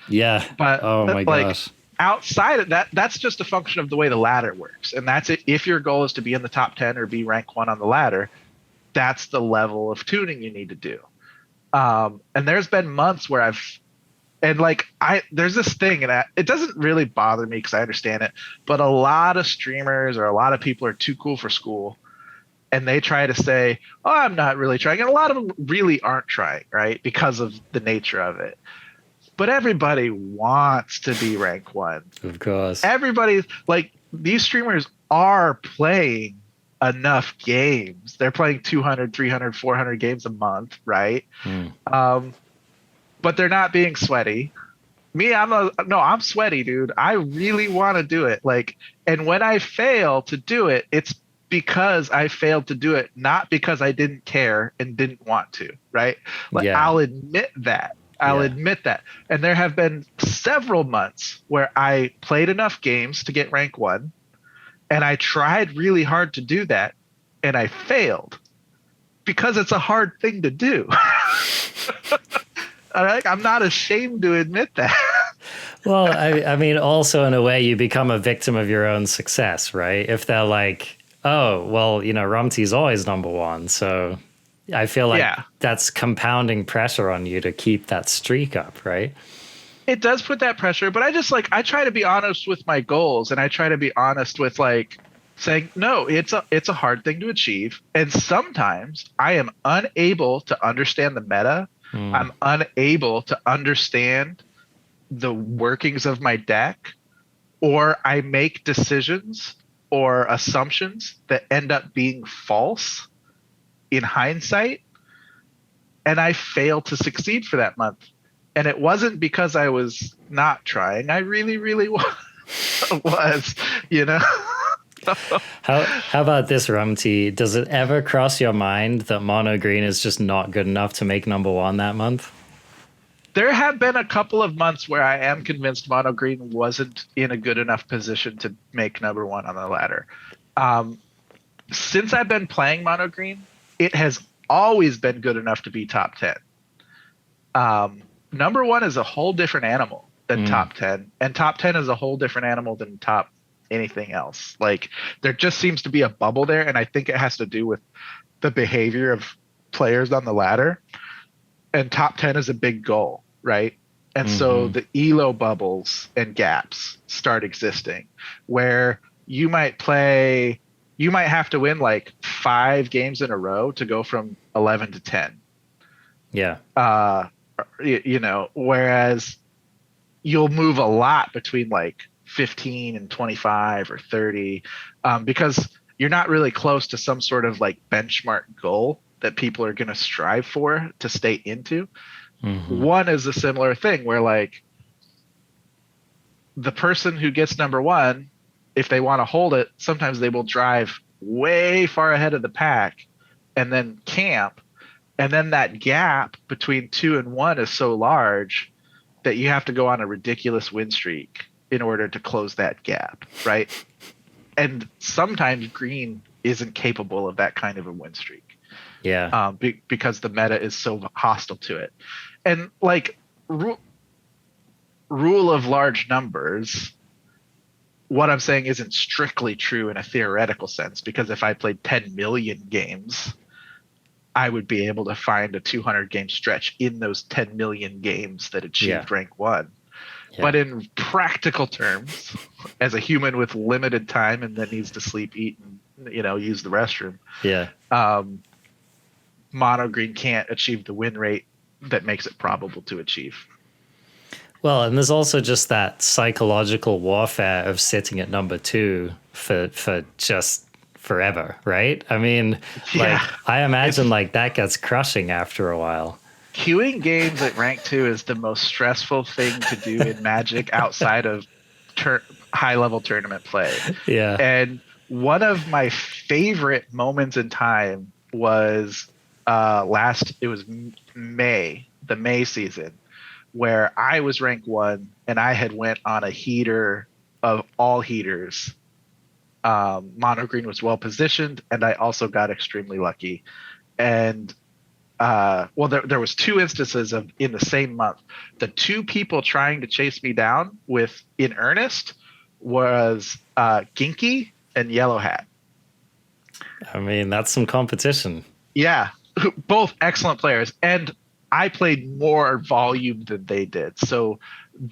Yeah. But oh my gosh. Outside of that, that's just a function of the way the ladder works. And that's it. If your goal is to be in the top 10 or be rank 1 on the ladder, that's the level of tuning you need to do. And there's been months where And like there's this thing, and it doesn't really bother me because I understand it. But a lot of streamers or a lot of people are too cool for school, and they try to say, "Oh, I'm not really trying," and a lot of them really aren't trying, right? Because of the nature of it. But everybody wants to be rank one. Of course. Everybody, like, these streamers are playing enough games. They're playing 200, 300, 400 games a month, right? But they're not being sweaty. Me, I'm sweaty, dude. I really want to do it. Like, and when I fail to do it, it's because I failed to do it, not because I didn't care and didn't want to, right? Like, Yeah. I'll admit that. Admit that. And there have been several months where I played enough games to get rank one, and I tried really hard to do that, and I failed because it's a hard thing to do. I'm not ashamed to admit that. Well, I mean, also in a way, you become a victim of your own success, right? If they're like, oh, well, you know, Rumti's always number one, so I feel like that's compounding pressure on you to keep that streak up, right? It does put that pressure, but I try to be honest with my goals, and I try to be honest with like saying, no, it's a hard thing to achieve. And sometimes I am unable to understand the meta. I'm unable to understand the workings of my deck, or I make decisions or assumptions that end up being false in hindsight, and I fail to succeed for that month. And it wasn't because I was not trying. I really, really was, you know? How about this, Rumti? Does it ever cross your mind that mono green is just not good enough to make number one that month? There have been a couple of months where I am convinced mono green wasn't in a good enough position to make number one on the ladder. Since I've been playing mono green, it has always been good enough to be top 10. Number one is a whole different animal than top 10, and top 10 is a whole different animal than top anything else. Like, there just seems to be a bubble there, and I think it has to do with the behavior of players on the ladder. And top 10 is a big goal, right? And so the elo bubbles and gaps start existing, where you might have to win like 5 games in a row to go from 11 to 10. Yeah. You know, whereas you'll move a lot between like 15 and 25 or 30, because you're not really close to some sort of like benchmark goal that people are going to strive for to stay into. One is a similar thing where like the person who gets number one, if they want to hold it, sometimes they will drive way far ahead of the pack and then camp. And then that gap between 2 and 1 is so large that you have to go on a ridiculous win streak in order to close that gap, right? And sometimes green isn't capable of that kind of a win streak. Yeah. Because the meta is so hostile to it. And like rule of large numbers, what I'm saying isn't strictly true in a theoretical sense, because if I played 10 million games, I would be able to find a 200 game stretch in those 10 million games that achieved rank one. Yeah. But in practical terms, as a human with limited time and that needs to sleep, eat, and, you know, use the restroom, mono green can't achieve the win rate that makes it probable to achieve. Well, and there's also just that psychological warfare of sitting at number 2 for just forever, right? I mean, like, I imagine like that gets crushing after a while. Queuing games at rank 2 is the most stressful thing to do in Magic outside of high-level tournament play. Yeah. And one of my favorite moments in time was it was May, the May season, where I was rank 1 and I had went on a heater of all heaters. Mono green was well positioned, and I also got extremely lucky. And there was 2 instances of in the same month. The 2 people trying to chase me down in earnest was Ginky and Yellow Hat. I mean, that's some competition. Yeah, both excellent players. And I played more volume than they did. So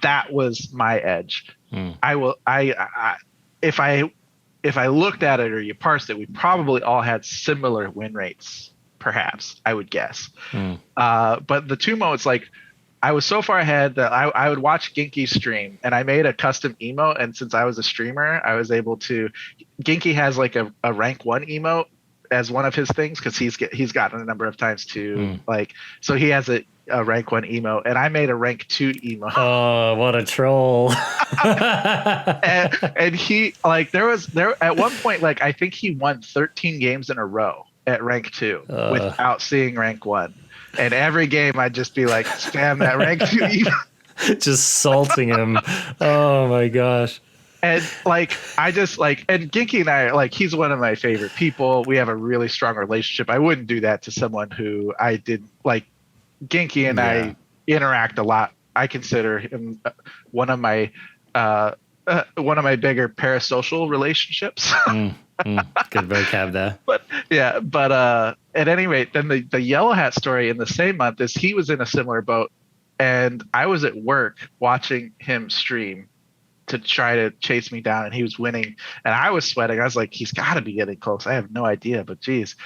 that was my edge. I will I if I looked at it or you parsed it, we probably all had similar win rates, perhaps, I would guess. But the two moments, like, I was so far ahead that I would watch Genki stream, and I made a custom emote. And since I was a streamer, I was able to. Genki has like a rank 1 emote as one of his things because he's gotten a number of times too. Like, so he has a rank 1 emote, and I made a rank 2 emote. Oh, what a troll! and he like there at one point, like, I think he won 13 games in a row at rank 2 without seeing rank 1. And every game I'd just be like, spam that rank 2 emote. Just salting him. Oh my gosh. And like, I just like, and Genki and I, like, he's one of my favorite people. We have a really strong relationship. I wouldn't do that to someone who I did like. Genki and I interact a lot. I consider him one of my bigger parasocial relationships. Good vocab there. But at any rate, then the Yellow Hat story in the same month is he was in a similar boat, and I was at work watching him stream to try to chase me down, and he was winning, and I was sweating. I was like, he's got to be getting close. I have no idea, but geez.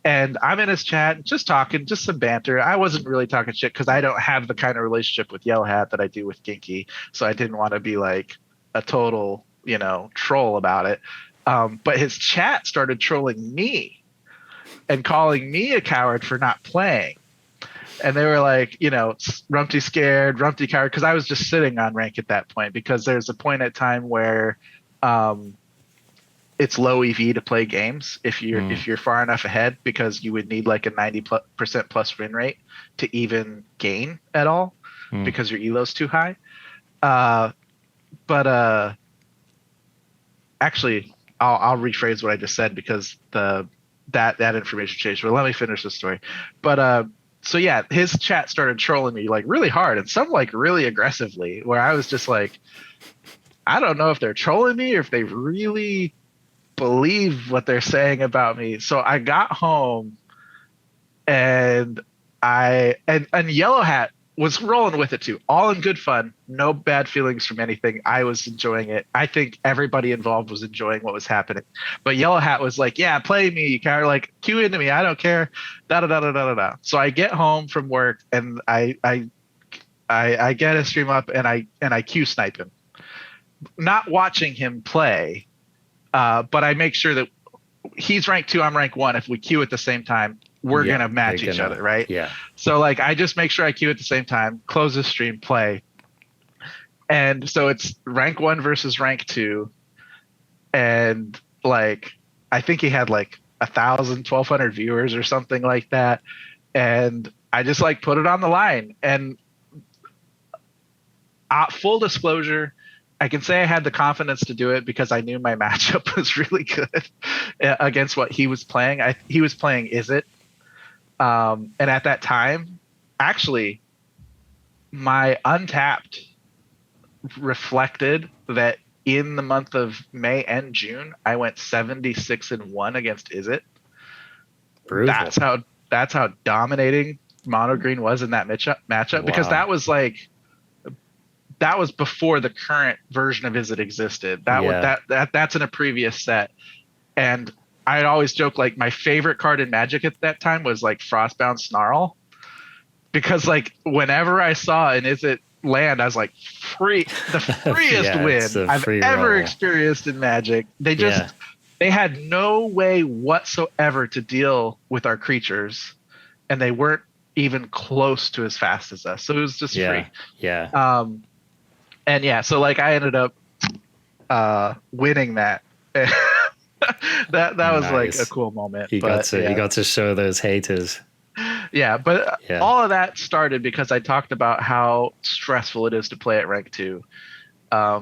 And I'm in his chat, just talking, just some banter. I wasn't really talking shit because I don't have the kind of relationship with Yellow Hat that I do with Genki, so I didn't want to be like a total, troll about it. But his chat started trolling me and calling me a coward for not playing. And they were like, Rumti scared, Rumti coward, because I was just sitting on rank at that point, because there's a point at time where it's low EV to play games if you're far enough ahead, because you would need like a 90% plus win rate to even gain at all because your elo's too high. But actually, I'll rephrase what I just said, because that information changed. But let me finish the story. But so yeah, his chat started trolling me like really hard, and some like really aggressively, where I was just like, I don't know if they're trolling me or if they really believe what they're saying about me. So I got home, and Yellow Hat was rolling with it too, all in good fun, no bad feelings from anything. I was enjoying it. I think everybody involved was enjoying what was happening. But Yellow Hat was like, yeah, play me, you kind of like cue into me, I don't care, da da da da da da. So I get home from work, and I get a stream up, and I cue snipe him, not watching him play. But I make sure that he's rank 2, I'm rank 1. If we queue at the same time, we're going to match each other, right? Yeah. So like, I just make sure I queue at the same time, close the stream, play. And so it's rank 1 versus rank 2. And like, I think he had like 1,000, 1,200 viewers or something like that. And I just like put it on the line. And full disclosure, I can say I had the confidence to do it because I knew my matchup was really good against what he was playing. He was playing Is It. And at that time, actually, my Untapped reflected that in the month of May and June, I went 76-1 against Is It. Brutal. That's how dominating Mono Green was in that matchup. Because that was before the current version of Is It existed. That's in a previous set. And I'd always joke, like, my favorite card in Magic at that time was like Frostbound Snarl, because like whenever I saw an Is It land, I was like, the freest win I've ever experienced in Magic. They had no way whatsoever to deal with our creatures, and they weren't even close to as fast as us. So it was just free. Yeah. And yeah, so like I ended up winning that. that was nice. Like a cool moment. You got to show those haters. Yeah, but all of that started because I talked about how stressful it is to play at rank 2,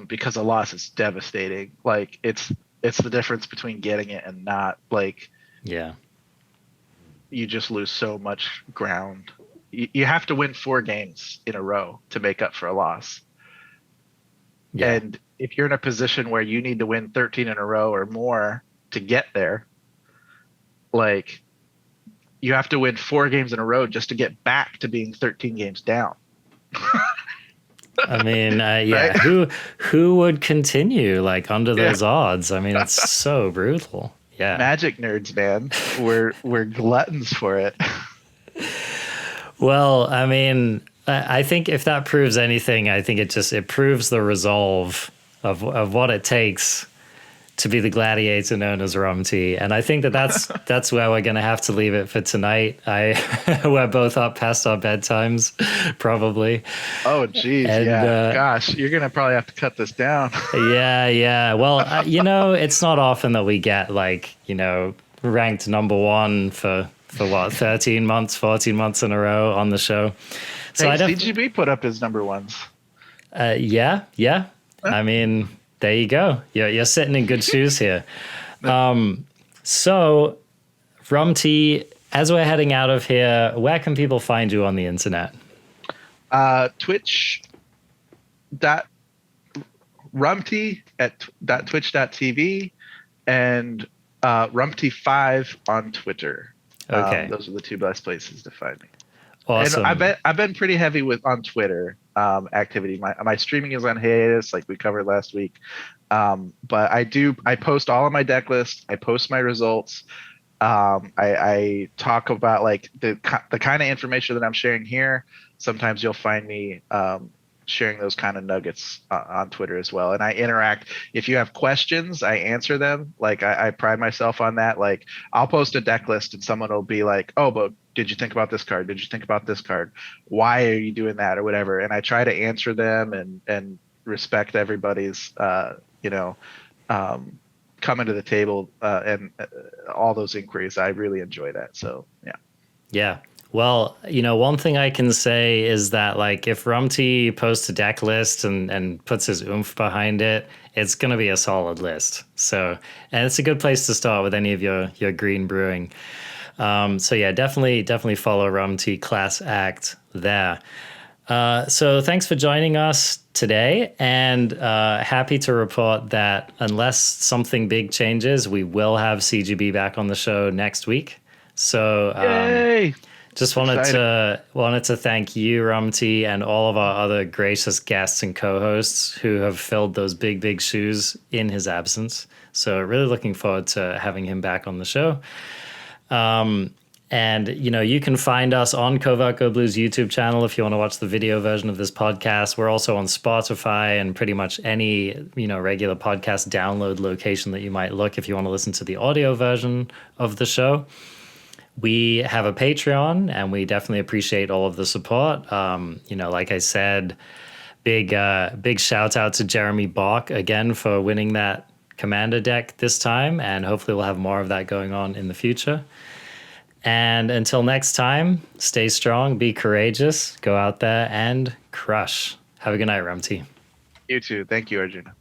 because a loss is devastating. Like it's the difference between getting it and not. Like, yeah, you just lose so much ground. You have to win 4 games in a row to make up for a loss. Yeah. And if you're in a position where you need to win 13 in a row or more to get there, like, you have to win 4 games in a row just to get back to being 13 games down. I mean, Right? yeah, who would continue like under those odds? I mean, it's so brutal. Yeah. Magic nerds, man. We're gluttons for it. Well, I mean, I think if that proves anything, I think it proves the resolve of what it takes to be the gladiator known as Rumti. And I think that's where we're going to have to leave it for tonight. We're both up past our bedtimes, probably. Oh, geez. And, yeah. Gosh, you're going to probably have to cut this down. Yeah. Well, it's not often that we get like, ranked number one for what, 13 months, 14 months in a row on the show. So hey, CGB put up his number ones. Yeah. I mean, there you go. You're sitting in good shoes here. So, Rumti, as we're heading out of here, where can people find you on the internet? Twitch. Rumti at .twitch.tv and Rumti5 on Twitter. Okay. Those are the 2 best places to find me. Awesome. And I've been pretty heavy on Twitter activity. My streaming is on hiatus, like we covered last week. But I post all of my deck lists. I post my results. I talk about like the kind of information that I'm sharing here. Sometimes you'll find me sharing those kind of nuggets on Twitter as well. And I interact. If you have questions, I answer them. Like I pride myself on that. Like I'll post a deck list and someone will be like, oh, but did you think about this card? Did you think about this card? Why are you doing that or whatever? And I try to answer them and respect everybody's, coming to the table and all those inquiries. I really enjoy that. So, yeah. Yeah. Well, one thing I can say is that like if Rumti posts a deck list and puts his oomph behind it, it's going to be a solid list. So, and it's a good place to start with any of your green brewing. So yeah, definitely follow Rumti Class Act there. So thanks for joining us today, and happy to report that unless something big changes, we will have CGB back on the show next week. So Yay! Just wanted to thank you, Rumti, and all of our other gracious guests and co-hosts who have filled those big shoes in his absence. So really looking forward to having him back on the show. And, you can find us on CovertGoBlue's YouTube channel if you want to watch the video version of this podcast. We're also on Spotify and pretty much any, regular podcast download location that you might look if you want to listen to the audio version of the show. We have a Patreon, and we definitely appreciate all of the support. Like I said, big shout out to Jeremy Bach again for winning that Commander deck this time, and hopefully we'll have more of that going on in the future. And until next time, stay strong, be courageous, go out there and crush. Have a good night, Rumti. You too. Thank you, Arjuna.